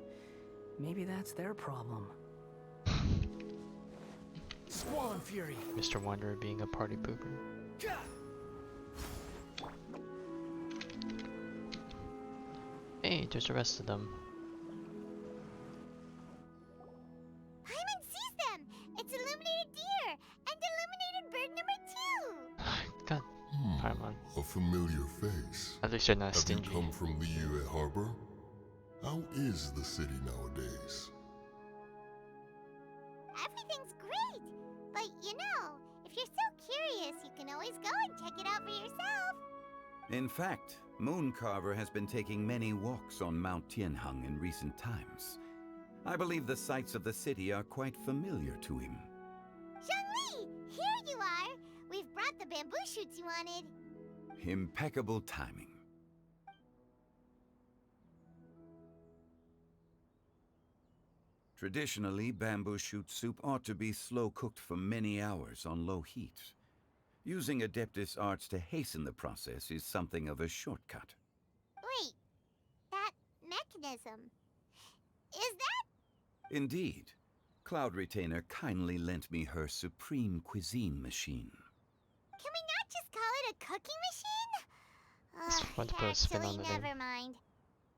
maybe that's their problem. Squall Fury! Mr. Wanderer being a party pooper. Hey, there's the rest of them. Paimon sees them! It's illuminated deer! And illuminated bird number 2! God, Paimon. A familiar face. At least you're not Have stingy. you come from Liyue Harbor? How is the city nowadays? Everything's great! But you know, if you're so curious, you can always go and check it out for yourself! In fact, Mooncarver has been taking many walks on Mount Tianheng in recent times. I believe the sights of the city are quite familiar to him. Zhongli! Here you are! We've brought the bamboo shoots you wanted. Impeccable timing. Traditionally, bamboo shoot soup ought to be slow-cooked for many hours on low heat. Using Adeptis arts to hasten the process is something of a shortcut. Wait, that mechanism... is that... Indeed. Cloud Retainer kindly lent me her supreme cuisine machine. Can we not just call it a cooking machine? It's fun to put a spin on the name. Never mind.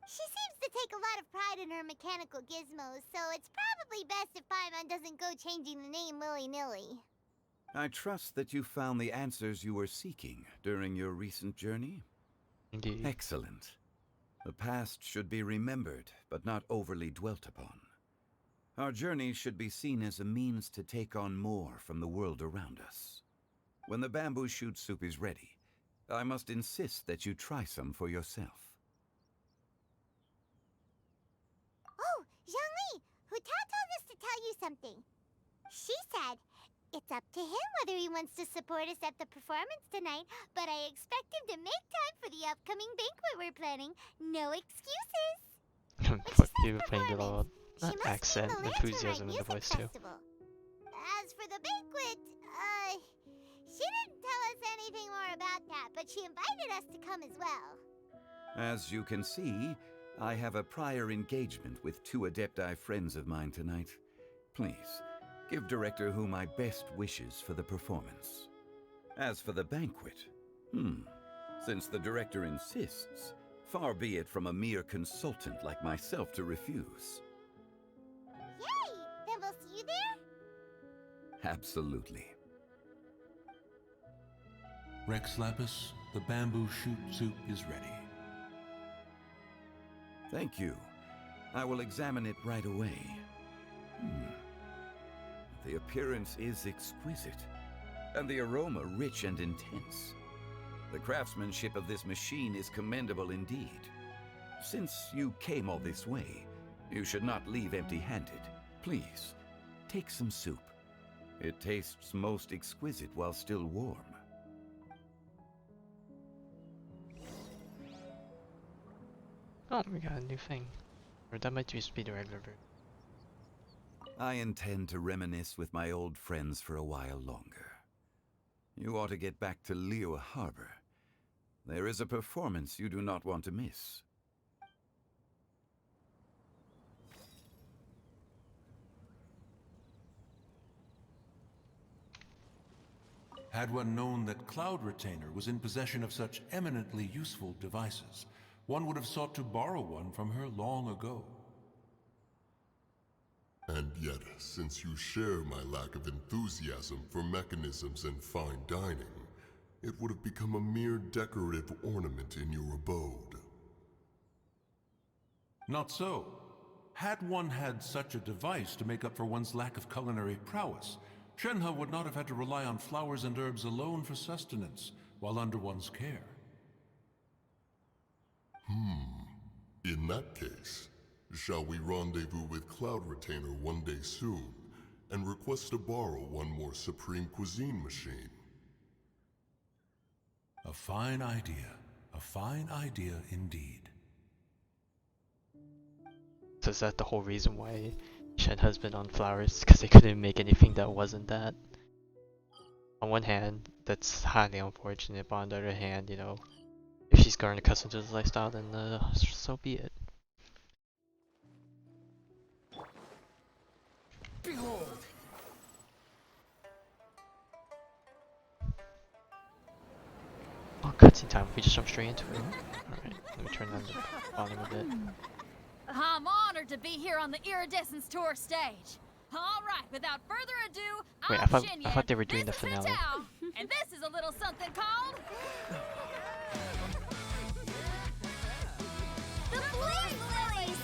She seems to take a lot of pride in her mechanical gizmos, so it's probably best if Paimon doesn't go changing the name willy-nilly. I trust that you found the answers you were seeking during your recent journey? Indeed. Excellent. The past should be remembered, but not overly dwelt upon. Our journey should be seen as a means to take on more from the world around us. When the bamboo shoot soup is ready, I must insist that you try some for yourself. Oh, Zhongli! Hutao told us to tell you something. She said, it's up to him whether he wants to support us at the performance tonight, but I expect him to make time for the upcoming banquet we're planning. No excuses! Fuck you, playing it all. That accent, enthusiasm in the voice too. As for the banquet, she didn't tell us anything more about that, but she invited us to come as well. As you can see, I have a prior engagement with 2 Adepti friends of mine tonight. Please, give Director Hu my best wishes for the performance. As for the banquet, since the Director insists, far be it from a mere consultant like myself to refuse. Yay! Then we'll see you there? Absolutely. Rex Lapis, the bamboo shoot soup is ready. Thank you. I will examine it right away. The appearance is exquisite, and the aroma rich and intense. The craftsmanship of this machine is commendable indeed. Since you came all this way, you should not leave empty-handed. Please, take some soup. It tastes most exquisite while still warm. Oh, we got a new thing. Or that might just be the regular version. I intend to reminisce with my old friends for a while longer. You ought to get back to Liyue Harbor. There is a performance you do not want to miss. Had one known that Cloud Retainer was in possession of such eminently useful devices, one would have sought to borrow one from her long ago. And yet, since you share my lack of enthusiasm for mechanisms and fine dining, it would have become a mere decorative ornament in your abode. Not so. Had one had such a device to make up for one's lack of culinary prowess, Shenhe would not have had to rely on flowers and herbs alone for sustenance, while under one's care. In that case, shall we rendezvous with Cloud Retainer one day soon, and request to borrow one more Supreme Cuisine machine? A fine idea. A fine idea indeed. So is that the whole reason why Shen has been on flowers? Because they couldn't make anything that wasn't that? On one hand, that's highly unfortunate, but on the other hand, you know, if she's grown accustomed to this lifestyle, then so be it. Behold! Oh, cutscene time. We just jump straight into it. Alright, let me turn down the volume a bit. I'm honored to be here on the Iridescence Tour stage. All right, without further ado, Wait, I'm I thought they were doing the finale. And this is a little something called The Flame Lilies!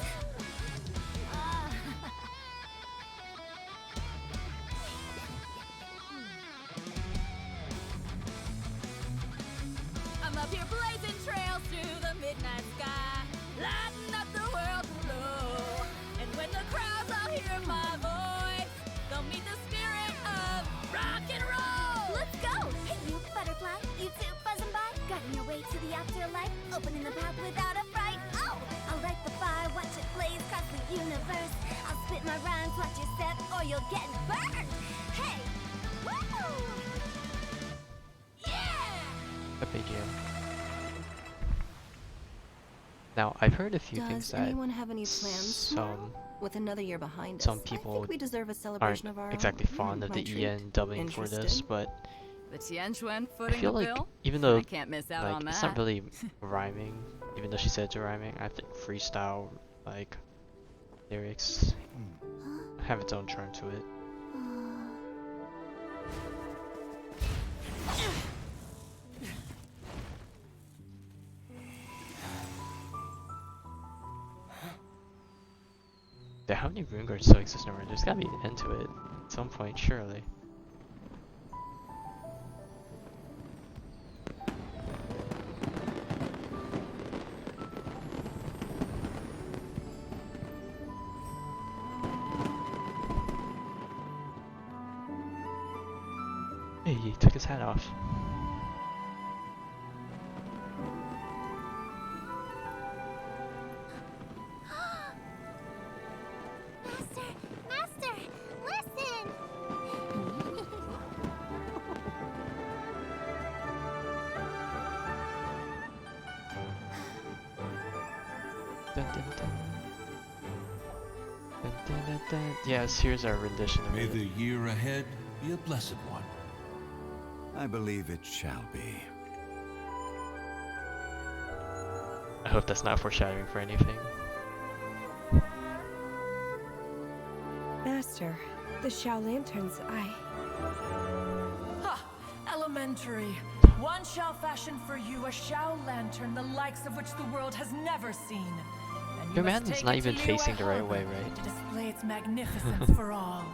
I'm up here blazing trails through the midnight sky, lighting up the world below. And when the crowds all hear my voice, they'll meet the spirit of rock and roll. Let's go! Hey, you butterfly, you two buzzing by, guiding your way to the afterlife, opening the path without a fright. Oh, I'll light the fire, watch it blaze across the universe. I'll spit my rhymes, watch your step, or you'll get burned. Hey, woo! Yeah! A big deal. Now, I've heard a few things Does that anyone have any plans tomorrow? With another year behind us, some I people think we deserve a celebration aren't of our exactly own. fond of My the treat. EN dubbing for this, Interested? but The Tianquan I footing feel the like bill? even though I can't miss out like on it's that. not really rhyming, even though she said it's rhyming, I think freestyle like lyrics have its own charm to it. Yeah, how many rune guards still exist nowhere? There's gotta be an end to it at some point, surely. Hey, he took his hat off. Master, listen! Dun, dun, dun. Dun, dun, dun, dun. Yes, here's our rendition of May it. the year ahead be a blessed one. I believe it shall be. I hope that's not foreshadowing for anything. Master, the Shao Lanterns, Ha! Elementary. One shall fashion for you a Shao lantern, the likes of which the world has never seen. And you Your must man's take not it to even Liyue facing the right Harbor way, right? to display its magnificence for all.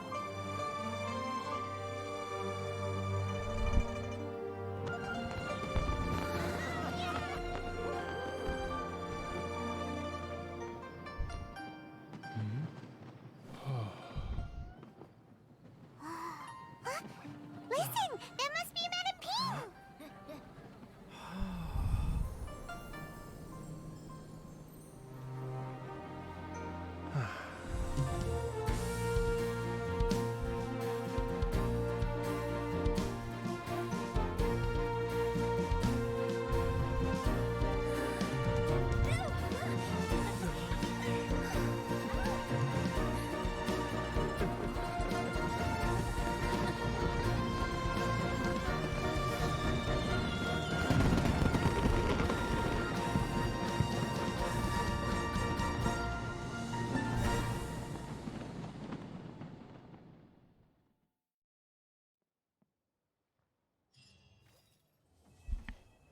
Listen! That must be Madame Ping!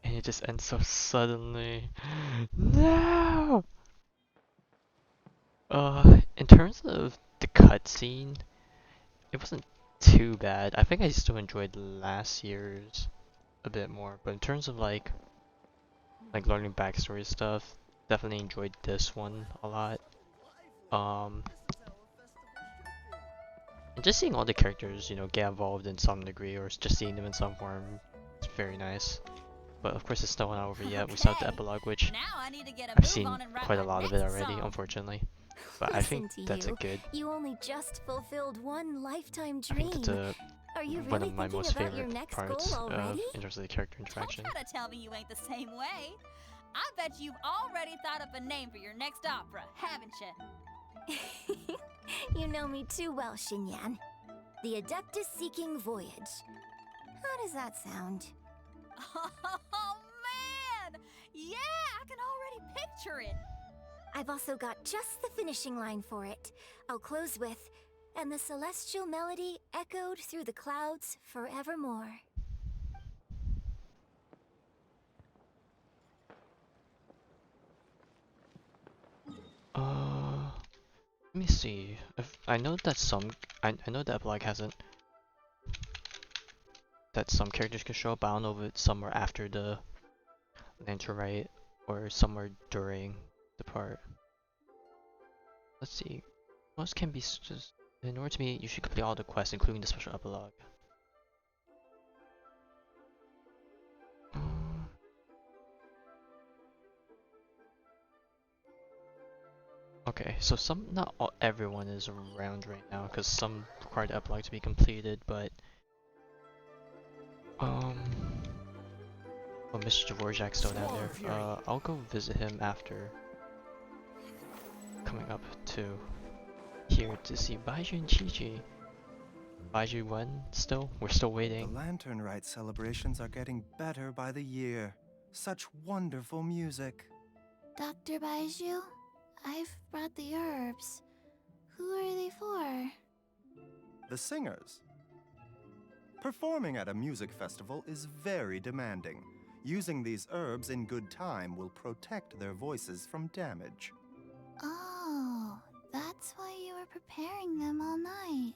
And it just ends so suddenly. No! In terms of the cutscene, it wasn't too bad. I think I still enjoyed last year's a bit more, but in terms of like learning backstory stuff, definitely enjoyed this one a lot. And just seeing all the characters, you know, get involved in some degree, or just seeing them in some form, it's very nice. But of course, it's still not over yet. We still have the epilogue, which I've seen quite a lot of it already, unfortunately. But I think Listen to that's you. a good. You only just fulfilled one lifetime I think dream. that's a Are you one really of my thinking most about your favorite next parts goal already? in terms of the character interaction. Don't try to tell me you ain't the same way. I bet you've already thought up a name for your next opera, haven't you? You know me too well, Xinyan. The Adepti Seeking Voyage. How does that sound? Oh man! Yeah, I can already picture it. I've also got just the finishing line for it. I'll close with, and the celestial melody echoed through the clouds forevermore. Let me see. If I know that I know the epilogue hasn't. That some characters can show up. I don't know if it's somewhere after the Lantern Rite or somewhere during the part. Let's see. Most can be just in order to meet, you should complete all the quests, including the special epilogue. Okay, so everyone is around right now because some require the epilogue to be completed, but oh, Mr. Dvorak's still down there. I'll go visit him after coming up to here to see Baizhi and Chi-Chi. Baiju when still? We're still waiting. The Lantern Rite celebrations are getting better by the year. Such wonderful music. Dr. Baiju, I've brought the herbs. Who are they for? The singers. Performing at a music festival is very demanding. Using these herbs in good time will protect their voices from damage. Oh, that's why you were preparing them all night.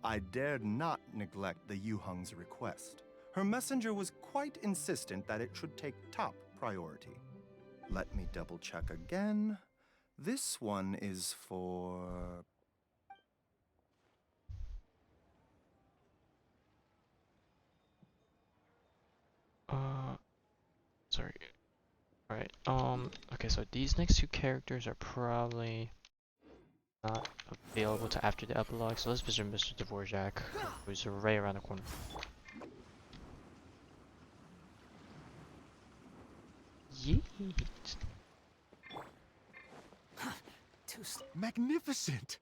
I dared not neglect the Yuheng's request. Her messenger was quite insistent that it should take top priority. Let me double check again. This one is for... Sorry. Alright, okay, so these next two characters are probably not available to after the epilogue, so let's visit Mr. Dvorak, who's right around the corner. Yeet. Magnificent!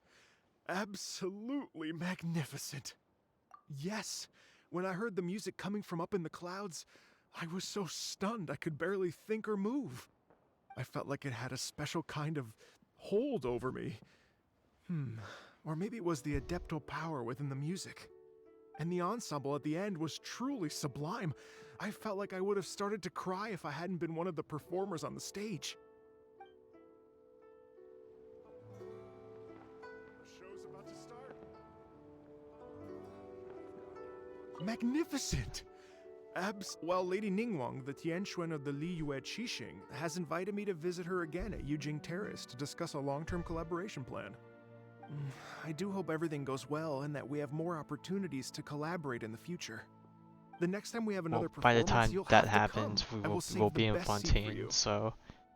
Absolutely magnificent. Yes, when I heard the music coming from up in the clouds, I was so stunned I could barely think or move. I felt like it had a special kind of hold over me. Or maybe it was the adeptal power within the music. And the ensemble at the end was truly sublime. I felt like I would have started to cry if I hadn't been one of the performers on the stage. The show's about to start. Magnificent! Well, Lady Ningguang, the Tianquan of the Liyue Qixing, has invited me to visit her again at Yujing Terrace to discuss a long-term collaboration plan. I do hope everything goes well and that we have more opportunities to collaborate in the future. The next time we have another By the performance, time you'll that have to happens, come. we'll be in best seat for Fontaine, you. so,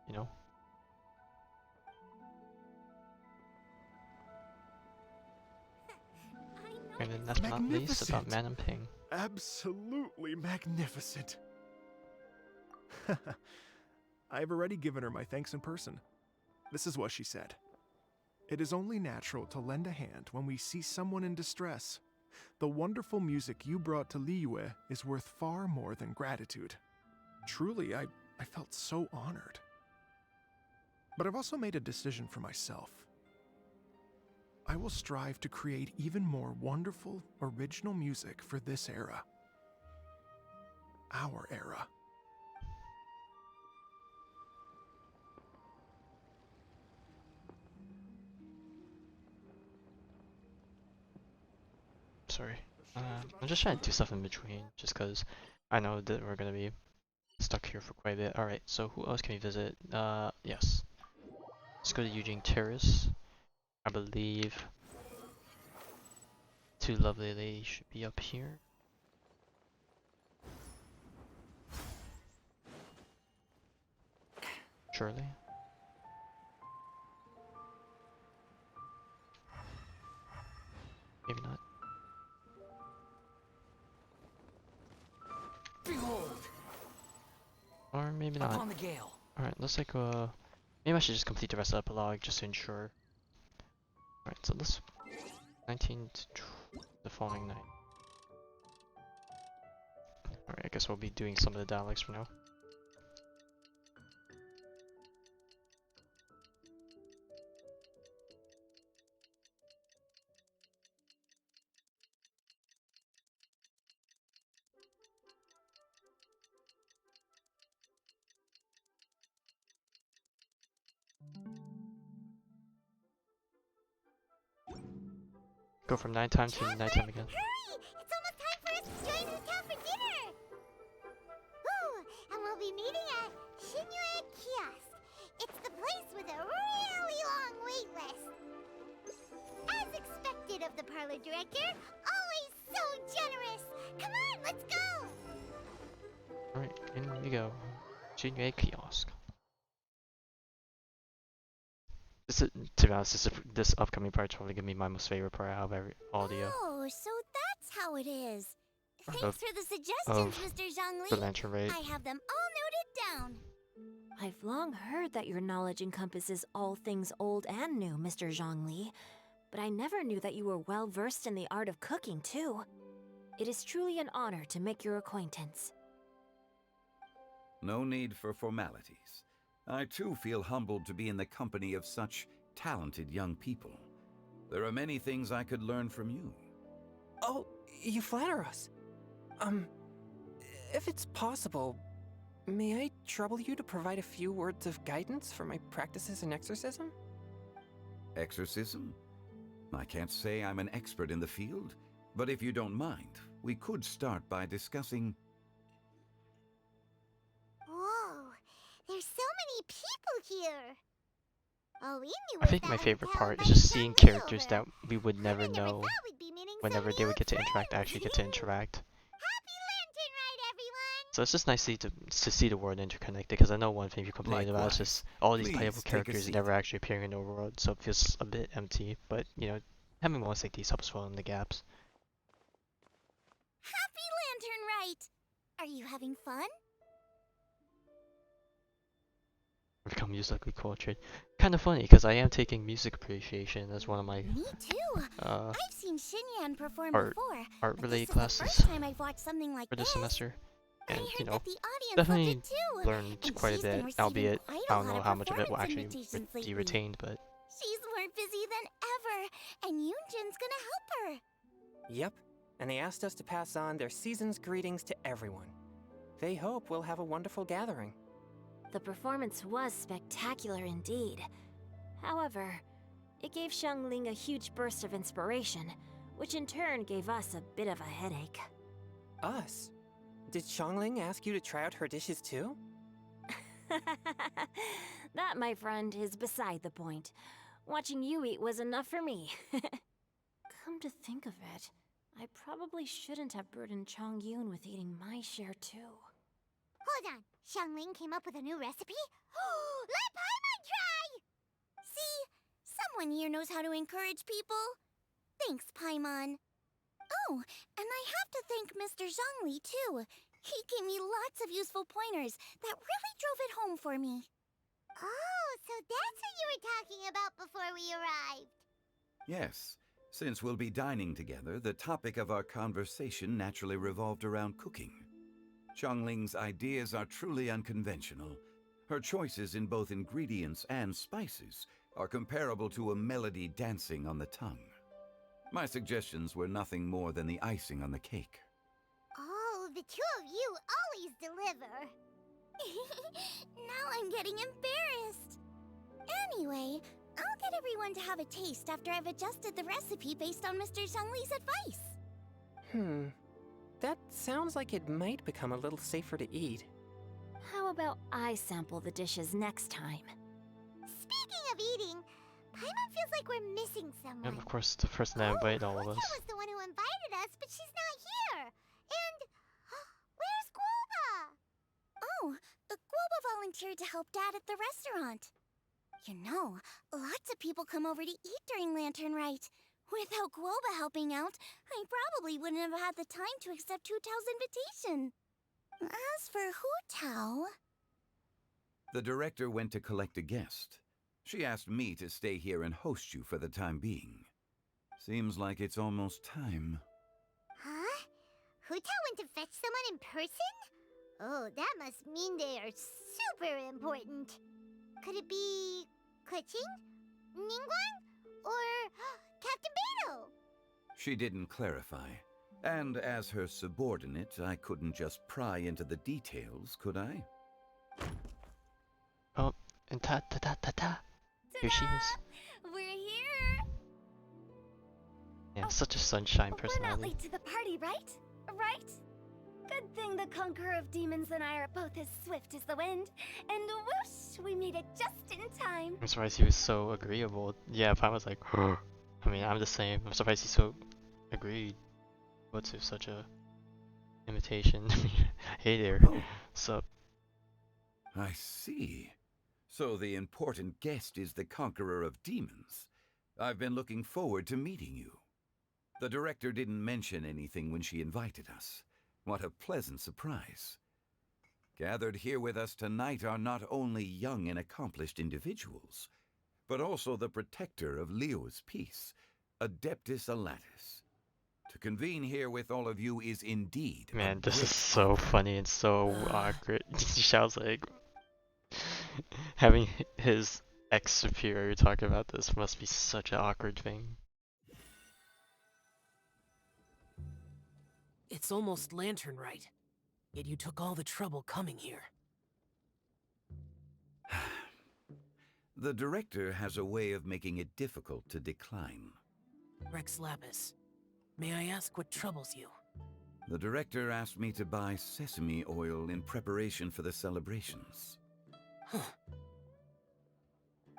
you know. And then last but not least, about Madam Ping. Absolutely magnificent. I've already given her my thanks in person. This is what she said. It is only natural to lend a hand when we see someone in distress. The wonderful music you brought to Liyue is worth far more than gratitude. Truly, I felt so honored. But I've also made a decision for myself. I will strive to create even more wonderful, original music for this era. Our era. Sorry. I'm just trying to do stuff in between, just because I know that we're gonna be stuck here for quite a bit. Alright, so who else can we visit? Yes. Let's go to Yujing Terrace. I believe two lovely ladies should be up here. Surely. Maybe not. Behold. Or maybe not. Upon the gale. Alright, let's like maybe I should just complete the rest of the epilogue just to ensure. Alright, so this 19 to the following night. Alright, I guess we'll be doing some of the dialects for now. Go from nighttime to nighttime again. Hurry! It's almost time for us to join the town for dinner! Ooh, and we'll be meeting at Liyue Kiosk. It's the place with a really long wait list. As expected of the parlor director, always so generous. Come on, let's go! Alright, in we go. Liyue Kiosk. To be honest, this upcoming part is probably gonna be my most favorite part out of every audio. Oh, so that's how it is. Thanks Of- for the suggestions, Mr. Zhongli. the Lantern Rite. I have them all noted down. I've long heard that your knowledge encompasses all things old and new, Mr. Zhongli. but I never knew that you were well versed in the art of cooking, too. It is truly an honor to make your acquaintance. No need for formalities. I too feel humbled to be in the company of such talented young people. There are many things I could learn from you. Oh, you flatter us. If it's possible, may I trouble you to provide a few words of guidance for my practices in exorcism? Exorcism? I can't say I'm an expert in the field, but if you don't mind, we could start by discussing... Whoa, there's so many people here. All we knew I think my favorite part is just seeing characters that we would never know whenever they would get to interact, actually get to interact. So it's just nice to see the world interconnected, because I know one thing you complain about is just all these playable characters never actually appearing in the world, so it feels a bit empty, but you know, having moments like these helps fill in the gaps. Happy Lantern Rite! Are you having fun? Become musically cultured. Kind of funny, because I am taking music appreciation as one of my Me too. I've seen Xinyan perform before. art-related But this classes is the first time I've watched something like for this semester. And, you know, the audience definitely loved it too. learned And quite a she's been bit, receiving albeit quite I a don't lot know of how much of it will performance actually invitations be lately. retained, but... She's more busy than ever, and Yoonjin's gonna help her. Yep, and they asked us to pass on their season's greetings to everyone. They hope we'll have a wonderful gathering. The performance was spectacular indeed. However, it gave Xiangling a huge burst of inspiration, which in turn gave us a bit of a headache. Us? Did Xiangling ask you to try out her dishes too? That, my friend, is beside the point. Watching you eat was enough for me. Come to think of it, I probably shouldn't have burdened Chongyun with eating my share too. Hold on, Xiangling came up with a new recipe? Let Paimon try! See, someone here knows how to encourage people. Thanks, Paimon. Oh, and I have to thank Mr. Zhongli too. He gave me lots of useful pointers that really drove it home for me. Oh, so that's what you were talking about before we arrived. Yes, since we'll be dining together, the topic of our conversation naturally revolved around cooking. Xiangling's ideas are truly unconventional. Her choices in both ingredients and spices are comparable to a melody dancing on the tongue. My suggestions were nothing more than the icing on the cake. Oh, the two of you always deliver. Now I'm getting embarrassed. Anyway, I'll get everyone to have a taste after I've adjusted the recipe based on Mr. Zhongli's advice. That sounds like it might become a little safer to eat. How about I sample the dishes next time? Speaking of eating, Paimon feels like we're missing someone. And of course, the person that invited all of us. Huta was the one who invited us, but she's not here. And where's Guoba? Oh, Guoba volunteered to help Dad at the restaurant. You know, lots of people come over to eat during Lantern Rite. Without Guoba helping out, I probably wouldn't have had the time to accept Hu Tao's invitation. As for Hu Tao... The director went to collect a guest. She asked me to stay here and host you for the time being. Seems like it's almost time. Huh? Hu Tao went to fetch someone in person? Oh, that must mean they are super important. Could it be... Keqing? Ningguang? Or Captain Beidou? She didn't clarify. And as her subordinate, I couldn't just pry into the details, could I? Oh, and ta-ta-ta-ta-ta. Here she is. We're here! Yeah, such a sunshine We're not personality. late to the party, right? Right? Good thing the conqueror of demons and I are both as swift as the wind. And whoosh, we made it just in time. I'm surprised he was so agreeable. Yeah, if I was like, I mean, I'm the same. I'm surprised he so agreed. What's to such a invitation? Hey there, sup? I see. So the important guest is the conqueror of demons. I've been looking forward to meeting you. The director didn't mention anything when she invited us. What a pleasant surprise. Gathered here with us tonight are not only young and accomplished individuals, but also the protector of Liyue's peace, Adeptus Alatus. To convene here with all of you is indeed Man, a this is great so honor. funny and so awkward. Xiao's like, having his ex-superior talk about this must be such an awkward thing. It's almost Lantern Rite, yet you took all the trouble coming here. The director has a way of making it difficult to decline. Rex Lapis, may I ask what troubles you? The director asked me to buy sesame oil in preparation for the celebrations. Huh.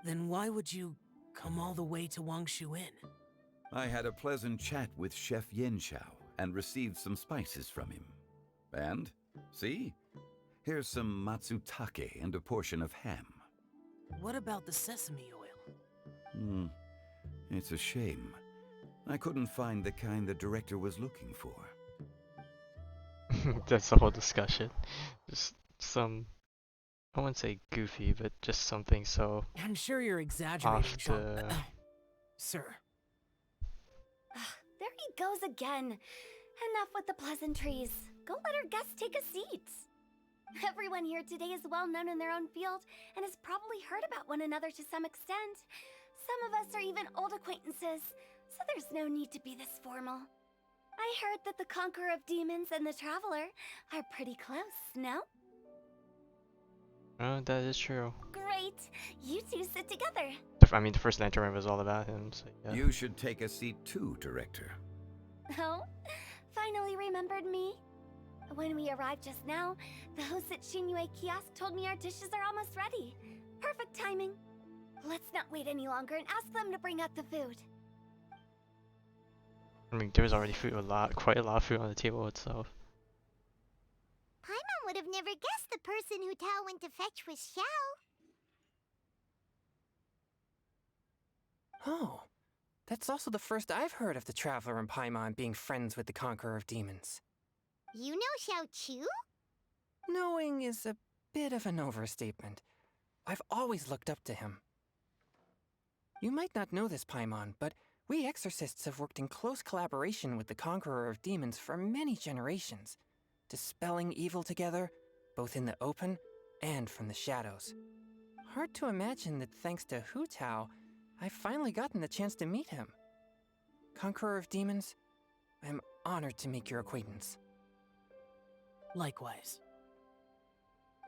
Then why would you come all the way to Wangshu Inn? I had a pleasant chat with Chef Yenshao and received some spices from him. And, see? Here's some matsutake and a portion of ham. What about the sesame oil? It's a shame. I couldn't find the kind the director was looking for. That's the whole discussion. Just some, I wouldn't say goofy, but just something so I'm sure you're exaggerating, off the... Sir. There he goes again. Enough with the pleasantries. Go let our guests take a seat. Everyone here today is well known in their own field and has probably heard about one another to some extent. Some of us are even old acquaintances, so there's no need to be this formal. I heard that the Conqueror of Demons and the Traveler are pretty close, no? Oh, that is true. Great! You two sit together. I mean, the first Lantern was all about him, so yeah. You should take a seat too, director. Oh? Finally remembered me? When we arrived just now, the host at Liyue kiosk told me our dishes are almost ready. Perfect timing. Let's not wait any longer and ask them to bring out the food. I mean, there was already food, quite a lot of food on the table itself. Paimon would have never guessed the person who Tao went to fetch was Xiao. Oh, that's also the first I've heard of the Traveler and Paimon being friends with the Conqueror of Demons. You know Xiao Chu? Knowing is a bit of an overstatement. I've always looked up to him. You might not know this, Paimon, but we exorcists have worked in close collaboration with the Conqueror of Demons for many generations, dispelling evil together, both in the open and from the shadows. Hard to imagine that thanks to Hu Tao, I've finally gotten the chance to meet him. Conqueror of Demons, I'm honored to make your acquaintance. Likewise.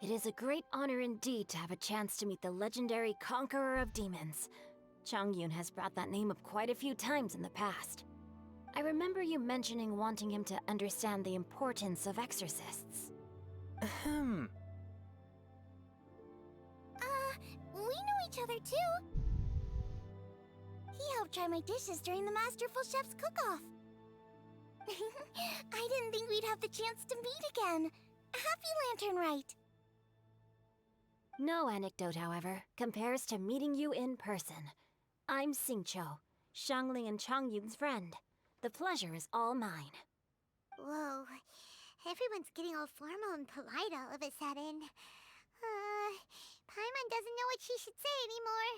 It is a great honor indeed to have a chance to meet the legendary Conqueror of Demons. Changyun has brought that name up quite a few times in the past. I remember you mentioning wanting him to understand the importance of exorcists. Ahem. We know each other too. He helped try my dishes during the Masterful Chef's cook-off. I didn't think we'd have the chance to meet again. Happy Lantern Rite. No anecdote, however, compares to meeting you in person. I'm Xingqiu, Shangli and Changyun's friend. The pleasure is all mine. Whoa. Everyone's getting all formal and polite all of a sudden. Paimon doesn't know what she should say anymore.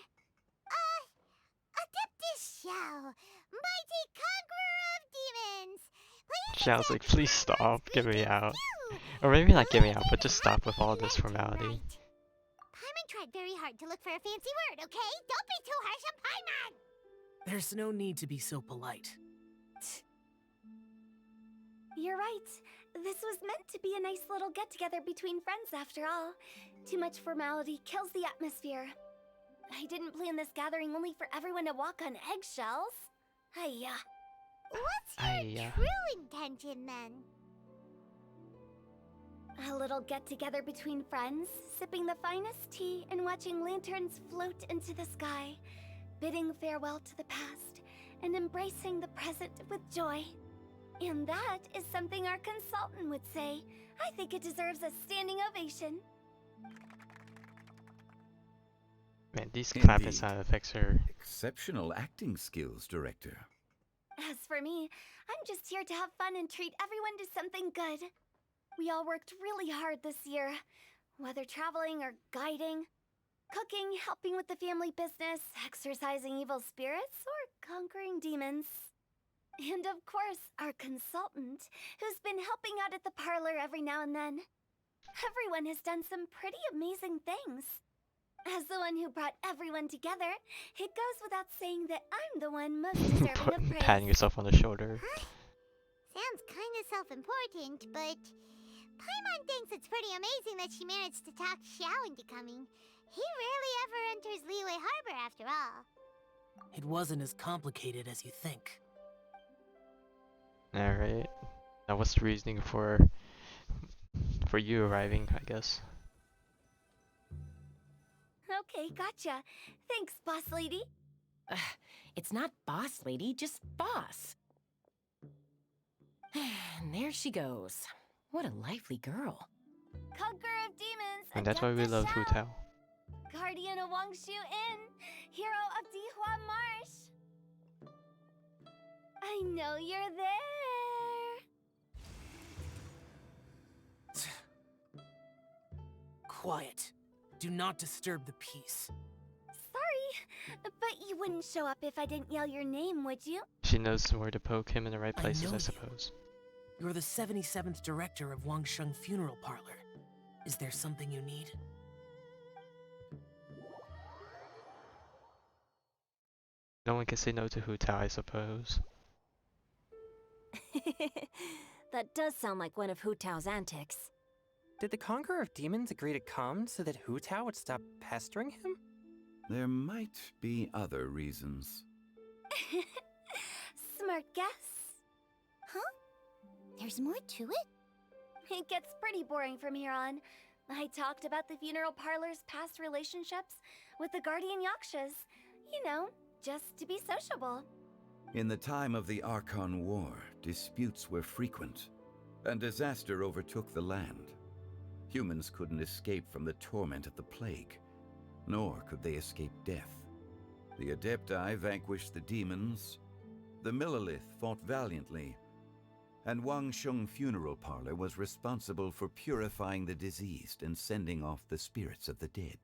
Adepti Xiao, mighty conqueror of demons. Xiao's like, please stop, get me out. Or maybe not get me out, but just stop with all this formality. Paimon tried very hard to look for a fancy word, okay? Don't be too harsh on Paimon! There's no need to be so polite. You're right. This was meant to be a nice little get-together between friends after all. Too much formality kills the atmosphere. I didn't plan this gathering only for everyone to walk on eggshells. Hiya. What's your true intention, then? A little get-together between friends, sipping the finest tea and watching lanterns float into the sky, bidding farewell to the past, and embracing the present with joy. And that is something our consultant would say. I think it deserves a standing ovation. Man, these clapping sound effects are... Exceptional acting skills, director. As for me, I'm just here to have fun and treat everyone to something good. We all worked really hard this year, whether traveling or guiding. Cooking, helping with the family business, exorcising evil spirits, or conquering demons. And of course, our consultant, who's been helping out at the parlor every now and then. Everyone has done some pretty amazing things. As the one who brought everyone together, it goes without saying that I'm the one most deserving of praise. Patting yourself on the shoulder. Huh? Sounds kinda self-important, but Paimon thinks it's pretty amazing that she managed to talk Xiao into coming. He rarely ever enters Liyue Harbor after all. It wasn't as complicated as you think. Alright. Now what's the reasoning for you arriving, I guess? Okay, gotcha. Thanks, boss lady. It's not boss lady, just boss. And there she goes. What a lively girl. Conqueror of demons. And that's why we love Hu Tao. Guardian of Wangshu Inn. Hero of Dihua Marsh. I know you're there. Quiet. Do not disturb the peace. Sorry, but you wouldn't show up if I didn't yell your name, would you? She knows where to poke him in the right places, I suppose. You're the 77th director of Wangsheng Funeral Parlor. Is there something you need? No one can say no to Hu Tao, I suppose. That does sound like one of Hu Tao's antics. Did the Conqueror of Demons agree to come so that Hu Tao would stop pestering him? There might be other reasons. Smart guess. Huh? There's more to it? It gets pretty boring from here on. I talked about the funeral parlor's past relationships with the guardian yakshas. You know, just to be sociable. In the time of the Archon War, disputes were frequent, and disaster overtook the land. Humans couldn't escape from the torment of the plague, nor could they escape death. The Adepti vanquished the demons, the Millelith fought valiantly, and Wangsheng Funeral Parlor was responsible for purifying the diseased and sending off the spirits of the dead.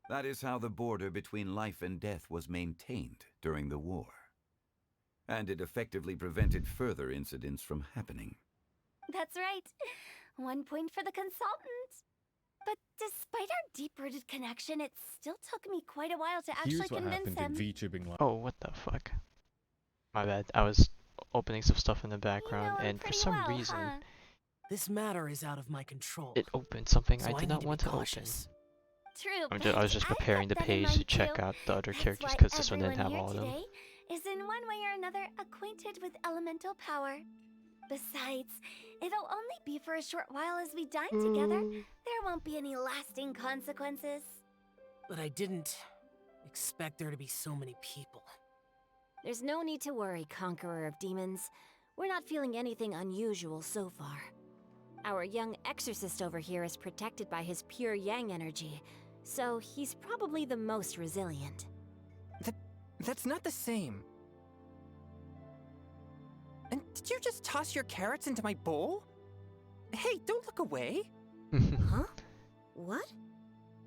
That is how the border between life and death was maintained during the war. And it effectively prevented further incidents from happening. That's right. 1 point for the consultant. But despite our deep-rooted connection, it still took me quite a while to actually convince him. Oh, what the fuck? My bad. I was opening some stuff in the background, and for some reason, This matter is out of my control. it opened something so I did not want to open. True, I was just preparing the kept that in page to mind check too. out the other That's characters why because this one didn't everyone have here all of them. today is in one way or another acquainted with elemental power. Besides, it'll only be for a short while as we dine together. There won't be any lasting consequences. But I didn't expect there to be so many people. There's no need to worry, Conqueror of Demons. We're not feeling anything unusual so far. Our young exorcist over here is protected by his pure yang energy, so he's probably the most resilient. That's not the same. And did you just toss your carrots into my bowl? Hey, don't look away. Huh? What?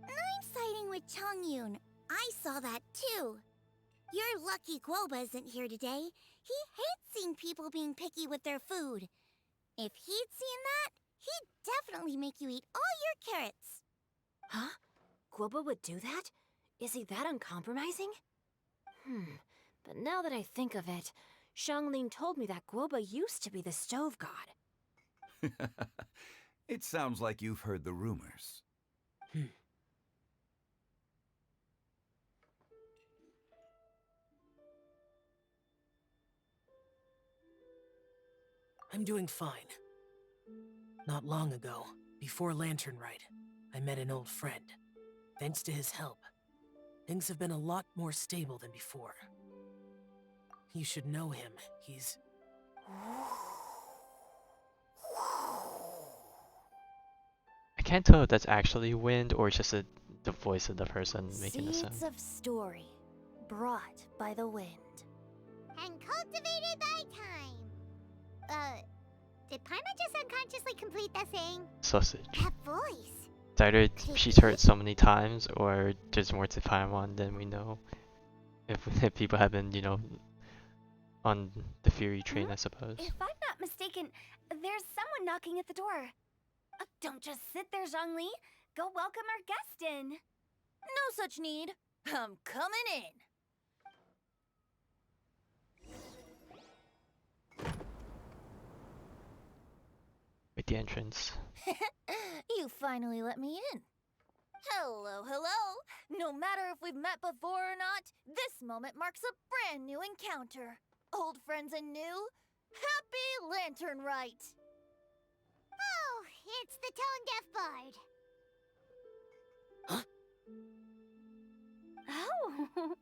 I'm siding with Chongyun. I saw that too. You're lucky Guoba isn't here today. He hates seeing people being picky with their food. If he'd seen that, he'd definitely make you eat all your carrots. Huh? Guoba would do that? Is he that uncompromising? But now that I think of it, Xianglin told me that Guoba used to be the stove god. It sounds like you've heard the rumors. I'm doing fine. Not long ago, before Lantern Rite, I met an old friend. Thanks to his help, things have been a lot more stable than before. You should know him. He's... I can't tell if that's actually wind or just the voice of the person making the sound. Seeds of story, brought by the wind. And cultivated by time. Did Paimon just unconsciously complete that saying? Sausage. That voice. It's either she's hurt so many times, or there's more to Paimon than we know. If people have been, you know, on the Fury train, I suppose. If I'm not mistaken, there's someone knocking at the door. Don't just sit there, Zhongli. Go welcome our guest in. No such need. I'm coming in. With the entrance. You finally let me in. Hello, hello. No matter if we've met before or not, this moment marks a brand new encounter. Old friends and new. Happy Lantern Rite. Oh, it's the tone-deaf bard. Oh,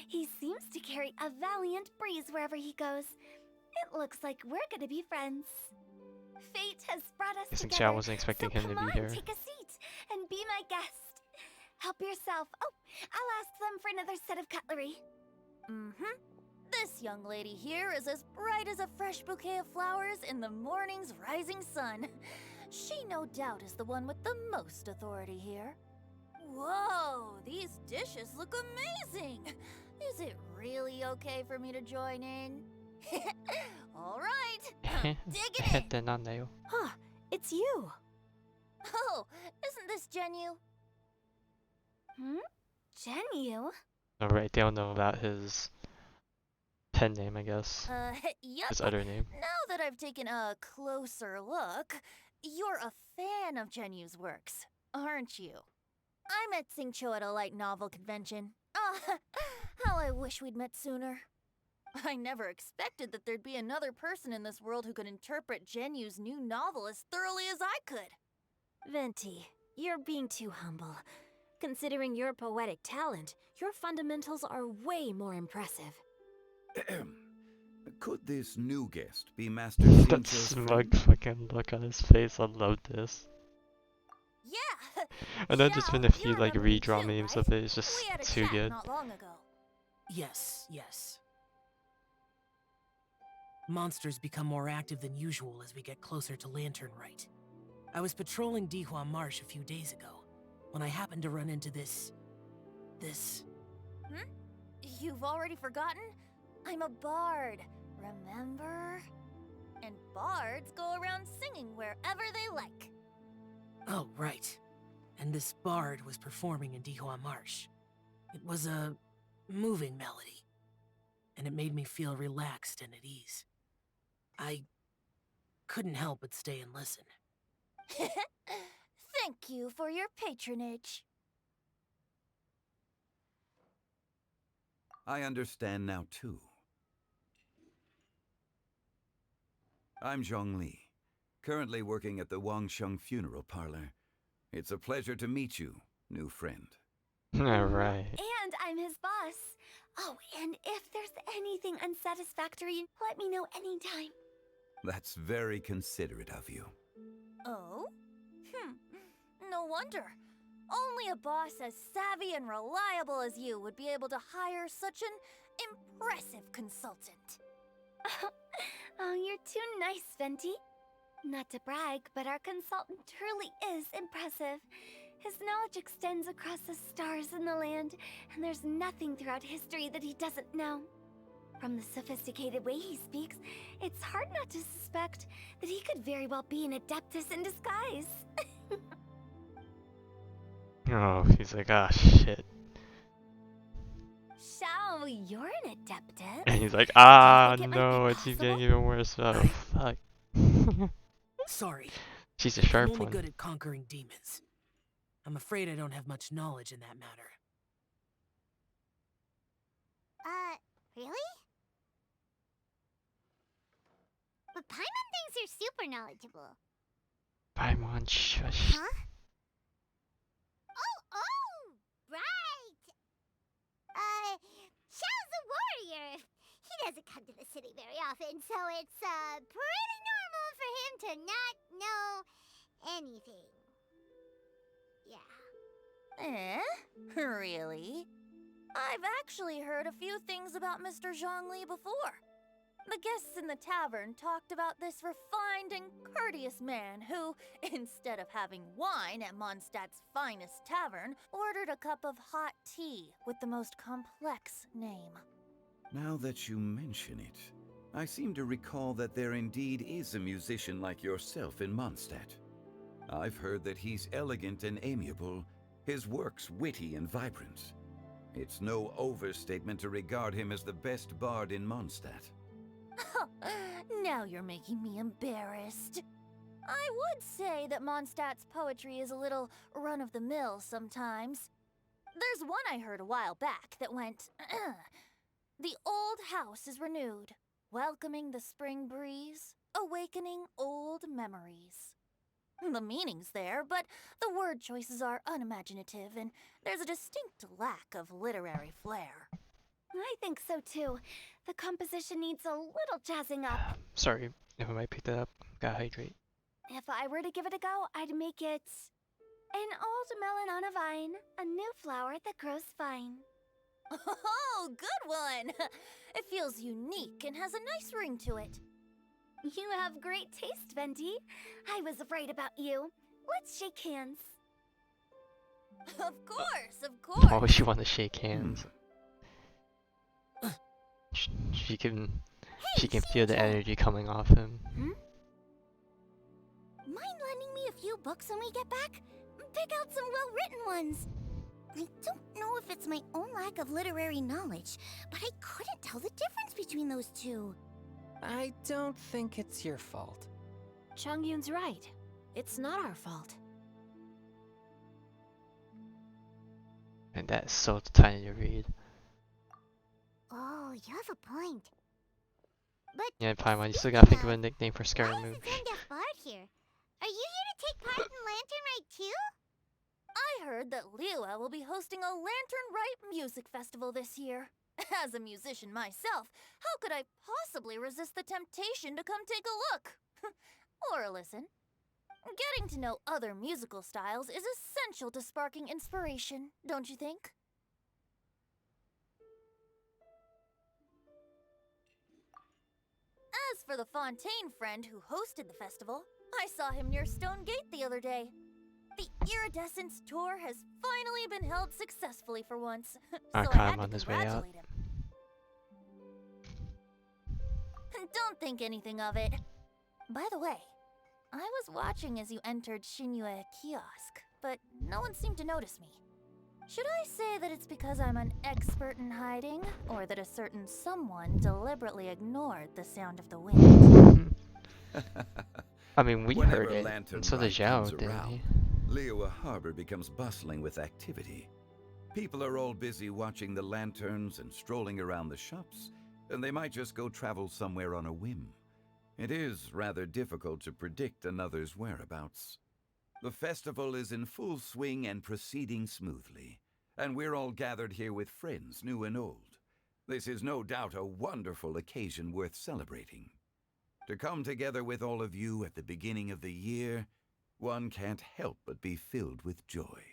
he seems to carry a valiant breeze wherever he goes. It looks like we're gonna be friends. Fate has brought us Guessing together. Xiao wasn't expecting him to Come be on, here. take a seat and be my guest. Help yourself. Oh, I'll ask them for another set of cutlery. Mm-hmm. This young lady here is as bright as a fresh bouquet of flowers in the morning's rising sun. She no doubt is the one with the most authority here. Whoa, these dishes look amazing! Is it really okay for me to join in? Alright, I'm digging in! Huh, it's you. Oh, isn't this Genyu? Genyu? Alright, they don't know about his pen name, I guess. Yup. His other name. Now that I've taken a closer look, you're a fan of Genyu's works, aren't you? I met Xingqiu at a light novel convention. Ah, how I wish we'd met sooner. I never expected that there'd be another person in this world who could interpret Genyu's new novel as thoroughly as I could. Venti, you're being too humble. Considering your poetic talent, your fundamentals are way more impressive. Could this new guest be Master That Xingqiu's smug friend? fucking look on his face, I love this. Yeah! And then there's been a few like redraw memes of it, it's just We had a too chat good. not long ago. Yes, yes. Monsters become more active than usual as we get closer to Lantern Rite. I was patrolling Dihua Marsh a few days ago, when I happened to run into this... You've already forgotten? I'm a bard, remember? And bards go around singing wherever they like. Oh, right. And this bard was performing in Dihua Marsh. It was a moving melody, and it made me feel relaxed and at ease. I couldn't help but stay and listen. Thank you for your patronage. I understand now too. I'm Zhongli, currently working at the Wangsheng Funeral Parlor. It's a pleasure to meet you, new friend. Alright. And I'm his boss. Oh, and if there's anything unsatisfactory, let me know anytime. That's very considerate of you. Oh? No wonder. Only a boss as savvy and reliable as you would be able to hire such an impressive consultant. Oh, you're too nice, Venti. Not to brag, but our consultant truly is impressive. His knowledge extends across the stars and the land, and there's nothing throughout history that he doesn't know. From the sophisticated way he speaks, it's hard not to suspect that he could very well be an Adeptus in disguise. Oh, he's like, ah, shit. Shao, you're an Adeptus. And he's like, ah, it might no, be it's even possible? getting even worse. Oh, fuck. Sorry. She's a I'm sharp only one. good at conquering demons. I'm afraid I don't have much knowledge in that matter. Really? But Paimon thinks you're super knowledgeable. Paimon, shush. Huh? Oh, right! Xiao's a warrior. He doesn't come to the city very often, so it's, pretty normal for him to not know anything. Yeah. Really? I've actually heard a few things about Mr. Zhongli before. The guests in the tavern talked about this refined and courteous man who, instead of having wine at Mondstadt's finest tavern, ordered a cup of hot tea with the most complex name. Now that you mention it, I seem to recall that there indeed is a musician like yourself in Mondstadt. I've heard that he's elegant and amiable, his works witty and vibrant. It's no overstatement to regard him as the best bard in Mondstadt. Now you're making me embarrassed. I would say that Mondstadt's poetry is a little run-of-the-mill sometimes. There's one I heard a while back that went, "The old house is renewed, welcoming the spring breeze, awakening old memories." The meaning's there, but the word choices are unimaginative, and there's a distinct lack of literary flair. I think so too. The composition needs a little jazzing up. Sorry if I might pick that up. Gotta hydrate. If I were to give it a go, I'd make it an old melon on a vine, a new flower that grows fine. Oh, good one! It feels unique and has a nice ring to it. You have great taste, Venti. I was right about you. Let's shake hands. Of course. Why would she want to shake hands? She can feel the energy coming off him. Mind lending me a few books when we get back? Pick out some well-written ones. I don't know if it's my own lack of literary knowledge, but I couldn't tell the difference between those two. I don't think it's your fault. Chongyun's right. It's not our fault. And that's so tiny to read. Oh, you have a point. But Yeah, Paimon, you still gotta think of a nickname for Scaramouche. Bard here. Are you here to take part in Lantern Rite too? I heard that Liyue will be hosting a Lantern Rite music festival this year. As a musician myself, how could I possibly resist the temptation to come take a look? Or listen. Getting to know other musical styles is essential to sparking inspiration, don't you think? As for the Fontaine friend who hosted the festival, I saw him near Stone Gate the other day. The Iridescence tour has finally been held successfully for once, so I had to congratulate him. Don't think anything of it. By the way, I was watching as you entered Liyue kiosk, but no one seemed to notice me. Should I say that it's because I'm an expert in hiding, or that a certain someone deliberately ignored the sound of the wind? I mean, we Whenever heard it, Lantern and so did Rite Zhao, comes didn't around, he? Liyue Harbor becomes bustling with activity. People are all busy watching the lanterns and strolling around the shops, and they might just go travel somewhere on a whim. It is rather difficult to predict another's whereabouts. The festival is in full swing and proceeding smoothly, and we're all gathered here with friends, new and old. This is no doubt a wonderful occasion worth celebrating. To come together with all of you at the beginning of the year, one can't help but be filled with joy.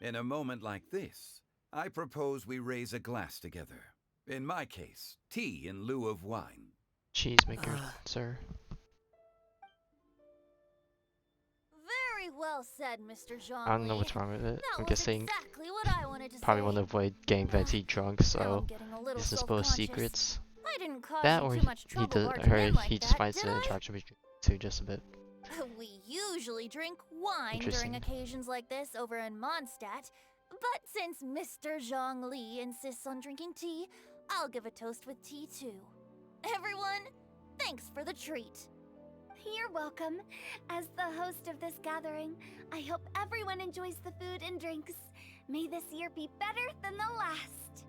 In a moment like this, I propose we raise a glass together. In my case, tea in lieu of wine. Cheesemaker, sir. Very well said, Mr. Jean. I don't know what's wrong with it. I'm guessing exactly what I wanted to probably say. want to avoid getting Venti drunk, so he doesn't expose secrets. I didn't cause That you or too much he trouble does, barging or in like he just that, finds did it I? attractive too, just a bit. We usually drink wine Interesting. during occasions like this over in Mondstadt, but since Mr. Zhongli insists on drinking tea, I'll give a toast with tea too. Everyone, thanks for the treat. You're welcome. As the host of this gathering, I hope everyone enjoys the food and drinks. May this year be better than the last.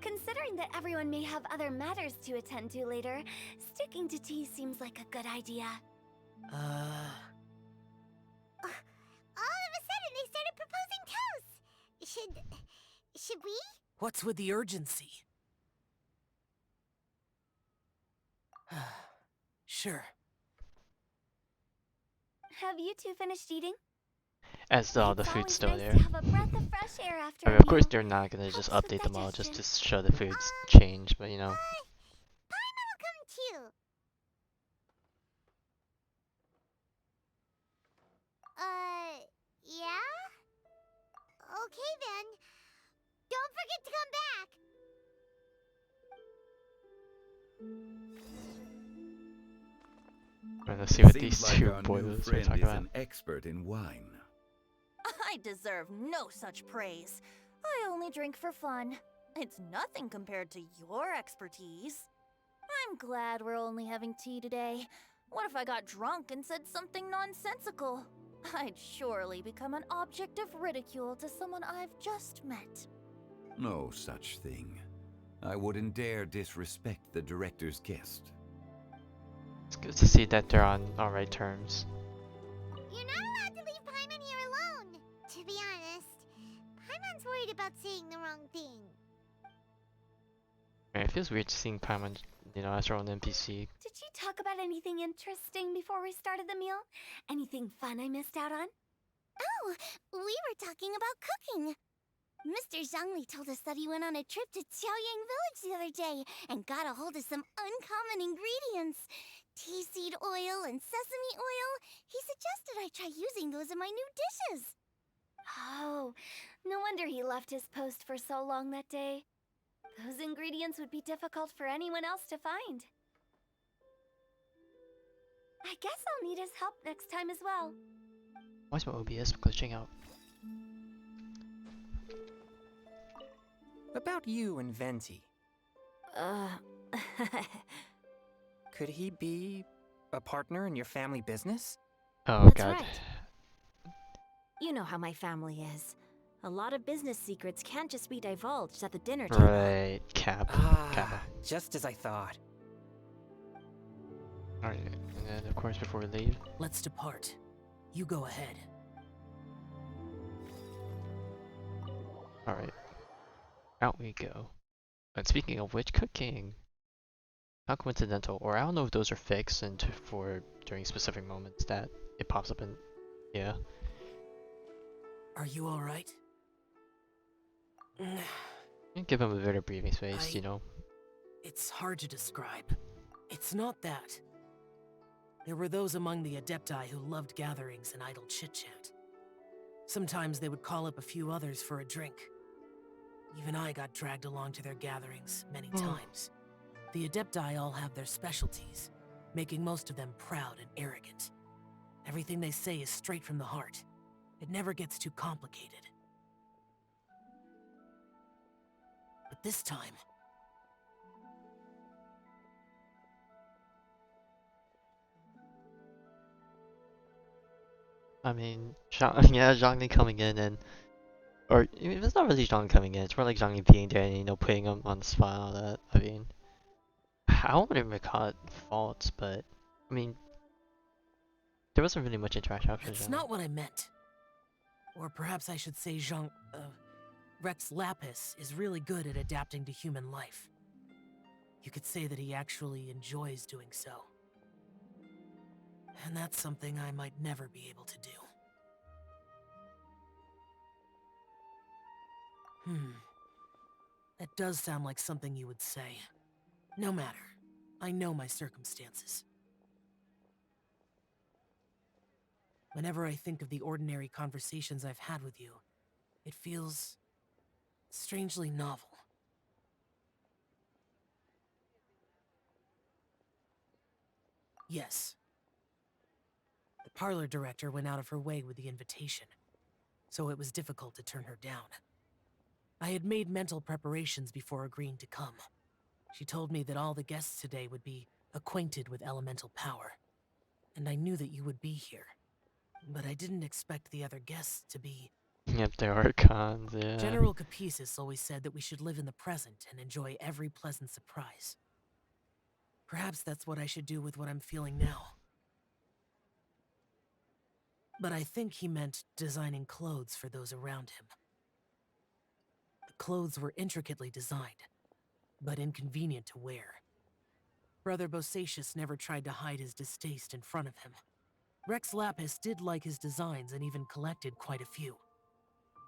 Considering that everyone may have other matters to attend to later, sticking to tea seems like a good idea. All of a sudden, they started proposing toasts. Should we? What's with the urgency? Sure. Have you two finished eating? As the It's food's always still nice there. to have a breath of fresh air after I mean, a of course meal. they're not gonna just Helps with update them all just to digestion. show the food's changed, but you know. Paimon will come too. to come back! Let's see what Seems these like two our new boilers are friend talking is about. an expert in wine. I deserve no such praise. I only drink for fun. It's nothing compared to your expertise. I'm glad we're only having tea today. What if I got drunk and said something nonsensical? I'd surely become an object of ridicule to someone I've just met. No such thing. I wouldn't dare disrespect the director's guest. It's good to see that they're on alright terms. You're not allowed to leave Paimon here alone. To be honest, Paimon's worried about saying the wrong thing. It feels weird seeing Paimon, you know, as her own NPC. Did you talk about anything interesting before we started the meal? Anything fun I missed out on? Oh, we were talking about cooking. Mr. Zhongli told us that he went on a trip to Qiaoyang Village the other day and got a hold of some uncommon ingredients. Tea seed oil and sesame oil. He suggested I try using those in my new dishes. Oh, no wonder he left his post for so long that day. Those ingredients would be difficult for anyone else to find. I guess I'll need his help next time as well. Why is my OBS glitching out? About you and Venti. Could he be a partner in your family business? Oh That's god. right. You know how my family is. A lot of business secrets can't just be divulged at the dinner table. Right, Cap. Kappa. Just as I thought. Alright, and then of course before we leave. Let's depart. You go ahead. Alright. Out we go. And speaking of which, cooking. How coincidental, or I don't know if those are fixed and for during specific moments that it pops up in. Yeah. Are you alright? Give him a bit of breathing space, you know. It's hard to describe. It's not that. There were those among the Adepti who loved gatherings and idle chit-chat. Sometimes they would call up a few others for a drink. Even I got dragged along to their gatherings many times. The Adepti all have their specialties, making most of them proud and arrogant. Everything they say is straight from the heart. It never gets too complicated. But this time... I mean, yeah, Zhongli coming in and... Or, it's not really Zhongli coming in, it's more like Zhongli being there and, you know, putting him on the spot and all that. I mean... I wouldn't even call it faults, but... I mean... There wasn't really much interaction after That's Zhongli. not what I meant. Or perhaps I should say Rex Lapis is really good at adapting to human life. You could say that he actually enjoys doing so. And that's something I might never be able to do. That does sound like something you would say. No matter. I know my circumstances. Whenever I think of the ordinary conversations I've had with you, it feels strangely novel. Yes. The parlor director went out of her way with the invitation, so it was difficult to turn her down. I had made mental preparations before agreeing to come. She told me that all the guests today would be acquainted with elemental power, and I knew that you would be here. But I didn't expect the other guests to be... Yep, there are cons, yeah. General Capisis always said that we should live in the present and enjoy every pleasant surprise. Perhaps that's what I should do with what I'm feeling now. But I think he meant designing clothes for those around him. The clothes were intricately designed, but inconvenient to wear. Brother Bosacius never tried to hide his distaste in front of him. Rex Lapis did like his designs and even collected quite a few.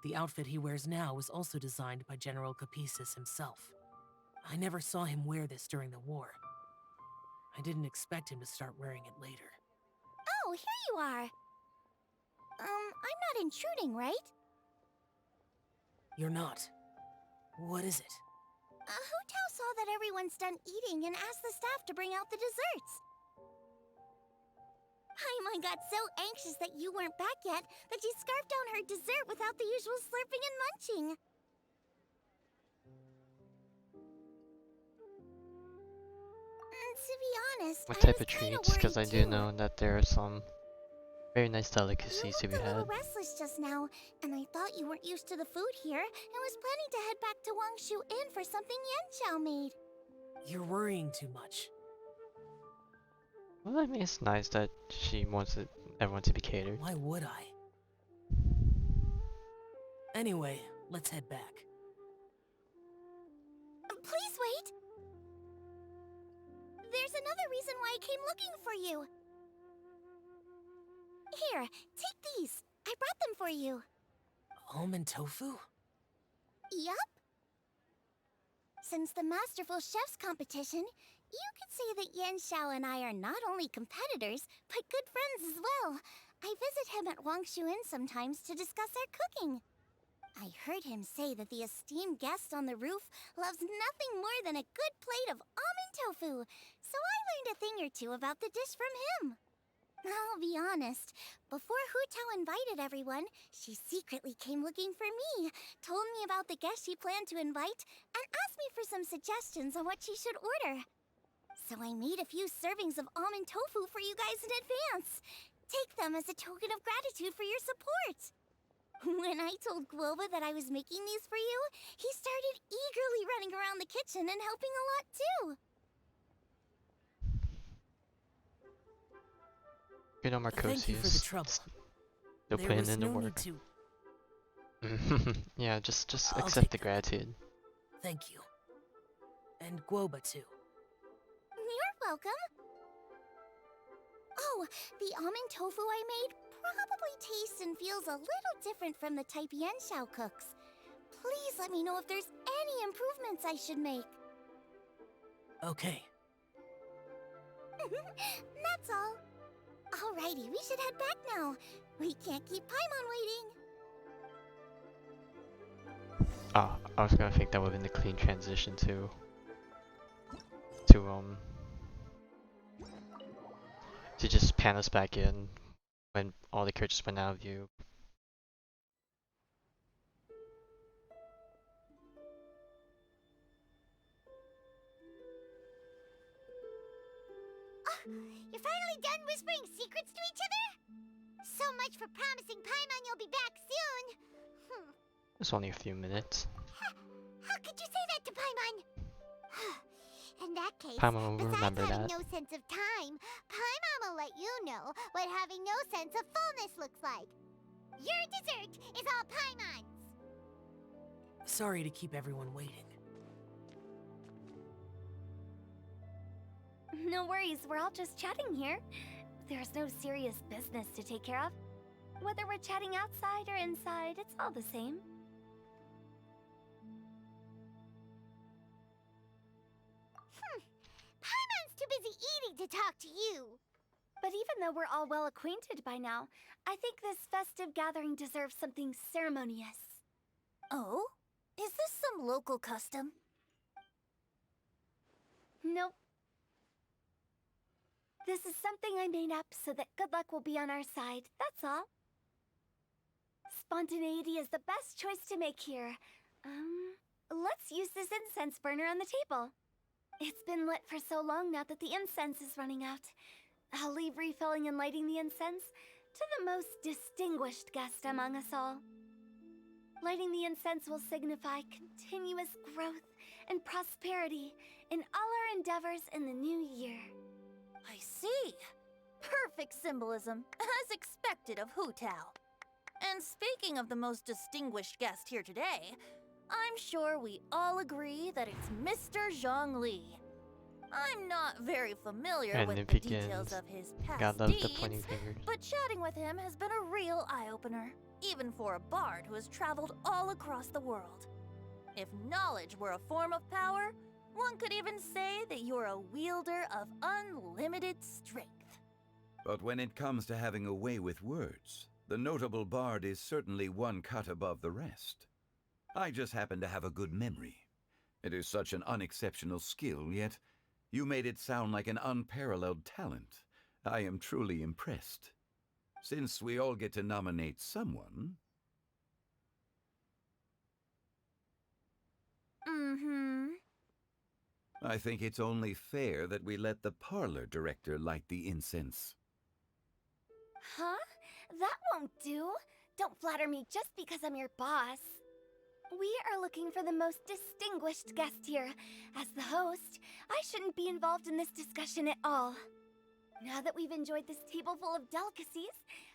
The outfit he wears now was also designed by General Capisis himself. I never saw him wear this during the war. I didn't expect him to start wearing it later. Oh, here you are. I'm not intruding, right? You're not. What is it? Hu Tao saw that everyone's done eating and asked the staff to bring out the desserts. Paimon got so anxious that you weren't back yet that she scarfed down her dessert without the usual slurping and munching. To be honest, What I type was of kinda treats? Because I worried do too. know that there are some very nice You delicacies to looked be a little had. restless just now, and I thought you weren't used to the food here and was planning to head back to Wangshu Inn for something Yanchao made. You're worrying too much. Well, I mean, it's nice that she wants everyone to be catered. Why would I? Anyway, let's head back. Please wait! There's another reason why I came looking for you. Here, take these. I brought them for you. Almond tofu? Yup. Since the Masterful Chef's competition, you could say that Yanshao and I are not only competitors, but good friends as well. I visit him at Wangshu Inn sometimes to discuss our cooking. I heard him say that the esteemed guest on the roof loves nothing more than a good plate of almond tofu, so I learned a thing or two about the dish from him. I'll be honest, before Hu Tao invited everyone, she secretly came looking for me, told me about the guests she planned to invite, and asked me for some suggestions on what she should order. So I made a few servings of almond tofu for you guys in advance. Take them as a token of gratitude for your support. When I told Guoba that I was making these for you, he started eagerly running around the kitchen and helping a lot too. You know, Thank you for the trouble. Still There putting was in the no work. need to. Yeah, just I'll accept take the them. gratitude. Thank you. And Guoba too. You're welcome. Oh, the almond tofu I made probably tastes and feels a little different from the type Yanshao cooks. Please let me know if there's any improvements I should make. Okay. That's all. Alrighty, we should head back now. We can't keep Paimon waiting. Ah, I was gonna think that would have been the clean transition to just pan us back in when all the characters went out of view. You're finally done whispering secrets to each other? So much for promising Paimon you'll be back soon. It's only a few minutes. How could you say that to Paimon? In that case, Paimon will besides remember having that. no sense of time, Paimon will let you know what having no sense of fullness looks like. Your dessert is all Paimon's. Sorry to keep everyone waiting. No worries, we're all just chatting here. There's no serious business to take care of. Whether we're chatting outside or inside, it's all the same. Paimon's too busy eating to talk to you. But even though we're all well acquainted by now, I think this festive gathering deserves something ceremonious. Oh? Is this some local custom? Nope. This is something I made up so that good luck will be on our side, that's all. Spontaneity is the best choice to make here. Let's use this incense burner on the table. It's been lit for so long now that the incense is running out. I'll leave refilling and lighting the incense to the most distinguished guest among us all. Lighting the incense will signify continuous growth and prosperity in all our endeavors in the new year. I see. Perfect symbolism, as expected of Hu Tao. And speaking of the most distinguished guest here today, I'm sure we all agree that it's Mr. Zhongli. I'm not very familiar And with it the begins. details of his past God loves the deeds, pointing fingers. but chatting with him has been a real eye-opener, even for a bard who has traveled all across the world. If knowledge were a form of power, one could even say that you're a wielder of unlimited strength. But when it comes to having a way with words, the notable bard is certainly one cut above the rest. I just happen to have a good memory. It is such an unexceptional skill, yet you made it sound like an unparalleled talent. I am truly impressed. Since we all get to nominate someone... I think it's only fair that we let the parlor director light the incense. Huh? That won't do. Don't flatter me just because I'm your boss. We are looking for the most distinguished guest here. As the host, I shouldn't be involved in this discussion at all. Now that we've enjoyed this table full of delicacies,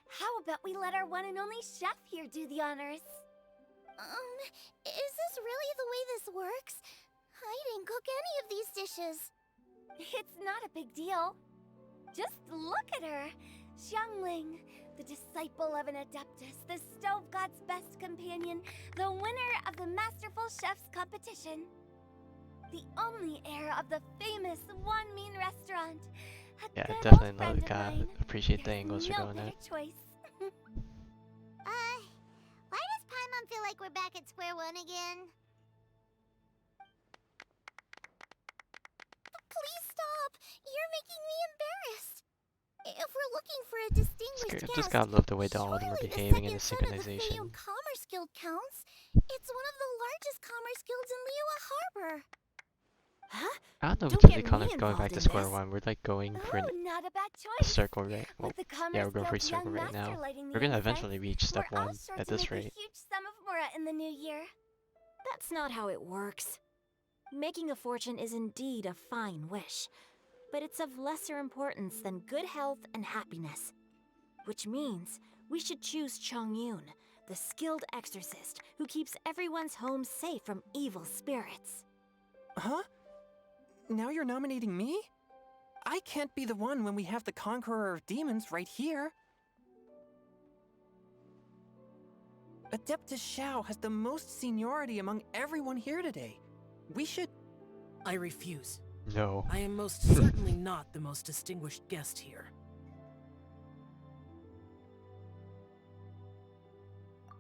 how about we let our one and only chef here do the honors? Is this really the way this works? I didn't cook any of these dishes. It's not a big deal. Just look at her. Xiangling, the disciple of an Adeptus, the Stove God's best companion, the winner of the Masterful Chef's competition. The only heir of the famous One Mean restaurant. Yeah, definitely appreciate the angles you're going at. Choice. Why does Paimon feel like we're back at square one again? Please stop! You're making me embarrassed. If we're looking for a distinguished guest, Just gotta love the way that all of them are behaving in the synchronization. The Commerce Guild counts. It's one of the largest commerce guilds in Liyue Harbor. Huh? I don't know if it's really kind of going back to square one. We're like going for not a bad a choice. circle, right? Well, With the yeah, we're going for a Commerce circle Guild's right young now. master lighting the We're gonna incense, eventually reach step we're all 1 sure at to this make rate. a huge sum of mora in the new year. That's not how it works. Making a fortune is indeed a fine wish, but it's of lesser importance than good health and happiness. Which means we should choose Chongyun, the skilled exorcist who keeps everyone's home safe from evil spirits. Huh? Now you're nominating me? I can't be the one when we have the Conqueror of Demons right here. Adeptus Xiao has the most seniority among everyone here today. We should... I refuse. No. I am most certainly not the most distinguished guest here.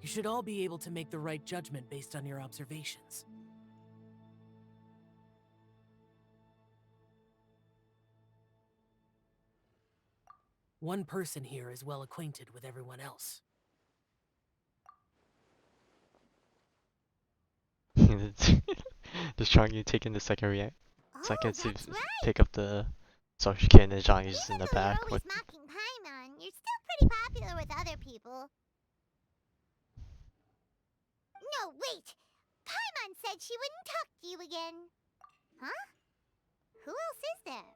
You should all be able to make the right judgment based on your observations. One person here is well acquainted with everyone else. Just trying to take in the second to pick up the social kid and Johnny's just in the back with. Mocking Paimon, you're still pretty popular with other people. No, wait! Paimon said she wouldn't talk to you again. Huh? Who else is there?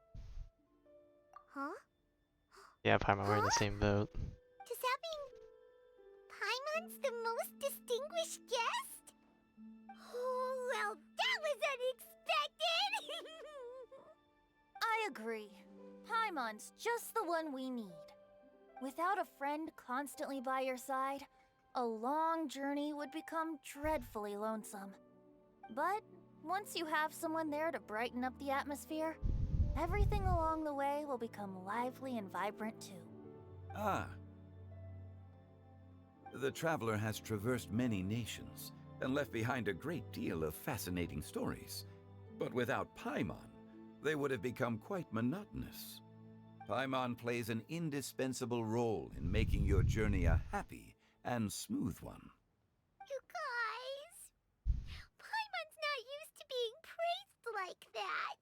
Huh? Yeah, Paimon, we're in the same boat. Does that mean Paimon's the most distinguished guest? Oh, well, that was unexpected! I agree. Paimon's just the one we need. Without a friend constantly by your side, a long journey would become dreadfully lonesome. But once you have someone there to brighten up the atmosphere, everything along the way will become lively and vibrant too. Ah. The traveler has traversed many nations and left behind a great deal of fascinating stories. But without Paimon, they would have become quite monotonous. Paimon plays an indispensable role in making your journey a happy and smooth one. You guys, Paimon's not used to being praised like that.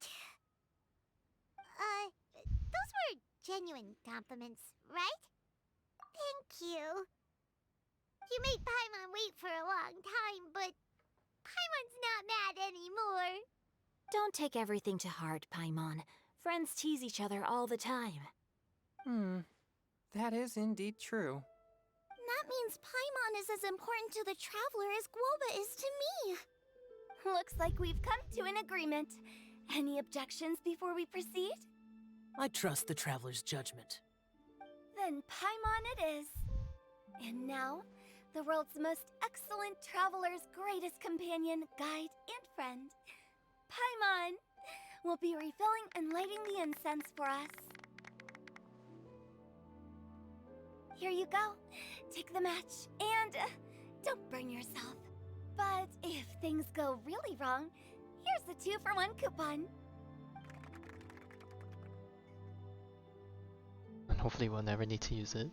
Those were genuine compliments, right? Thank you. You made Paimon wait for a long time, but Paimon's not mad anymore. Don't take everything to heart, Paimon. Friends tease each other all the time. That is indeed true. That means Paimon is as important to the traveler as Guoba is to me. Looks like we've come to an agreement. Any objections before we proceed? I trust the traveler's judgment. Then Paimon it is. And now, the world's most excellent traveler's greatest companion, guide, and friend, Paimon, will be refilling and lighting the incense for us. Here you go. Take the match, and don't burn yourself. But if things go really wrong, here's the 2-for-1 coupon. And hopefully we'll never need to use it.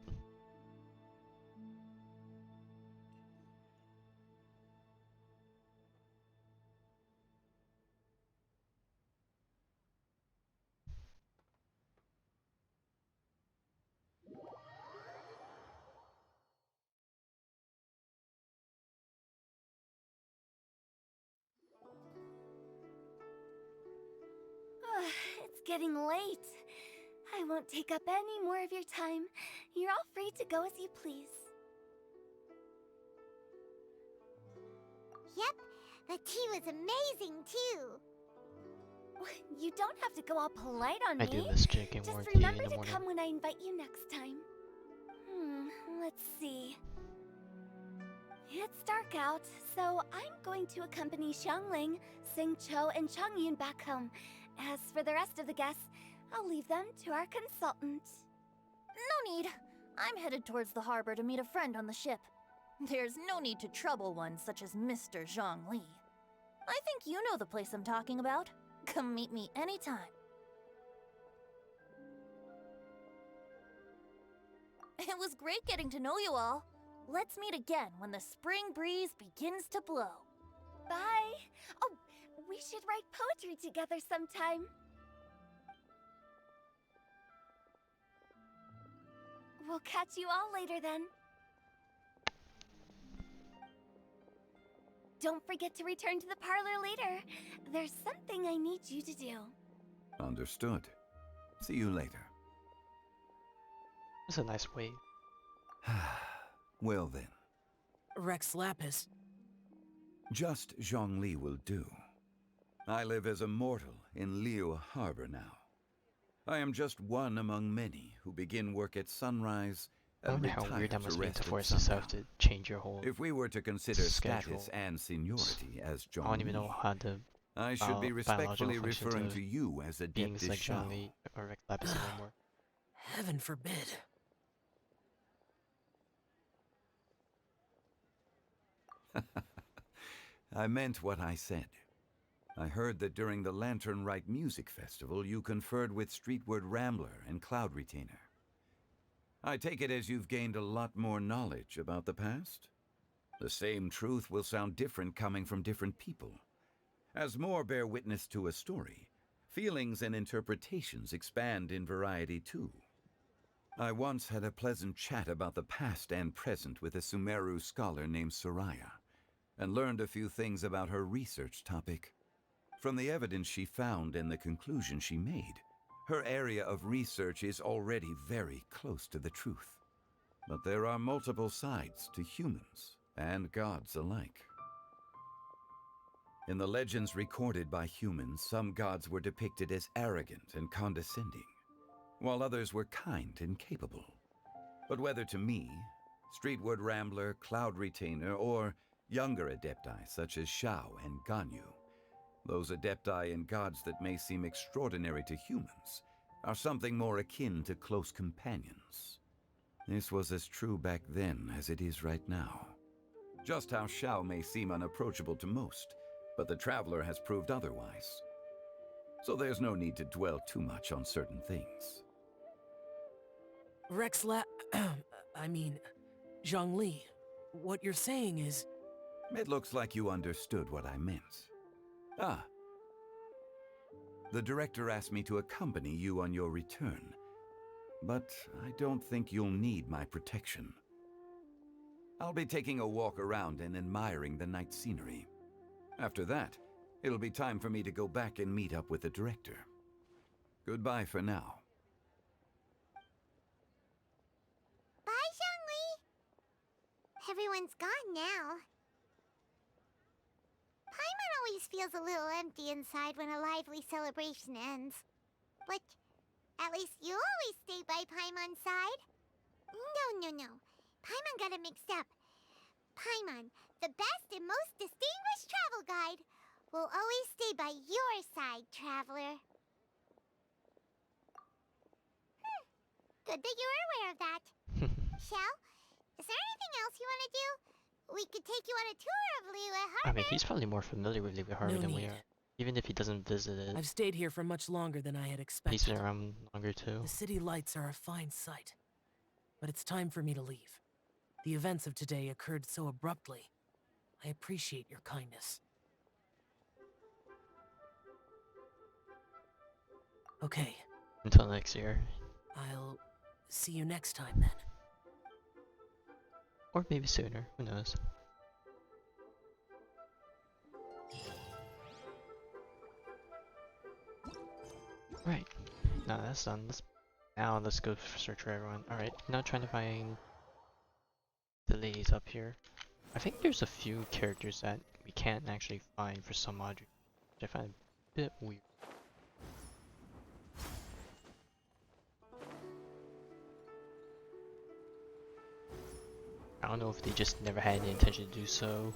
It's getting late. I won't take up any more of your time. You're all free to go as you please. Yep, the tea was amazing too. You don't have to go all polite on I me. do miss drinking more Just tea in remember the to morning. come when I invite you next time. Let's see. It's dark out, so I'm going to accompany Xiangling, Xingqiu, and Changyun back home. As for the rest of the guests, I'll leave them to our consultant. No need. I'm headed towards the harbor to meet a friend on the ship. There's no need to trouble one such as Mr. Zhongli. I think you know the place I'm talking about. Come meet me anytime. It was great getting to know you all. Let's meet again when the spring breeze begins to blow. Bye! Oh, we should write poetry together sometime. We'll catch you all later then. Don't forget to return to the parlor later. There's something I need you to do. Understood. See you later. That's a nice way. Well then. Rex Lapis. Just Zhongli will do. I live as a mortal in Liyue Harbor now. I am just one among many who begin work at sunrise I and wonder how retire weird that to must be rest to at force sundown. yourself to change your whole If we were to consider schedule. status and seniority as I don't even know Zhongli, how to I should be respectfully biological functions referring of to you as beings Adepti like Shao. Zhongli or Rex Lapis anymore. Heaven forbid. I meant what I said. I heard that during the Lantern Rite Music Festival, you conferred with Streetward Rambler and Cloud Retainer. I take it as you've gained a lot more knowledge about the past? The same truth will sound different coming from different people. As more bear witness to a story, feelings and interpretations expand in variety too. I once had a pleasant chat about the past and present with a Sumeru scholar named Soraya, and learned a few things about her research topic. From the evidence she found and the conclusion she made, her area of research is already very close to the truth. But there are multiple sides to humans and gods alike. In the legends recorded by humans, some gods were depicted as arrogant and condescending, while others were kind and capable. But whether to me, Streetward Rambler, Cloud Retainer, or younger Adepti such as Shao and Ganyu, those Adepti and gods that may seem extraordinary to humans are something more akin to close companions. This was as true back then as it is right now. Just how Shao may seem unapproachable to most, but the Traveler has proved otherwise. So there's no need to dwell too much on certain things. Zhongli, what you're saying is... It looks like you understood what I meant. Ah. The director asked me to accompany you on your return, but I don't think you'll need my protection. I'll be taking a walk around and admiring the night scenery. After that, it'll be time for me to go back and meet up with the director. Goodbye for now. Bye, Zhongli! Everyone's gone now. Paimon always feels a little empty inside when a lively celebration ends. But at least you always stay by Paimon's side. No. Paimon got it mixed up. Paimon, the best and most distinguished travel guide, will always stay by your side, traveler. Good that you were aware of that. Shell, is there anything else you want to do? we could take you on a tour of Liyue I Harbor. mean, he's probably more familiar with Liyue Harbor No than we need. are. Even if he doesn't visit it, I've stayed here for much longer than I had he's expected. been around longer too. The city lights are a fine sight. But it's time for me to leave. The events of today occurred so abruptly. I appreciate your kindness. Okay. Until next year. I'll see you next time then. Or maybe sooner, who knows. Right. Now that's done. Now let's go search for everyone. Alright, now trying to find the ladies up here. I think there's a few characters that we can't actually find for some odd reason, which I find a bit weird. I don't know if they just never had any intention to do so,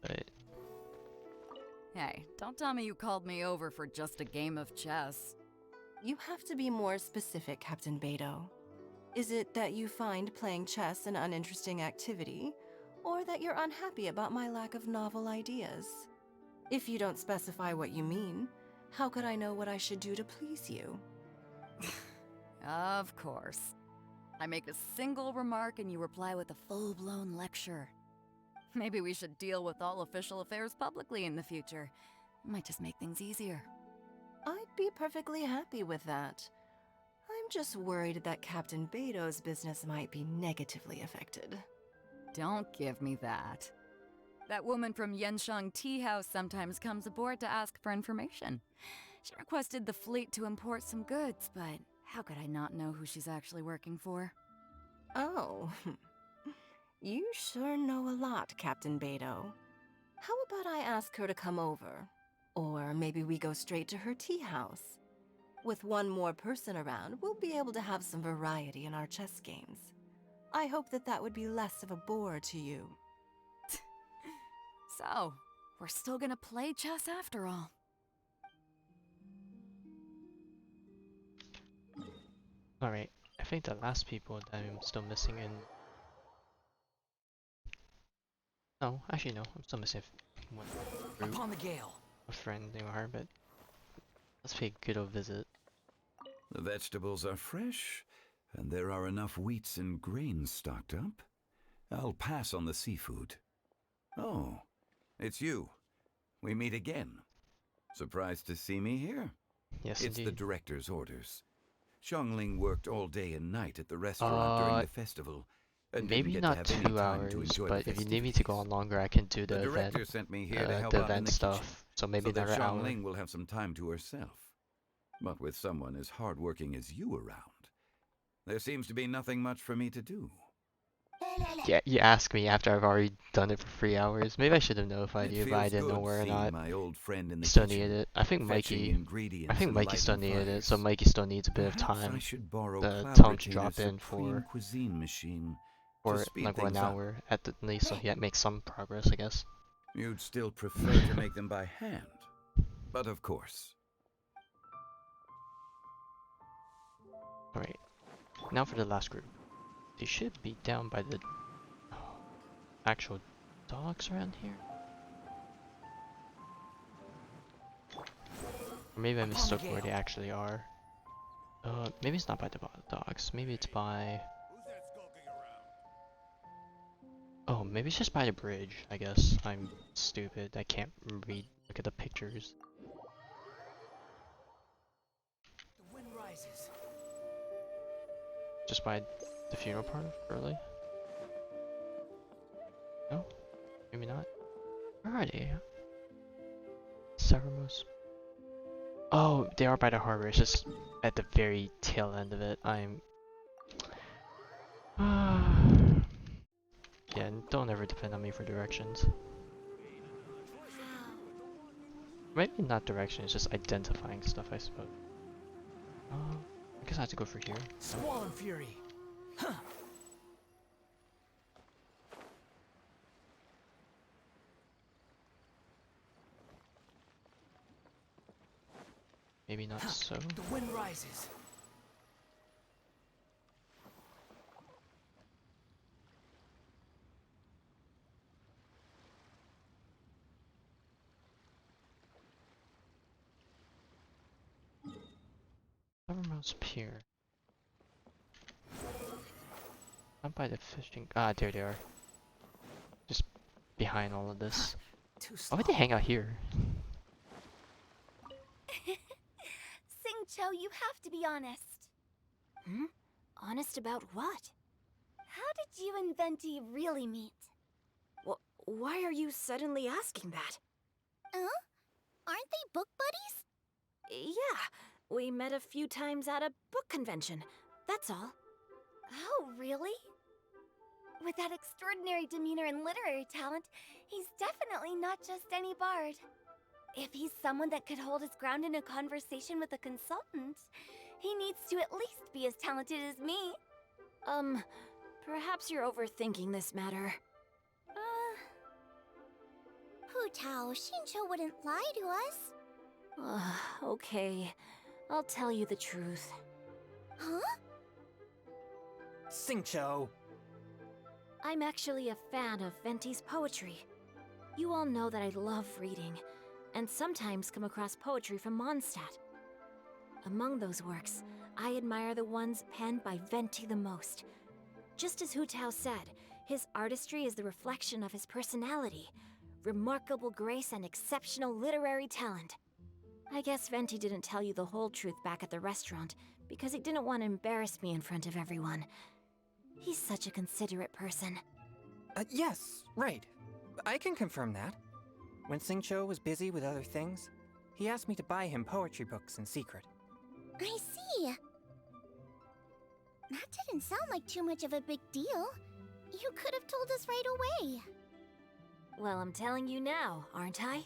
but... Hey, don't tell me you called me over for just a game of chess. You have to be more specific, Captain Beidou. Is it that you find playing chess an uninteresting activity, or that you're unhappy about my lack of novel ideas? If you don't specify what you mean, how could I know what I should do to please you? Of course. I make a single remark and you reply with a full-blown lecture. Maybe we should deal with all official affairs publicly in the future. Might just make things easier. I'd be perfectly happy with that. I'm just worried that Captain Beidou's business might be negatively affected. Don't give me that. That woman from Yenshang Tea House sometimes comes aboard to ask for information. She requested the fleet to import some goods, but how could I not know who she's actually working for? Oh, you sure know a lot, Captain Beidou. How about I ask her to come over? Or maybe we go straight to her tea house. With one more person around, we'll be able to have some variety in our chess games. I hope that would be less of a bore to you. So, we're still gonna play chess after all. Alright, I think the last people that I'm still missing in... No, actually no, I'm still missing one group. Upon the gale. A friend named her, but let's pay a good old visit. The vegetables are fresh, and there are enough wheats and grains stocked up. I'll pass on the seafood. Oh, it's you. We meet again. Surprised to see me here? Yes, it's indeed. the director's orders. Xiangling worked all day and night at the restaurant during the festival, and maybe didn't get not to have any 2 time hours, to enjoy but the if you need me to go on longer, I can do the director event, sent me here to help the out in event the stuff. kitchen, So maybe so that another hour. Xiangling will have some time to herself. But with someone as hardworking as you around, there seems to be nothing much for me to do. Yeah, you ask me after I've already done it for 3 hours. Maybe I should have notified you, but I feels didn't know good where or seeing not. my old friend in the Still kitchen, needed it. I think fetching ingredients and Mikey still lighting needed it, so fires. Mikey still needs a bit of Perhaps time I should borrow to tell him to Cloudritator's drop in supreme for cuisine machine to speed like 1 things up. hour at the least, so he makes some progress, I guess. You'd still prefer to make them by hand, but of course. Alright, now for the last group. They should be down by the actual docks around here. Or maybe I mistook where they actually are. Maybe it's not by the docks. Maybe it's by... Oh, maybe it's just by the bridge, I guess. I'm stupid. I can't look at the pictures. The wind rises. Just by the funeral part of Burley? No? Maybe not? Where are they? Severmost. Oh, they are by the harbor. It's just at the very tail end of it. I'm... Yeah, don't ever depend on me for directions. Maybe not directions, just identifying stuff, I suppose. I guess I have to go for here. Squall and fury. Huh. Maybe not so. The wind rises. What's up here? Not by the fishing. Ah, there they are. Just behind all of this. Why would they hang out here? Singcho, you have to be honest. Hmm? Honest about what? How did you and Venti really meet? Why are you suddenly asking that? Huh? Aren't they book buddies? Yeah, we met a few times at a book convention. That's all. Oh, really? With that extraordinary demeanor and literary talent, he's definitely not just any bard. If he's someone that could hold his ground in a conversation with a consultant, he needs to at least be as talented as me. Perhaps you're overthinking this matter. Hu Tao, Xingqiu wouldn't lie to us. Okay, I'll tell you the truth. Huh? Xingqiu! I'm actually a fan of Venti's poetry. You all know that I love reading, and sometimes come across poetry from Mondstadt. Among those works, I admire the ones penned by Venti the most. Just as Hu Tao said, his artistry is the reflection of his personality, remarkable grace and exceptional literary talent. I guess Venti didn't tell you the whole truth back at the restaurant, because he didn't want to embarrass me in front of everyone. He's such a considerate person. Yes, right. I can confirm that. When Xingqiu was busy with other things, he asked me to buy him poetry books in secret. I see. That didn't sound like too much of a big deal. You could have told us right away. Well, I'm telling you now, aren't I?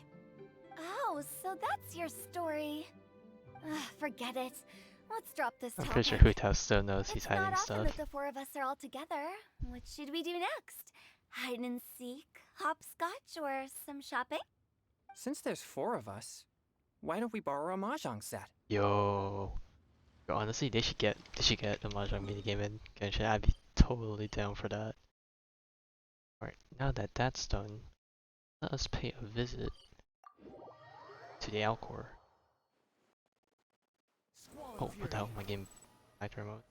Oh, so that's your story. Forget it. Let's drop this I'm topic. pretty sure Hu Tao still knows he's It's hiding not often stuff. that the four of us are all together. What should we do next? Hide and seek, hopscotch, or some shopping? Since there's 4 of us, why don't we borrow a mahjong set? Yo, honestly, they should get the mahjong minigame in Genshin. I'd be totally down for that. Alright, now that that's done, let us pay a visit to the Alcor. Oh, what the hell? My game back remote.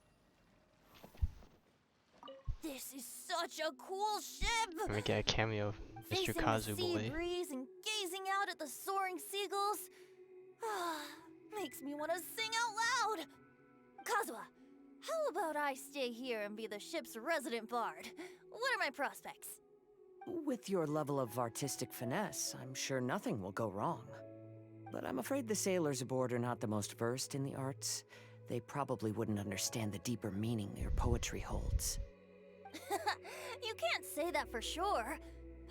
This is such a cool ship! Let me get a cameo of Mr. Facing Kazu the sea Boy. breeze and gazing out at the soaring seagulls. Makes me want to sing out loud. Kazuha, how about I stay here and be the ship's resident bard? What are my prospects? With your level of artistic finesse, I'm sure nothing will go wrong. But I'm afraid the sailors aboard are not the most versed in the arts. They probably wouldn't understand the deeper meaning your poetry holds. You can't say that for sure.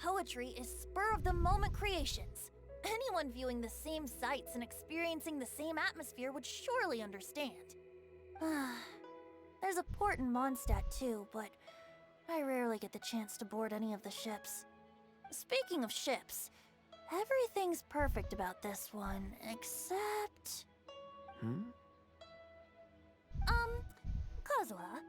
Poetry is spur-of-the-moment creations. Anyone viewing the same sights and experiencing the same atmosphere would surely understand. There's a port in Mondstadt too, but I rarely get the chance to board any of the ships. Speaking of ships, everything's perfect about this one, except... Kazuha,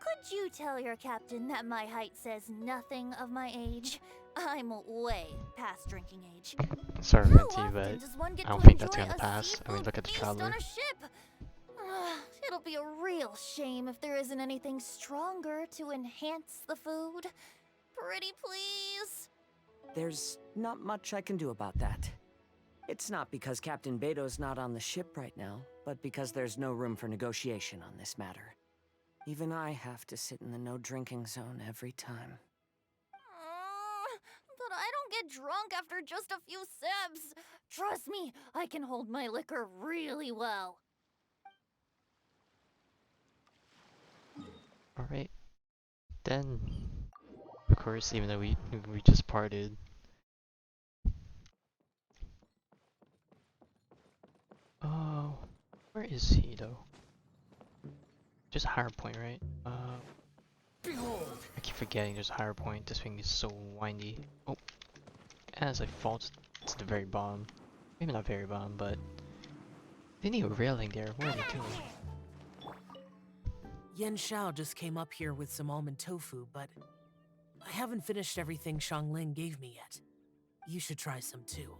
could you tell your captain that my height says nothing of my age? I'm way past drinking age. Sorry, How Minty, often but does one get I don't to think that's enjoy gonna a pass. I mean, seafood look at the feast traveler. on a ship? It'll be a real shame if there isn't anything stronger to enhance the food. Pretty please? There's not much I can do about that. It's not because Captain Beto's not on the ship right now, but because there's no room for negotiation on this matter. Even I have to sit in the no-drinking zone every time. But I don't get drunk after just a few sips. Trust me, I can hold my liquor really well. Alright. Then, of course, even though we just parted. Oh, where is he though? Just a higher point, right? I keep forgetting there's a higher point. This thing is so windy. Oh, as I fall to the very bottom. Maybe not very bottom, but they need a railing there. What are they doing? Yen Xiao just came up here with some almond tofu, but I haven't finished everything Xiangling gave me yet. You should try some too.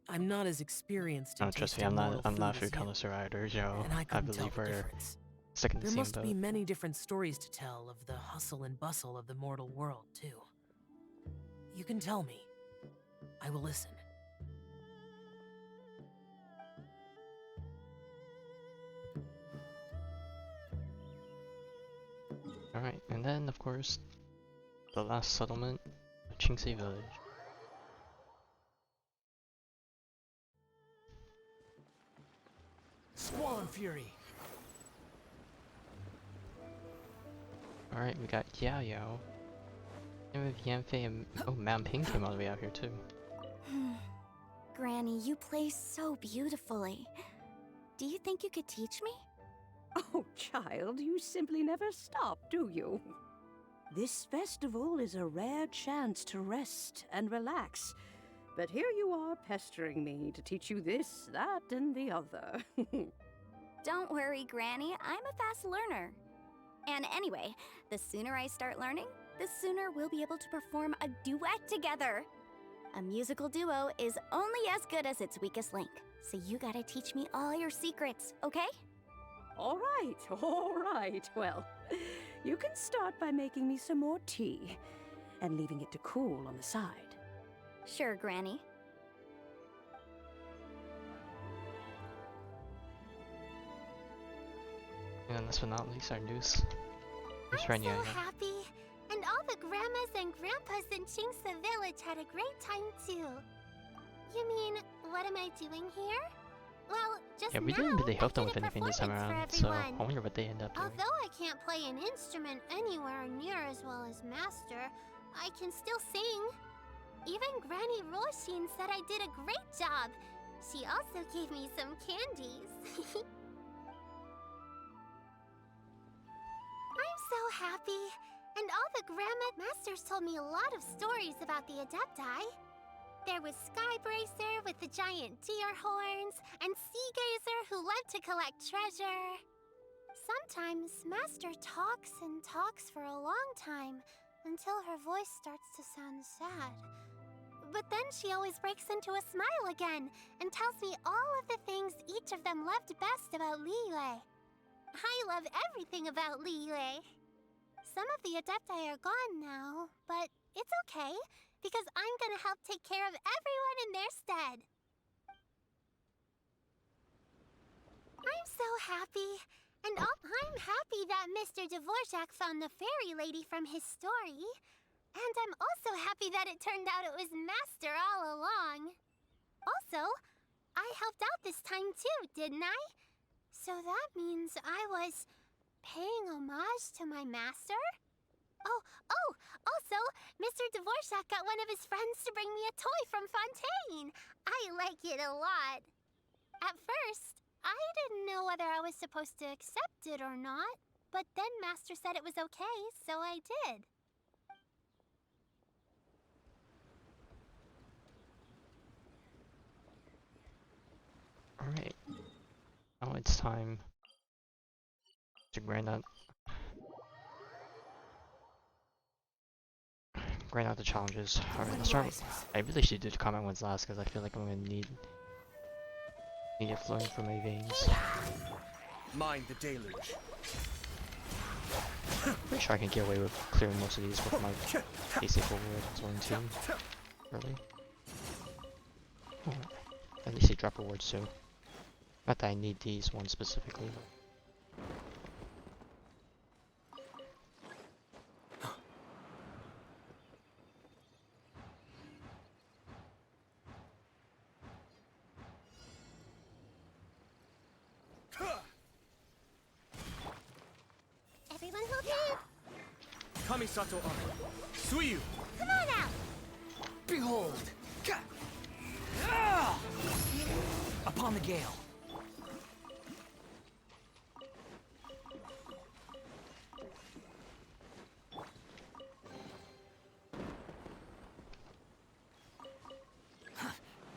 I'm not as experienced in No, trust me, tasting mortal I'm not a food food as you, connoisseur either, Joe. and I I couldn't tell believe the we're difference. stuck in the There same must be boat. many different stories to tell of the hustle and bustle of the mortal world, too. You can tell me. I will listen. Alright, and then, of course, the last settlement, Chimes village. Squall Fury! Alright, we got Yao Yao. And with Yanfei and oh, Man Ping came all the way out here too. Granny, you play so beautifully. Do you think you could teach me? Oh, child, you simply never stop, do you? This festival is a rare chance to rest and relax. But here you are pestering me to teach you this, that, and the other. Don't worry, Granny. I'm a fast learner. And anyway, the sooner I start learning, the sooner we'll be able to perform a duet together. A musical duo is only as good as its weakest link. So you gotta teach me all your secrets, okay? All right. Well, you can start by making me some more tea and leaving it to cool on the side. Sure, Granny. And last but not least, our news. I'm so happy. And all the grandmas and grandpas in Chingsa village had a great time too. You mean, what am I doing here? Well, just Yeah, we now, didn't really help them I with did a anything this time performance around, for so I everyone. wonder what they end up doing. Although I can't play an instrument anywhere near as well as Master, I can still sing. Even Granny Roshin said I did a great job. She also gave me some candies. I'm so happy. And all the grandma masters told me a lot of stories about the Adepti. There was Skybracer with the giant deer horns, and Sea Gazer who loved to collect treasure. Sometimes Master talks and talks for a long time, until her voice starts to sound sad. But then she always breaks into a smile again, and tells me all of the things each of them loved best about Liyue. I love everything about Liyue. Some of the Adepti are gone now, but it's okay, because I'm gonna help take care of everyone in their stead. I'm so happy. And I'm happy that Mr. Dvorak found the fairy lady from his story. And I'm also happy that it turned out it was Master all along. Also, I helped out this time too, didn't I? So that means I was paying homage to my master? Oh, also, Mr. Dvorak got one of his friends to bring me a toy from Fontaine. I like it a lot. At first, I didn't know whether I was supposed to accept it or not, but then Master said it was okay, so I did. Alright. Now it's time to grind out the challenges. Alright, let's start. I really should do the common ones last because I feel like I'm gonna need it flowing through my veins. Mind the deluge. Pretty sure I can get away with clearing most of these with my basic rewards 1 and 2 early. Oh, at least they drop rewards too. Not that I need these ones specifically. Everyone okay? Kamisato Arm. Suiyu! Come on out! Behold! Upon the gale.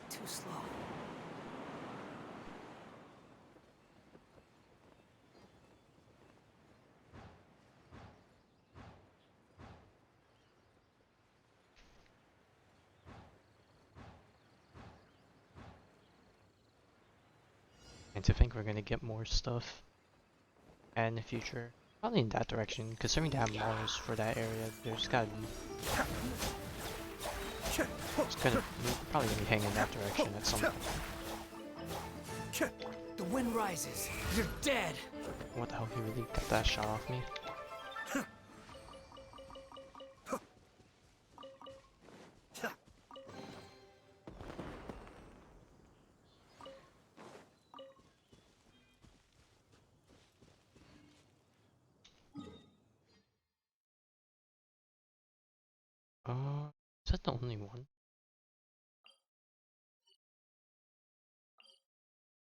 Too slow. And to think we're gonna get more stuff in the future. Probably in that direction, considering they have Mars for that area, there's gotta be... It's gonna, we're probably gonna be heading in that direction at some point. The wind rises. You're dead. What the hell, he really got that shot off me? Is that the only one?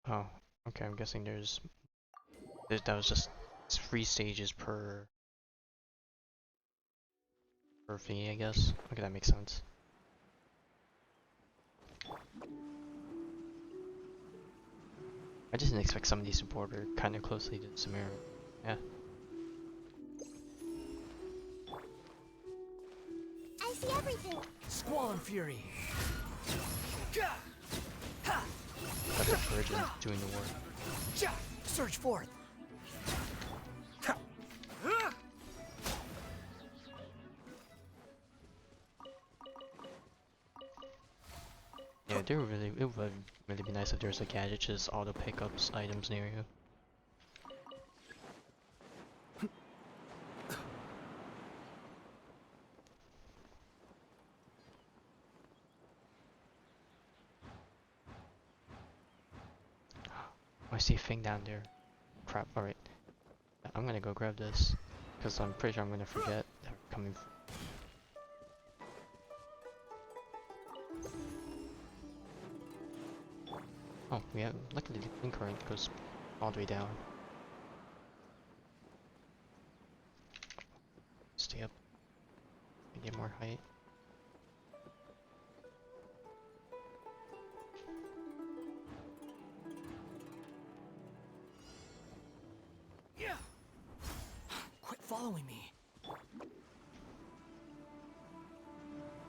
Oh, okay, I'm guessing that was just 3 stages per thingy, I guess. Okay, that makes sense. I just didn't expect some of these to border kind of closely to Samara. Yeah. I see everything. Squall and fury. That's a virgin doing the work. Surge forth. Yeah, it would really be nice if there's a gadget just auto pickups items near you. I see a thing down there. Crap, alright. I'm gonna go grab this, because I'm pretty sure I'm gonna forget that we're coming. Oh, yeah, luckily the clean current goes all the way down. Stay up. Get more height. Quit following me.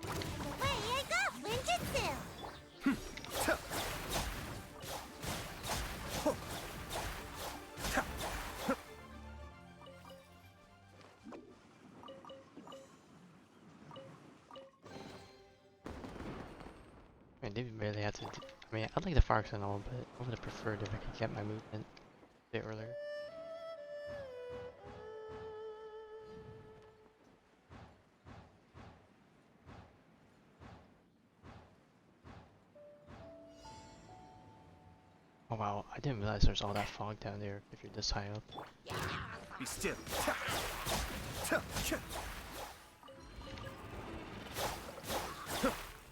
Away I go! Ninjutsu! I mean, they really had to. I mean, I like the Fox and all, but I would have preferred if I could get my movement a bit earlier. Oh wow, I didn't realize there's all that fog down there if you're this high up. Be still.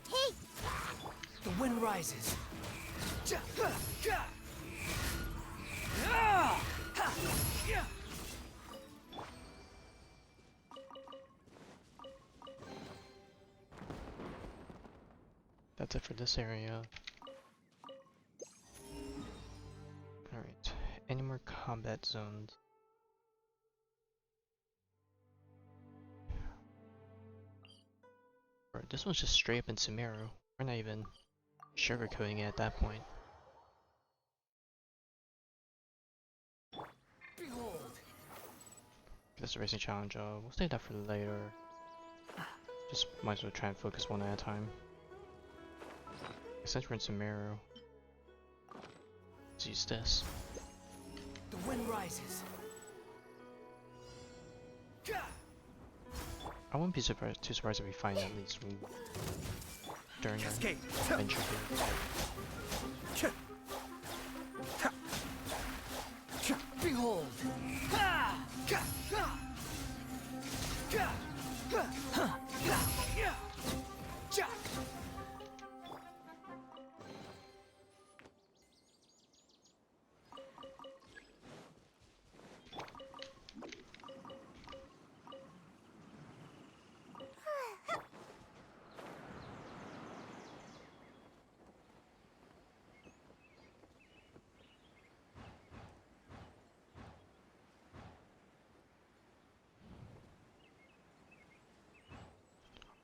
Hey! The wind rises. That's it for this area. Alright, any more combat zones? Alright, this one's just straight up in Sumeru. We're not even sugarcoating it at that point. Behold. This racing challenge, we'll save that for later. Just might as well try and focus one at a time. Since we're in Sumeru, let's use this. The wind rises. I wouldn't be too surprised if we find at least one during our adventure here. Behold.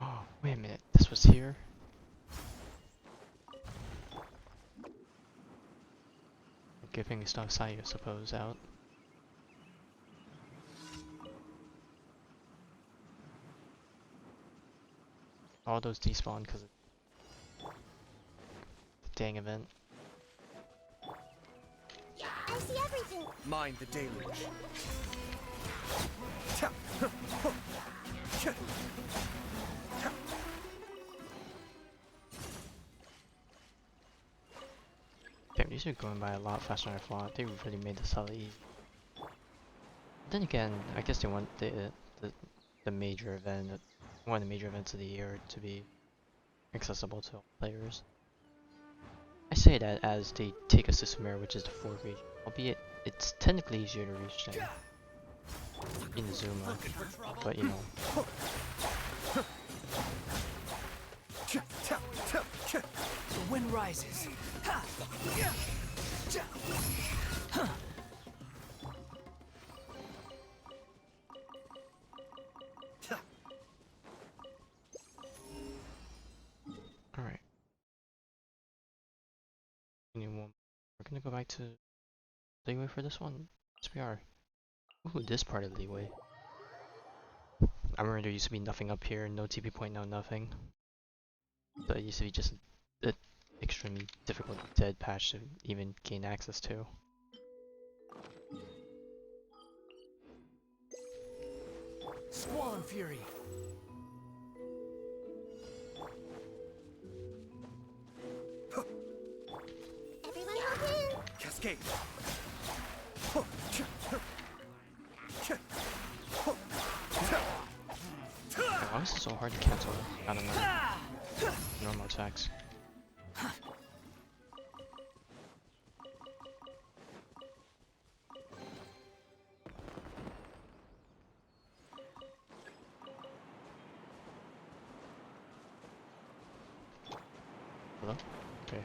Oh, wait a minute, this was here? skipping stuff I suppose out. All those despawn because of the dang event. I see everything. Mind the deluge. Damn, these are going by a lot faster than I thought. They really made this hella easy. Then again, I guess they want the major event, one of the major events of the year, to be accessible to all players. I say that as they take us to Sumer, which is the 4th region, albeit it's technically easier to reach than Inazuma, but you know. The wind rises. Alright. We're gonna go back to Liyue for this one. Yes, we are. Ooh, this part of Liyue. I remember there used to be nothing up here, no TP point, no nothing. So it used to be just an extremely difficult dead patch to even gain access to. Squall Fury. Everyone hop in. Cascade. Why is it so hard to cancel out of my normal attacks? Hello? Okay.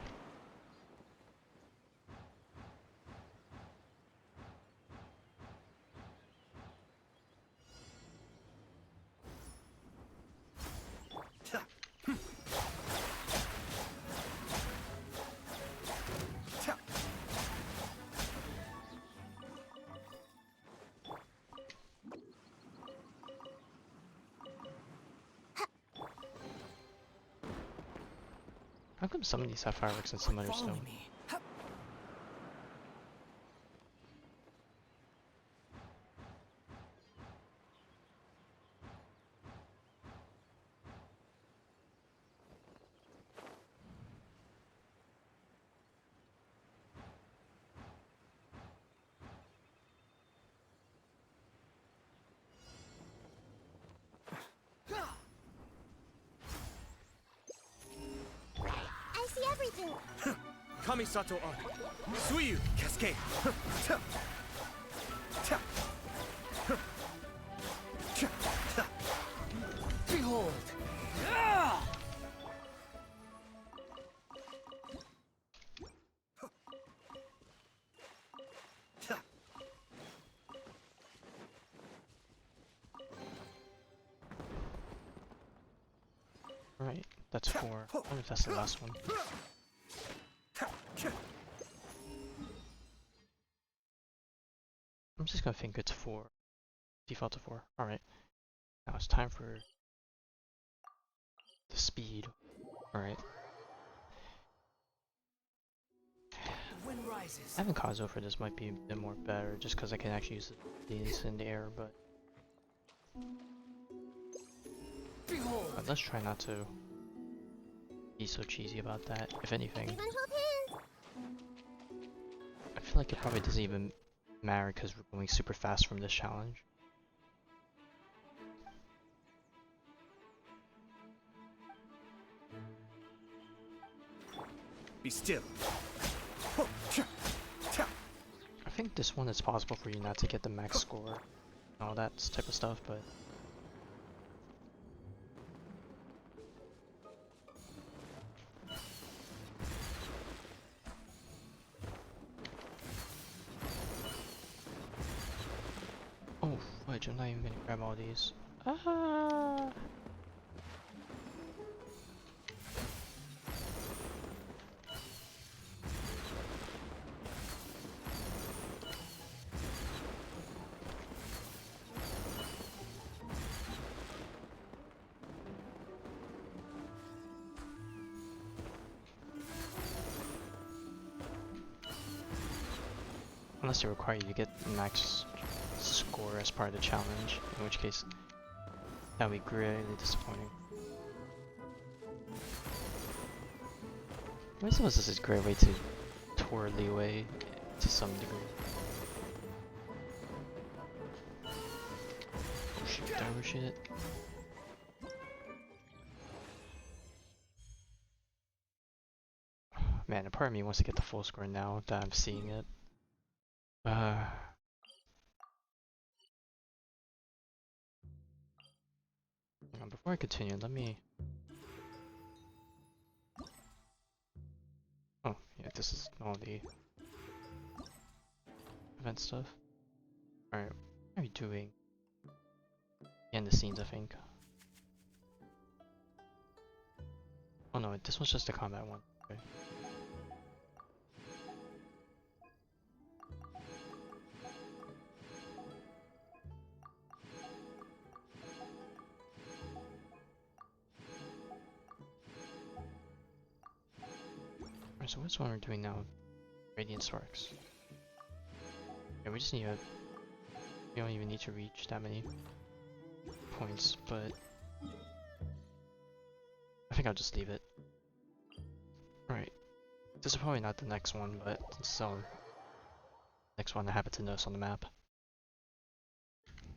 How come some of these have fireworks and some others don't? I see everything. Kamisato on. Suiyu, Cascade. Behold. Right, that's 4. I wonder if that's the last one. I'm just gonna think it's 4. Default to 4. Alright. Now it's time for the speed. Alright. Wind rises. Having Kazo for this might be a bit more better, just because I can actually use these in the air, but let's try not to be so cheesy about that, if anything. I feel like it probably doesn't even matter because we're going super fast from this challenge. Be still. I think this one is possible for you not to get the max score and all that type of stuff, but oh fudge, I'm not even gonna grab all these. Ah! Unless they require you to get max score as part of the challenge, in which case that would be greatly disappointing. I suppose this is a great way to tour Liyue to some degree. Oh shit, did I overshoot it? Man, a part of me wants to get the full score now that I'm seeing it. Before I continue, let me... Oh, yeah, this is all the event stuff. Alright, what are we doing? And the scenes, I think. Oh no, this was just the combat one. Okay. Alright, so what's one we're doing now? Radiant Sparks. Yeah, we just need a... We don't even need to reach that many points, but... I think I'll just leave it. Right. This is probably not the next one, but it's next one I happen to notice on the map.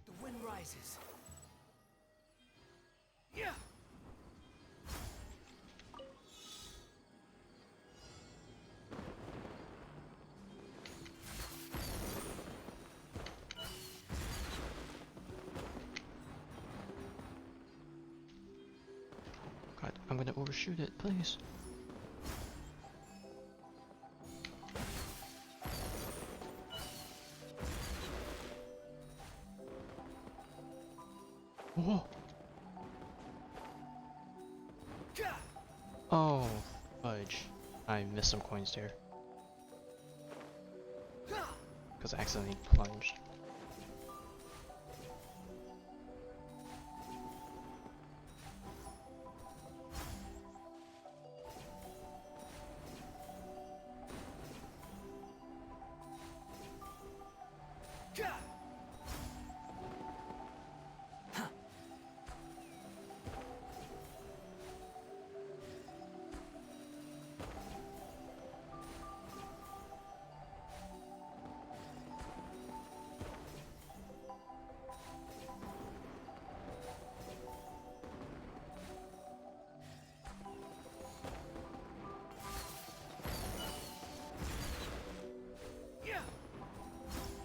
The wind rises. Yeah. God, I'm gonna overshoot it, please. Whoa. Oh, fudge. I missed some coins there. Because I accidentally plunged.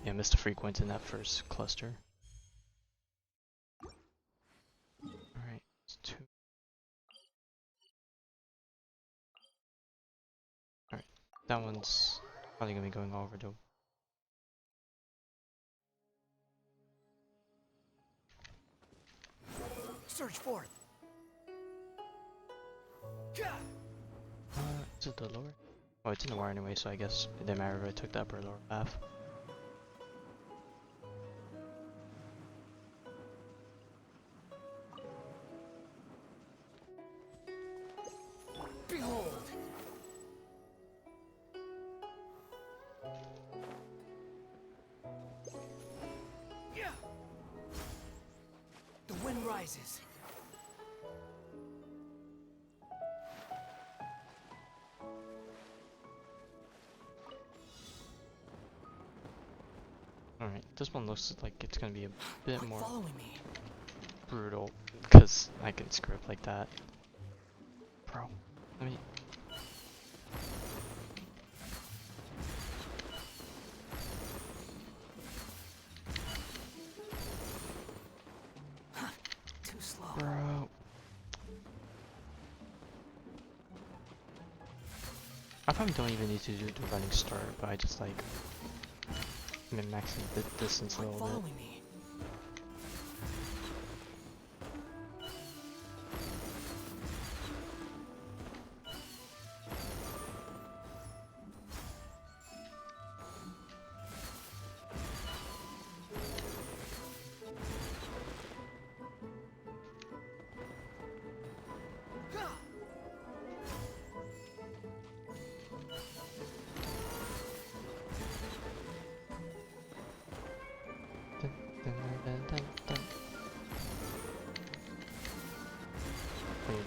Yeah, missed a frequent in that first cluster. Alright, it's 2. Alright, that one's probably gonna be going over to... Search forth. Is it the lower? Oh, it's in the water anyway, so I guess it didn't matter if I took the upper or lower path. Behold. Yeah. The wind rises. Alright, this one looks like it's gonna be a bit more Following me. brutal, because I can script like that. Bro, let me... Too slow. Bro. I probably don't even need to do the running start, but I just like... min-maxing the distance a little bit. Following me.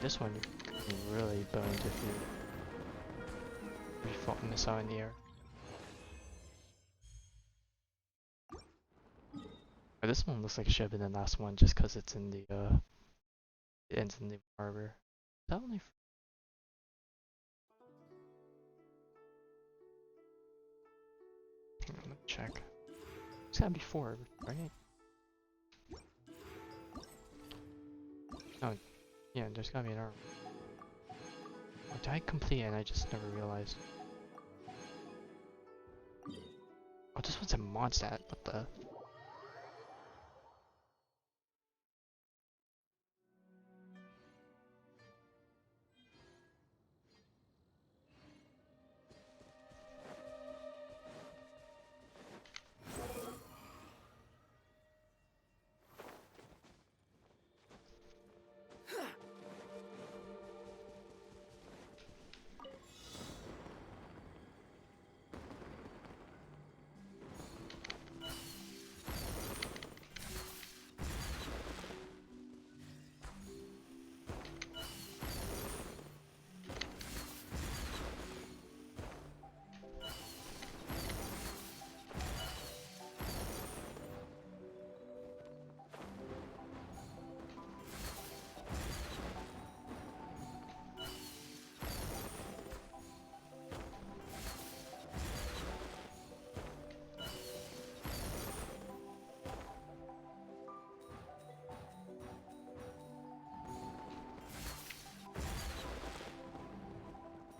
This one can really boned if you miss out in the air. But this one looks like it should have been the last one just because it's in the it ends in the harbor. Is that only hang on, let me check. It's gotta be 4, right? Oh, yeah, there's gotta be an arm. Oh, did I complete it and I just never realized? Oh, this one's a Mondstadt, what the?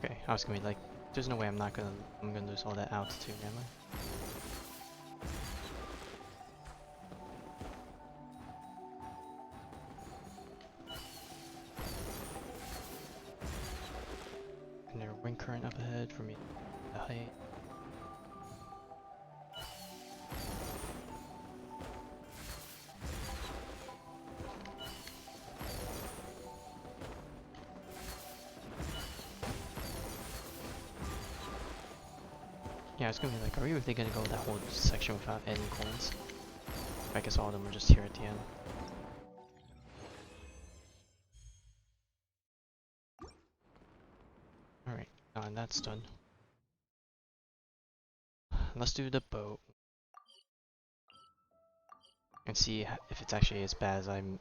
Okay, I was gonna be like, there's no way I'm gonna lose all that altitude, am I? And there's a wind current up ahead for me, the height. Yeah, I was gonna be like, are we really gonna go that whole section without any coins? I guess all of them are just here at the end. Alright, and that's done. Let's do the boat. And see if it's actually as bad as I'm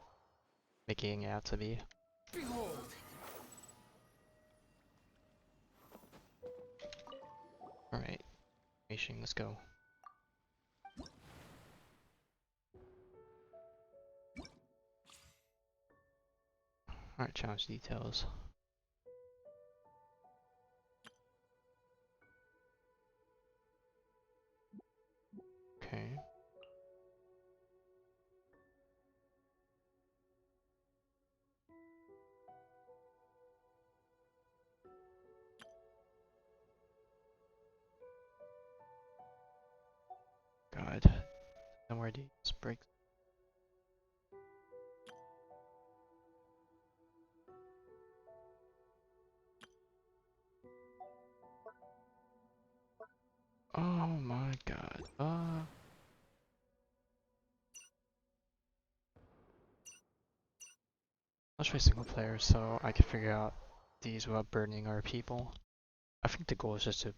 making it out to be. Behold. Alright, let's go. Alright, challenge details. Okay. God. Then where do these breaks? Oh my god. Let's try single player so I can figure out these without burning our people. I think the goal is just to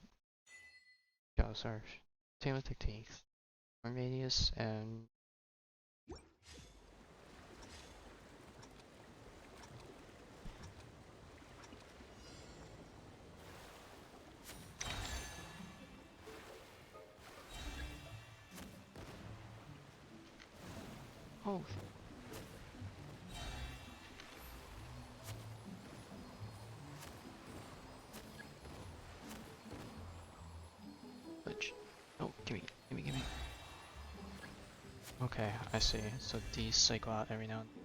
sorry. Same techniques. Radius and oh. Oh, gimme. Okay, I see. So these cycle out every now and then.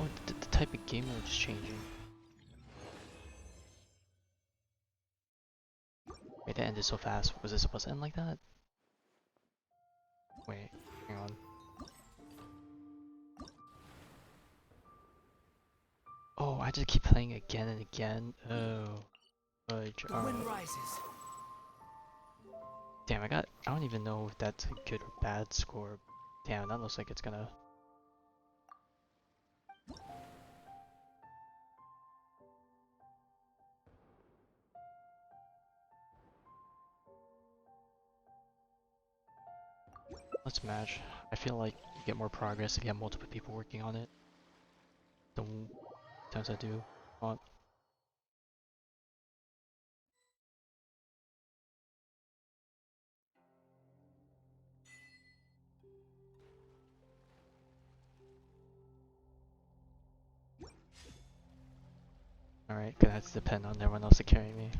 Oh, the type of game mode is changing. Wait, that ended so fast. Was it supposed to end like that? Wait, hang on. Oh, I just keep playing again and again. Oh, fudge. The wind rises. Damn, I don't even know if that's a good or bad score. Damn, that looks like it's gonna... Let's match. I feel like you get more progress if you have multiple people working on it. The times I do. Want. Alright, gonna have to depend on everyone else to carry me.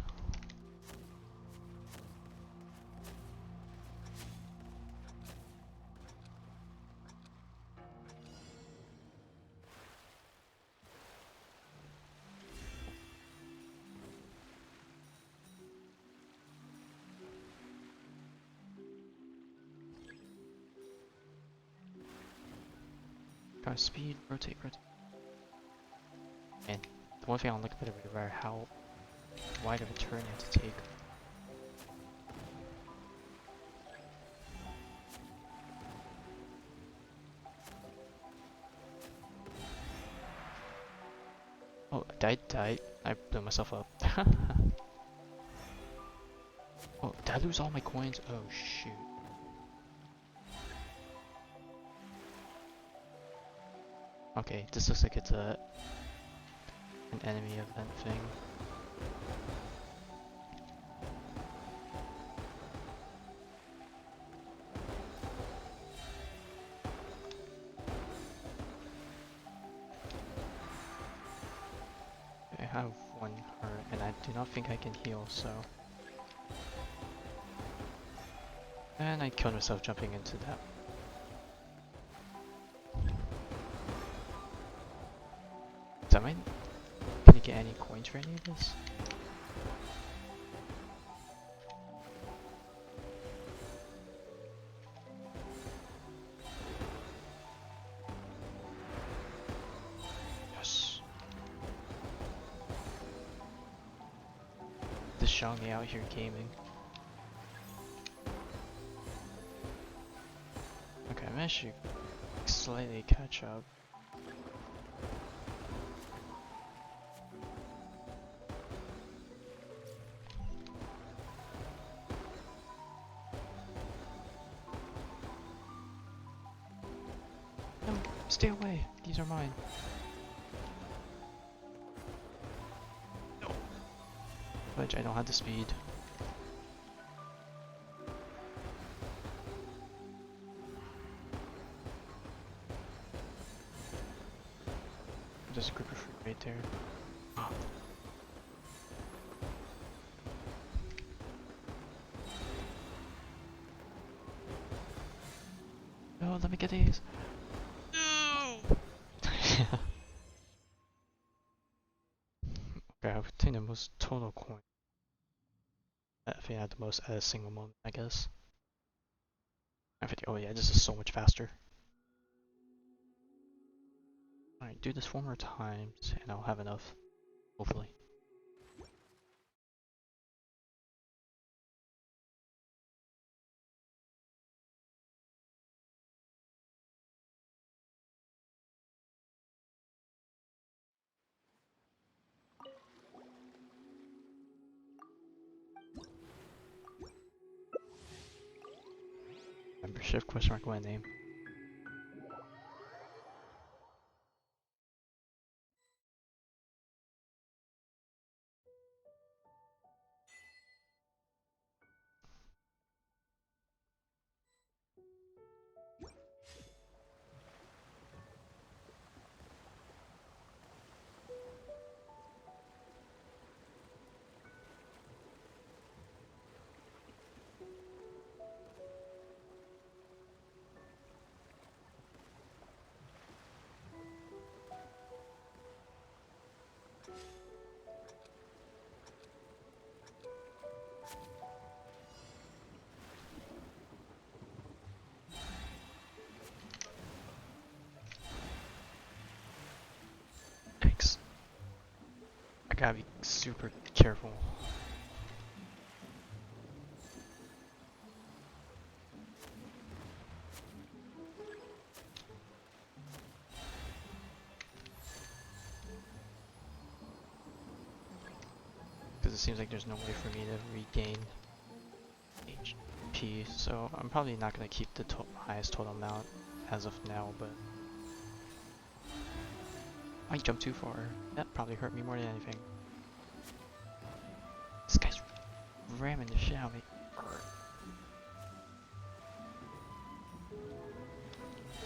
Got speed, rotate. And the one thing I don't like about it is how wide of a turn you have to take. Oh, I blew myself up. Oh, did I lose all my coins? Oh shoot. Okay, this looks like it's an enemy event thing. I have one hurt, and I do not think I can heal, so... And I killed myself jumping into that. Am I gonna get any coins for any of this? Yes. This Xiangli out here gaming. Okay, I'm actually slightly catch up. No, stay away. These are mine. No. But I don't have the speed. There's a group of fruit right there. No, let me get these. No! Okay, I've obtained the most total coin. I think I had the most at a single moment, I guess. Oh yeah, this is so much faster. Alright, do this 4 more times, and I'll have enough. Hopefully. Membership question mark my name. Thanks. I gotta be super careful. because it seems like there's no way for me to regain HP, so I'm probably not going to keep the highest total amount as of now, but I jumped too far. That probably hurt me more than anything. This guy's ramming the shit out of me.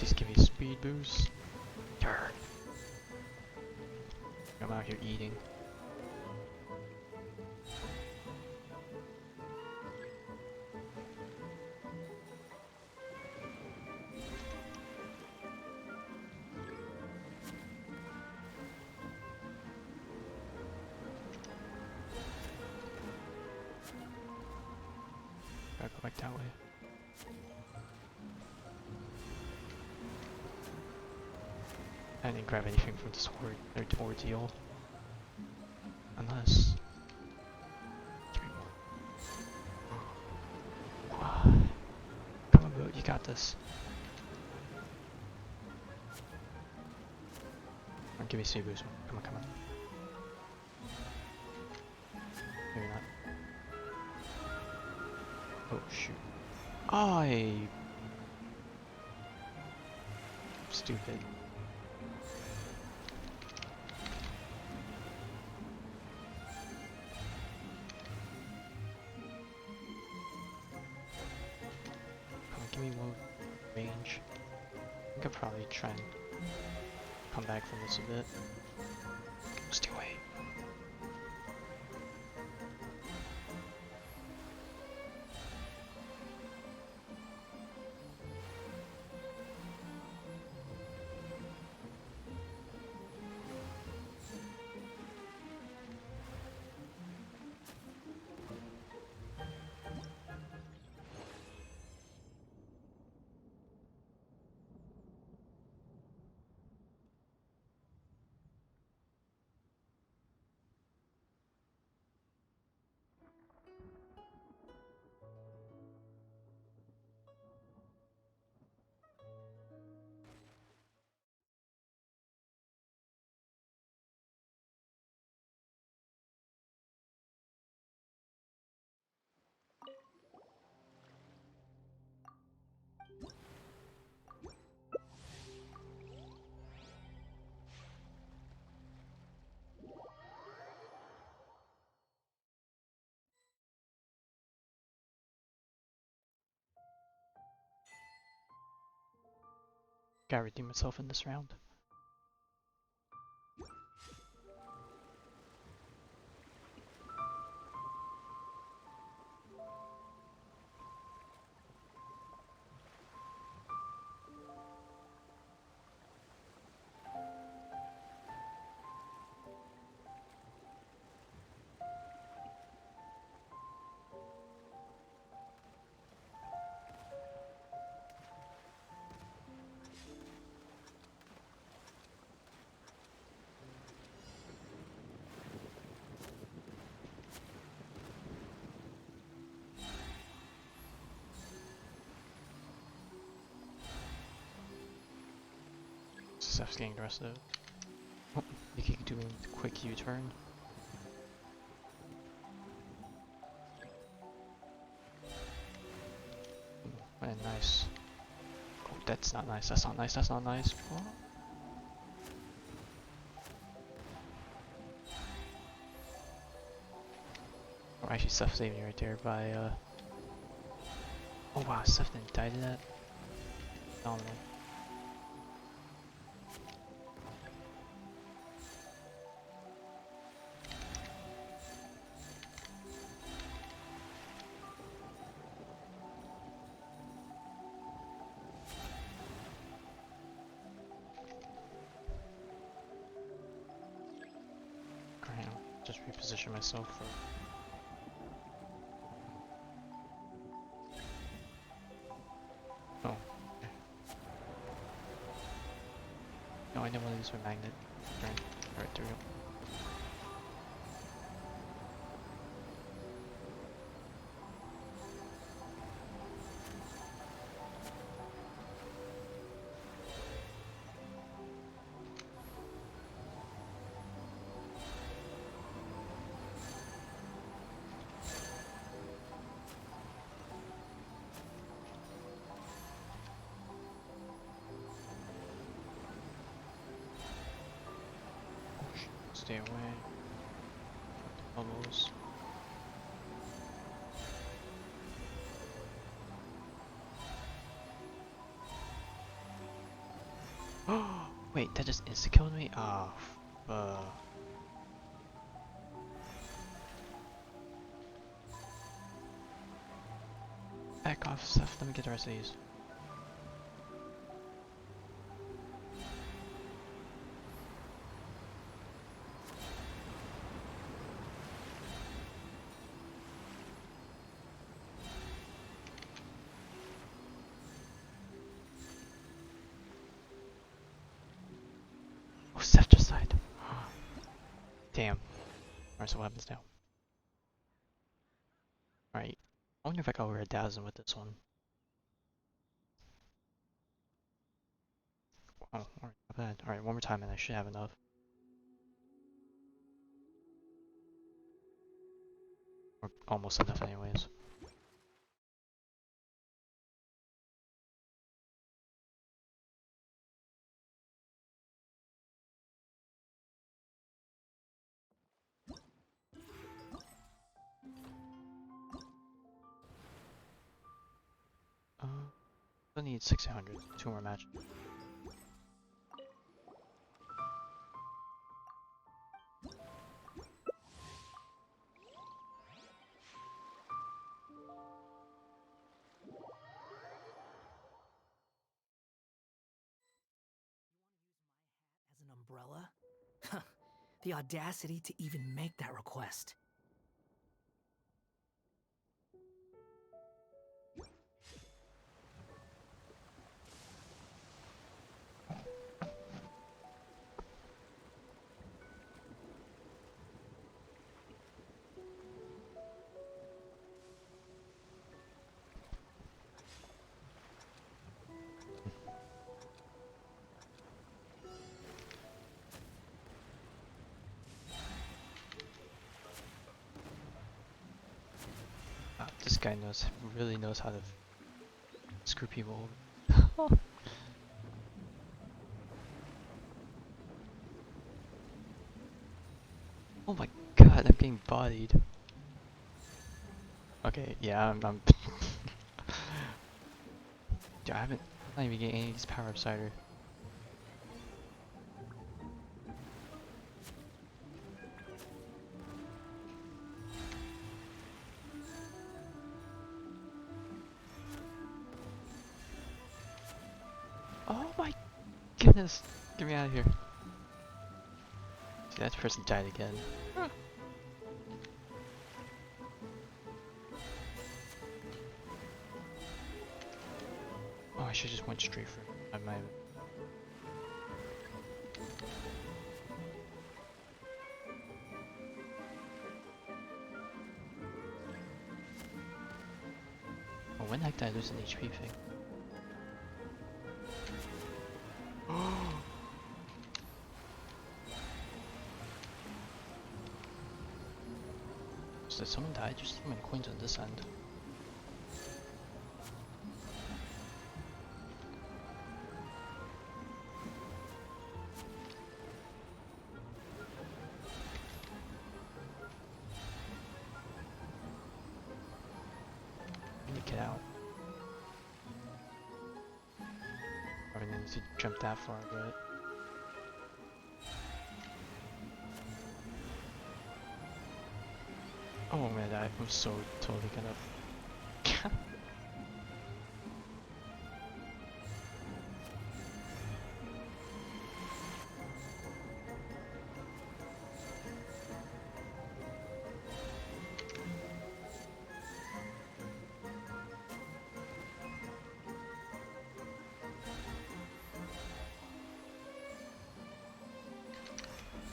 Just give me a speed boost. I'm out here eating. Gotta go back that way. I didn't grab anything from the sword or ordeal. Unless... Come on, boat, you got this. Come on, give me a boost. Come on, come on. Maybe not. Oh shoot. Stupid. Give me more range. I think I'll probably try and come back from this a bit. Stay away. Gotta redeem myself in this round. Steph's getting the rest of it. Oh, you can do a quick U-turn. Nice. Oh, that's not nice. That's not nice. That's not nice. Oh. Oh, actually, Steph saved me right there by. Oh wow, Steph didn't die to that. Phenomenal. Just reposition myself for... Oh. Okay. No, I didn't want to use my magnet. Alright, there we go. stay away. Bubbles. Oh, wait, that just insta-killed me? Ah, back off, Seth. Let me get the rest of these. Oh, Seth just died. Damn. Alright, so what happens now? Alright. I wonder if I got over 1,000 with this one. Oh, alright, not bad. Alright, one more time and I should have enough. Or almost enough anyways. Still need 600. 2 more matches. As an umbrella? The audacity to even make that request. This guy really knows how to screw people over. Oh my god, I'm getting bodied. Okay, yeah, I'm Dude, I'm not even getting any of these power-ups either. Oh my goodness! Get me out of here. See, that person died again. Huh. Oh, I should just went straight for it. I might have. Oh, when the heck did I lose an HP thing? So did someone die? Just so many coins on this end. I need to get out. Probably need to jump that far, but... Oh, I'm gonna die. I'm so totally gonna...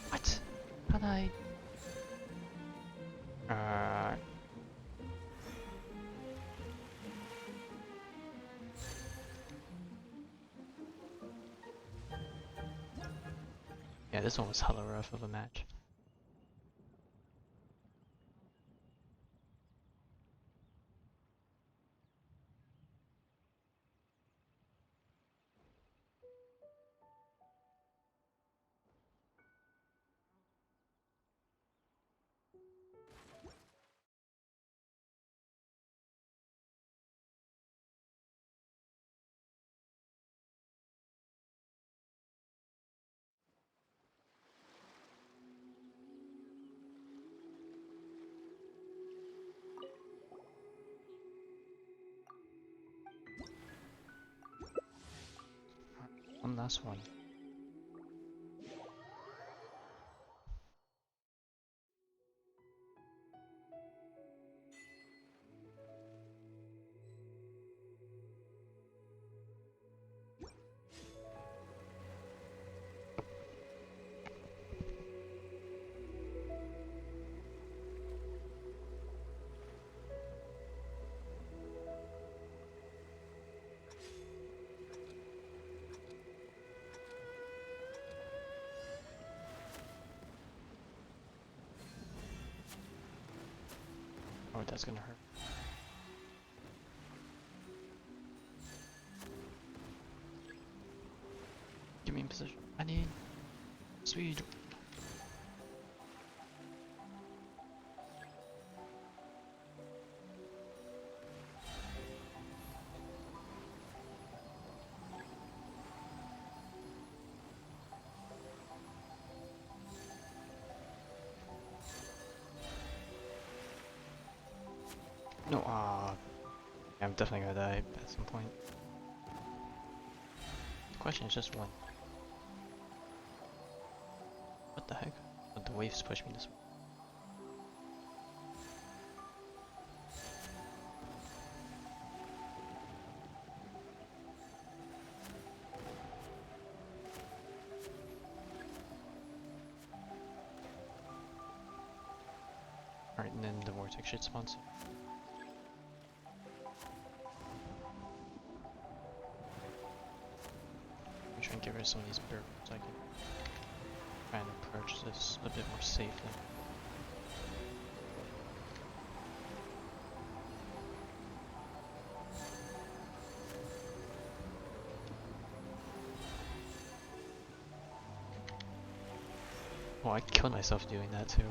What? How'd I... Yeah, this one was hella rough of a match. One last one. Oh, that's gonna hurt. Give me in position. I need speed. No, I'm definitely gonna die at some point. The question is just when. What the heck? But the waves push me this way. Alright, and then the vortex should spawn soon. I'm trying to get rid of some of these birds so I can try and approach this a bit more safely. Oh, I killed myself doing that too.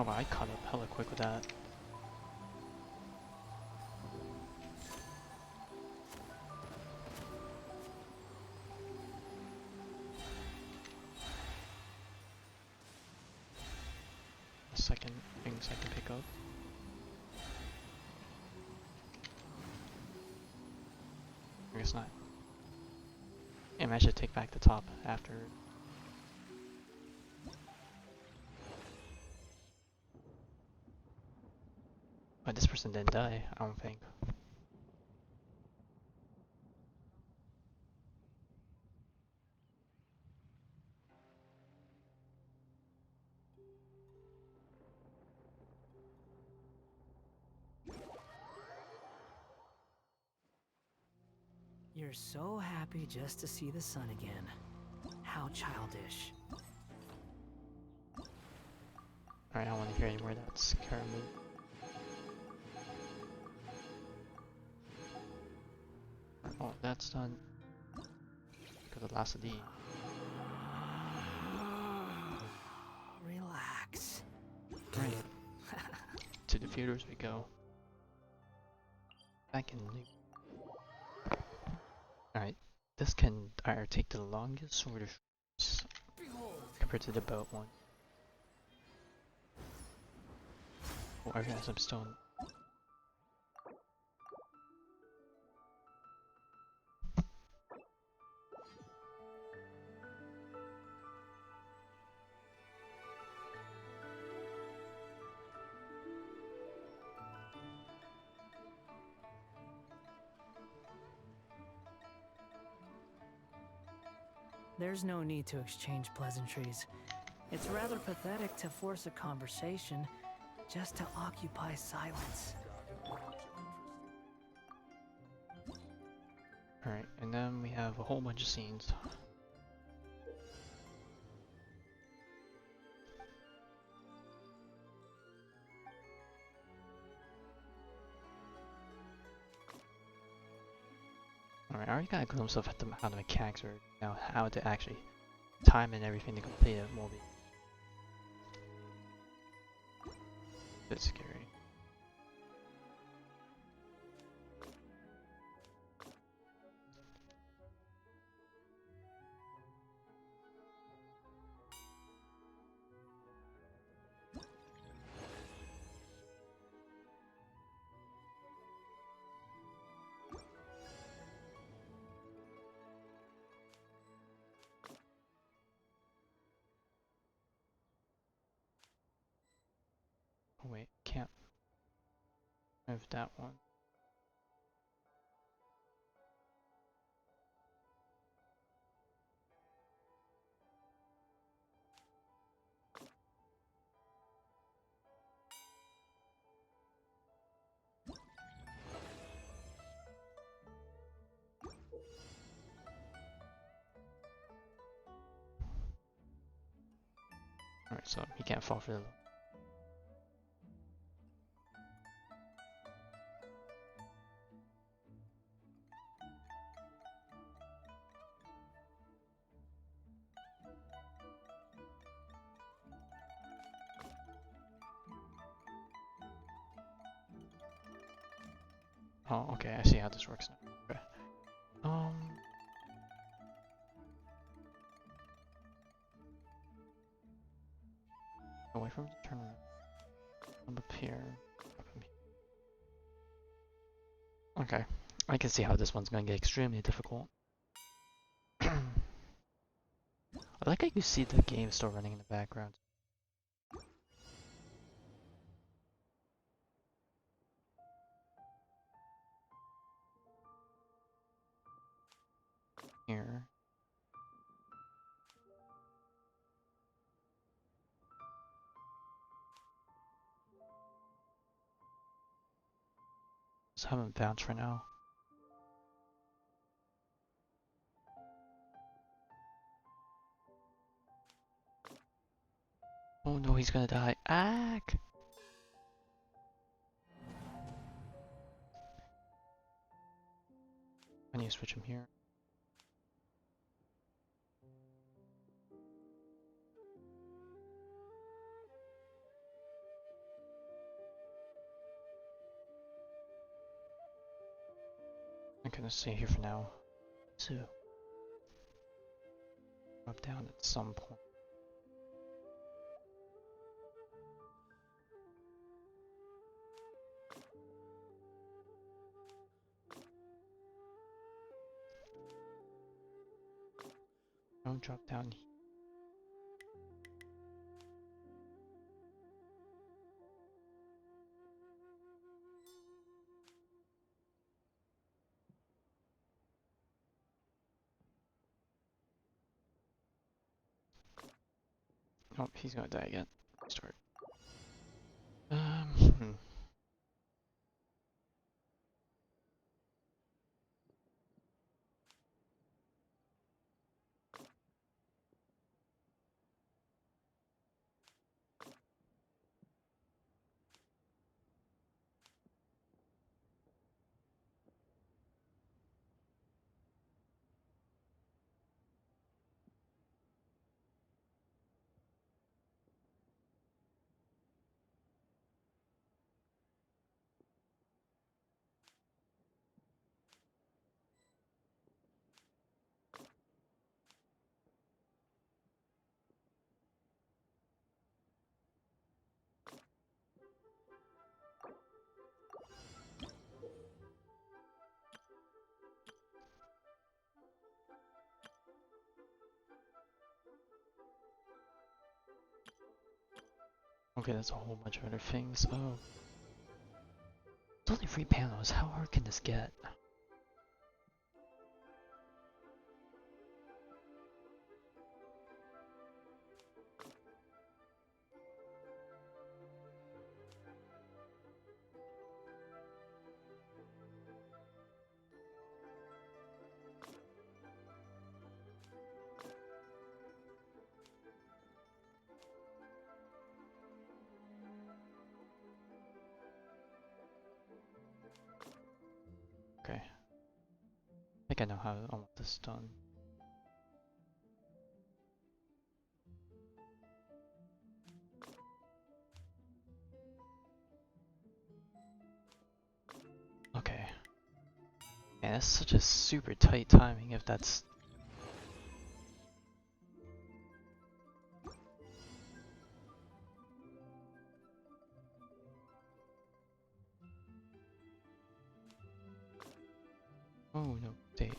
Oh wow, I caught up hella quick with that. The second things I can pick up. I guess not. Yeah, I should take back the top after. But this person didn't die, I don't think. You're so happy just to see the sun again. How childish. Alright, I don't want to hear any more of that scare me. Oh, that's done. Look at the last of the. Relax. Right. To the feuders we go. Back in Liyue. Alright, this can either take the longest sort of compared to the boat one. Oh, I got some stone. There's no need to exchange pleasantries. It's rather pathetic to force a conversation just to occupy silence. Alright, and then we have a whole bunch of scenes. Alright, I already got a glimpse of how the mechanics are now, how to actually time and everything to complete it will be a bit scary. Oh wait, can't move that one. Alright, so he can't fall for the... Oh, okay, I see how this works now. Okay. Away from the turn around. Up here. Up here. Okay, I can see how this one's gonna get extremely difficult. I like how you see the game still running in the background. Here. Just haven't bounced for now. Oh no, he's gonna die. Ack! I need to switch him here. I'm gonna stay here for now. So, drop down at some point. Don't drop down here. Oh, he's gonna die again. Start. Hmm. Okay, that's a whole bunch of other things. Oh. It's only 3 panels. How hard can this get? Okay. I think I know how I want this done. Man, that's such a super tight timing if that's... Oh no, date.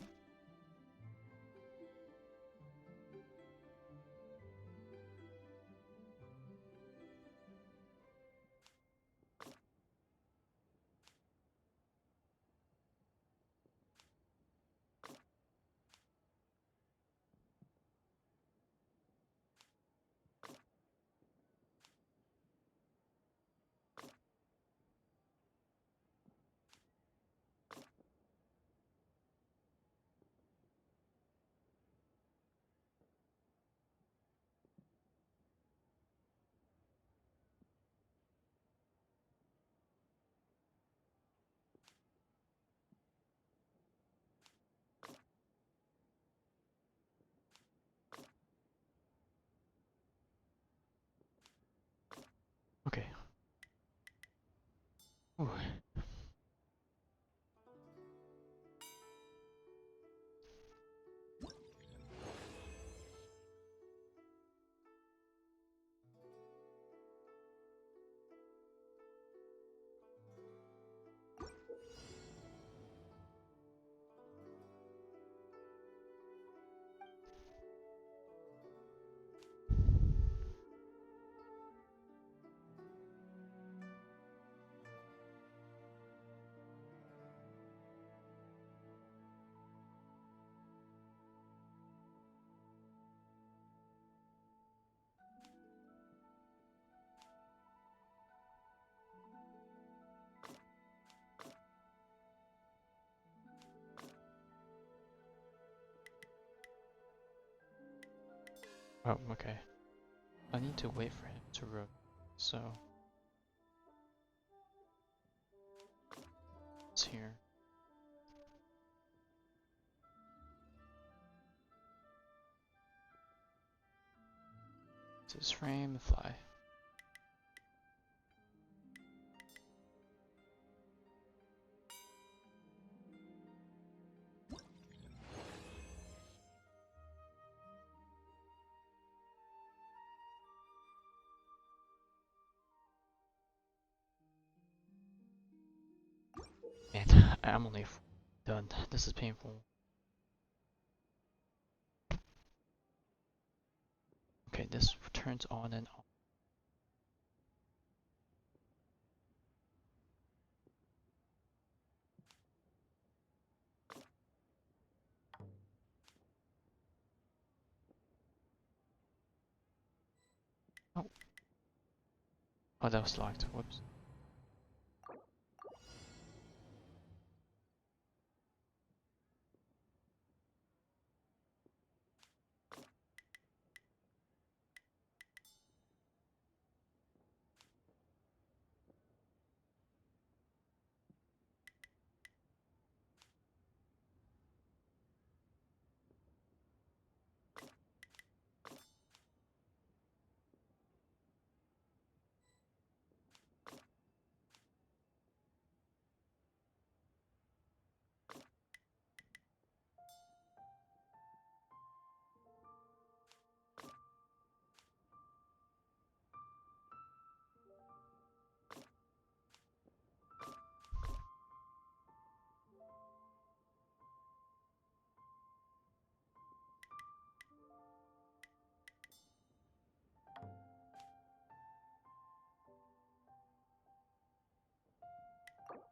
Okay. Ooh. Oh, okay. I need to wait for him to rotate, so... It's here. It's his frame, fly. Man, I'm only done. This is painful. Okay, this turns on and off. Oh. Oh, that was locked. Whoops.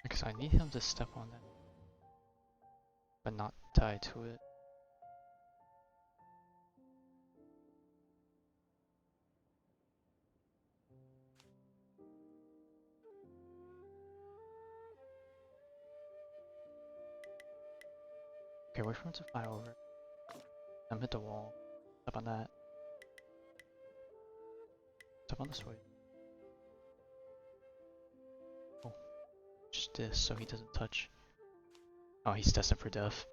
Because I need him to step on that, but not tie to it. Okay, wait for him to fly over. I'm hit the wall. Step on that. Step on the switch. Oh, just this so he doesn't touch. Oh, he's destined for death.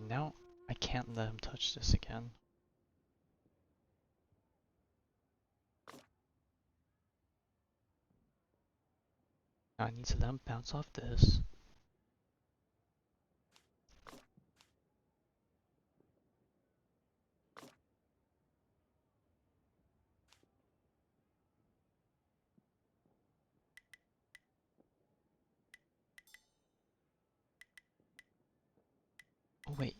now I can't let him touch this again. Now I need to let him bounce off this. Oh wait,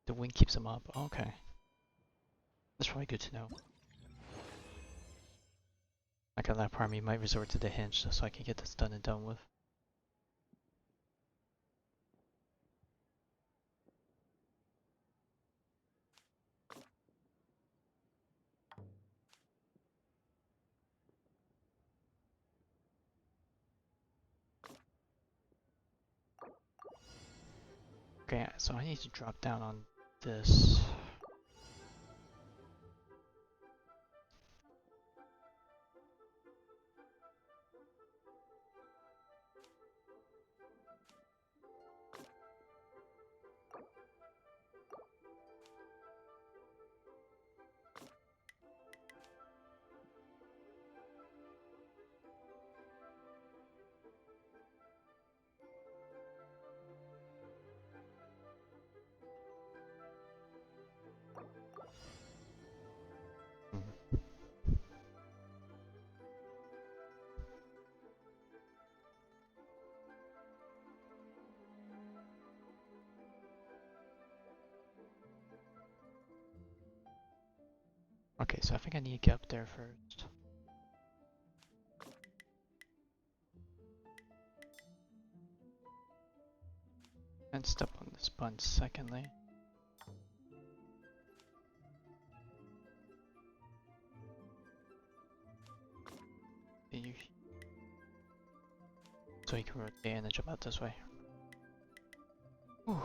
the wind keeps him up. Okay. That's probably good to know. Like a that part of me might resort to the hinge just so I can get this done and done with. Okay, so I need to drop down on this. Okay, so I think I need to get up there first. And step on this button secondly. So you can rotate and jump out this way. Ooh.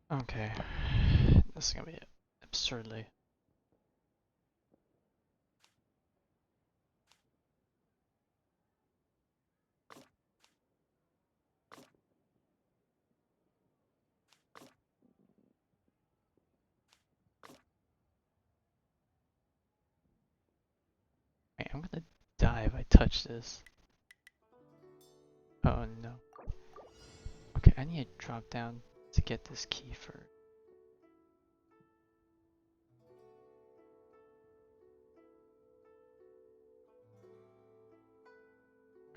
Okay, this is gonna be absurdly. Wait, I'm gonna die if I touch this. Oh no. Okay, I need to drop down to get this key first.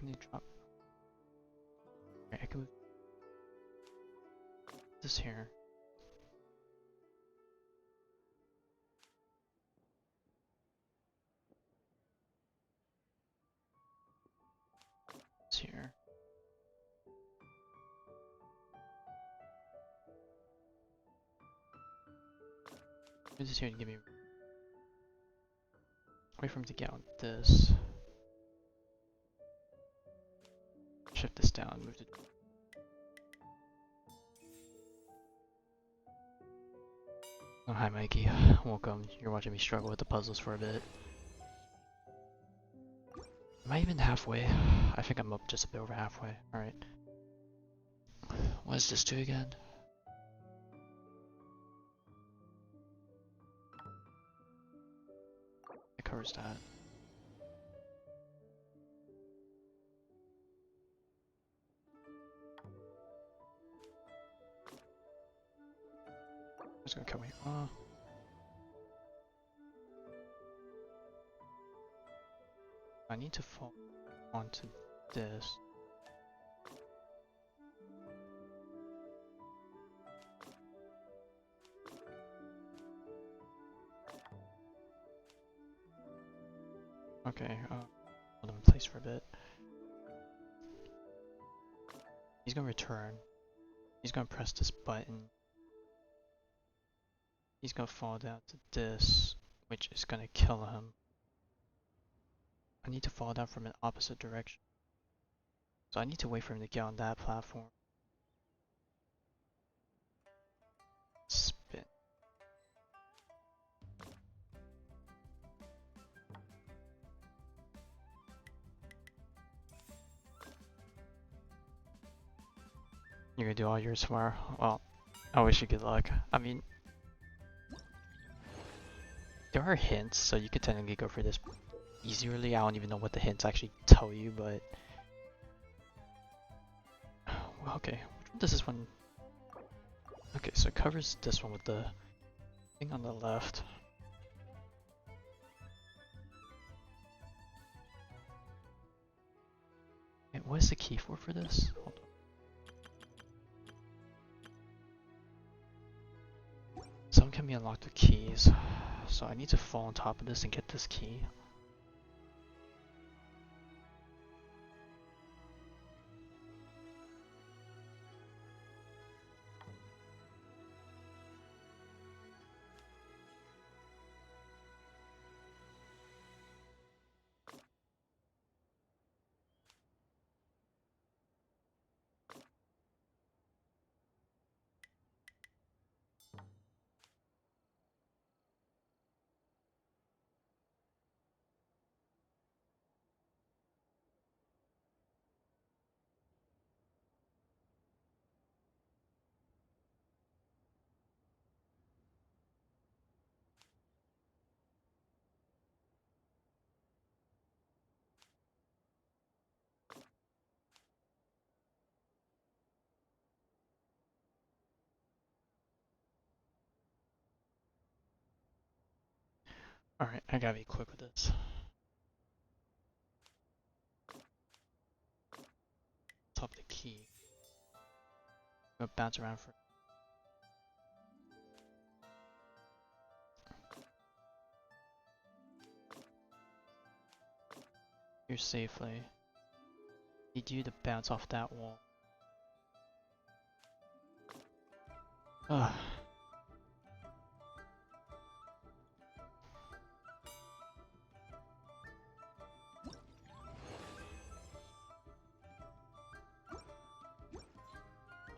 I need to drop. Okay, I can move this here. This here. This here to give me. Wait for him to get on this. Shift this down, move it. Oh, hi Mikey. Welcome. You're watching me struggle with the puzzles for a bit. Am I even halfway? I think I'm up just a bit over halfway. Alright. What does this do again? It covers that. It's gonna kill me. I need to fall onto this. Okay, hold him in place for a bit. He's gonna return. He's gonna press this button. He's gonna fall down to this, which is gonna kill him. I need to fall down from an opposite direction. So I need to wait for him to get on that platform. Spin. You're gonna do all yours tomorrow? Well, I wish you good luck. I mean, there are hints, so you could technically go for this easierly. I don't even know what the hints actually tell you, but... Well, okay, which one does this one... Okay, so it covers this one with the thing on the left. Wait, what is the key for this? Hold on. Some can be unlocked with keys, so I need to fall on top of this and get this key. Alright, I gotta be quick with this. Top the key. Go bounce around for... Here safely. Need you to bounce off that wall. Ugh.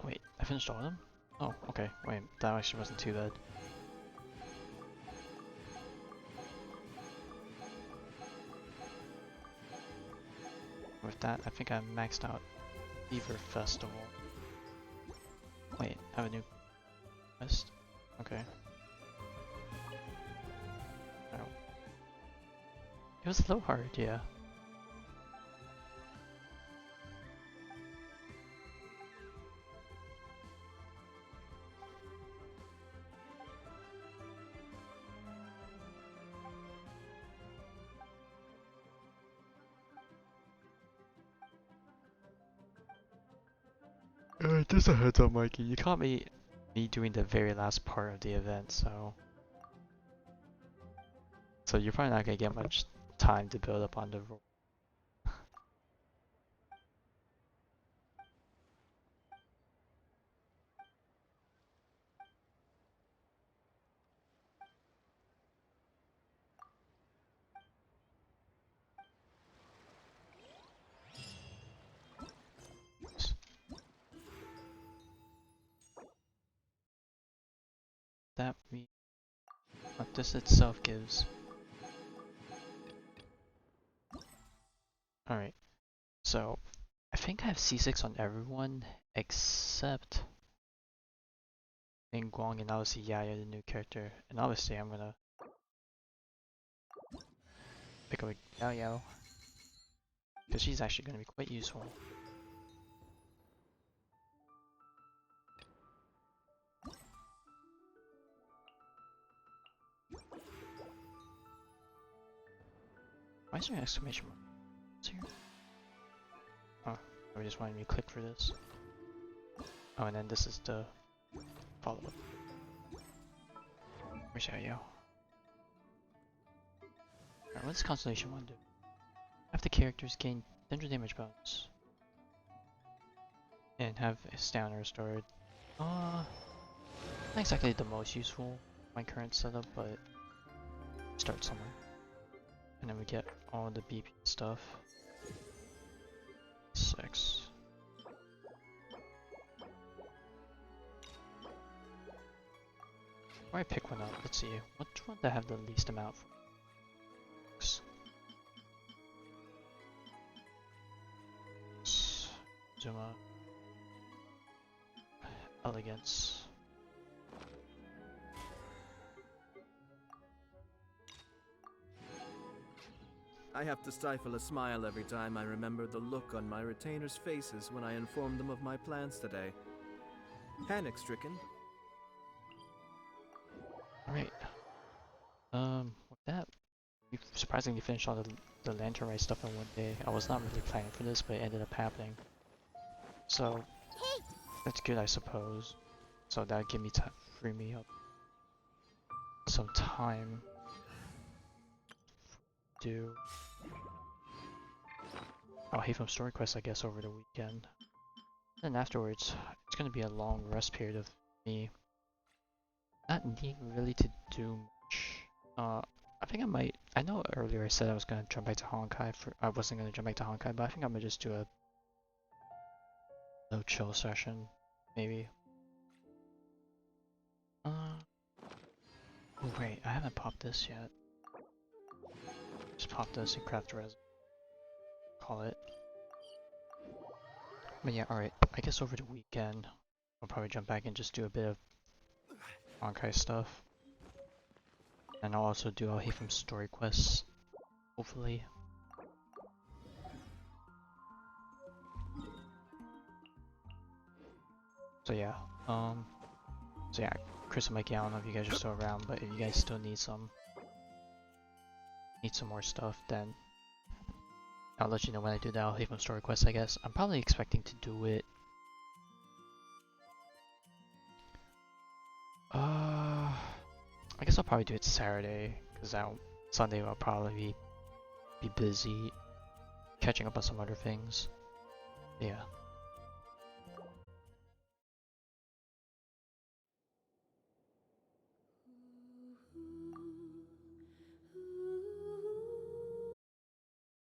Wait, I finished all of them? Oh, okay. Wait, that actually wasn't too bad. With that, I think I maxed out Beaver Festival. Wait, I have a new quest? Okay. Oh. It was a little hard, yeah. Just a heads up, Mikey. You caught me doing the very last part of the event, so you're probably not gonna get much time to build up on the role. That me what this itself gives. Alright, so I think I have C6 on everyone except Ning Guang and obviously Yaya, the new character. And obviously I'm gonna pick up a Yao Yao because she's actually gonna be quite useful. Why is there an exclamation mark? What's here? Oh, we just wanted me to click for this. Oh, and then this is the follow-up. Where's Yao Yao? Alright, what does Constellation 1 do? Have the characters gain 100 damage bonus. And have a stamina restored. Not exactly the most useful my current setup, but start somewhere. And then we get all the BP stuff. 6. Or I pick one up. Let's see. Which one do I have the least amount for? Zuma. Elegance. I have to stifle a smile every time I remember the look on my retainers' faces when I informed them of my plans today. Panic-stricken. Alright. With that, we surprisingly finished all the Lantern Rite stuff in one day. I was not really planning for this, but it ended up happening. So, that's good, I suppose. So that'll give me time, free me up some time to do Alhaven story quest, I guess, over the weekend. Then afterwards, it's gonna be a long rest period of me not needing really to do much. I think I might. I know earlier I said I was gonna jump back to Honkai. I wasn't gonna jump back to Honkai, but I think I'm gonna just do a no chill session, maybe. Oh wait, I haven't popped this yet. Just pop this and craft res. Call it. But yeah, alright. I guess over the weekend, I'll probably jump back and just do a bit of Honkai stuff. And I'll also do Alhaven story quests, hopefully. So yeah, Chris and Mikey, I don't know if you guys are still around, but if you guys still need some more stuff, then I'll let you know when I do the Alhaven story quest, I guess. I'm probably expecting to do it I guess I'll probably do it Saturday, because Sunday I'll probably be busy catching up on some other things. Yeah.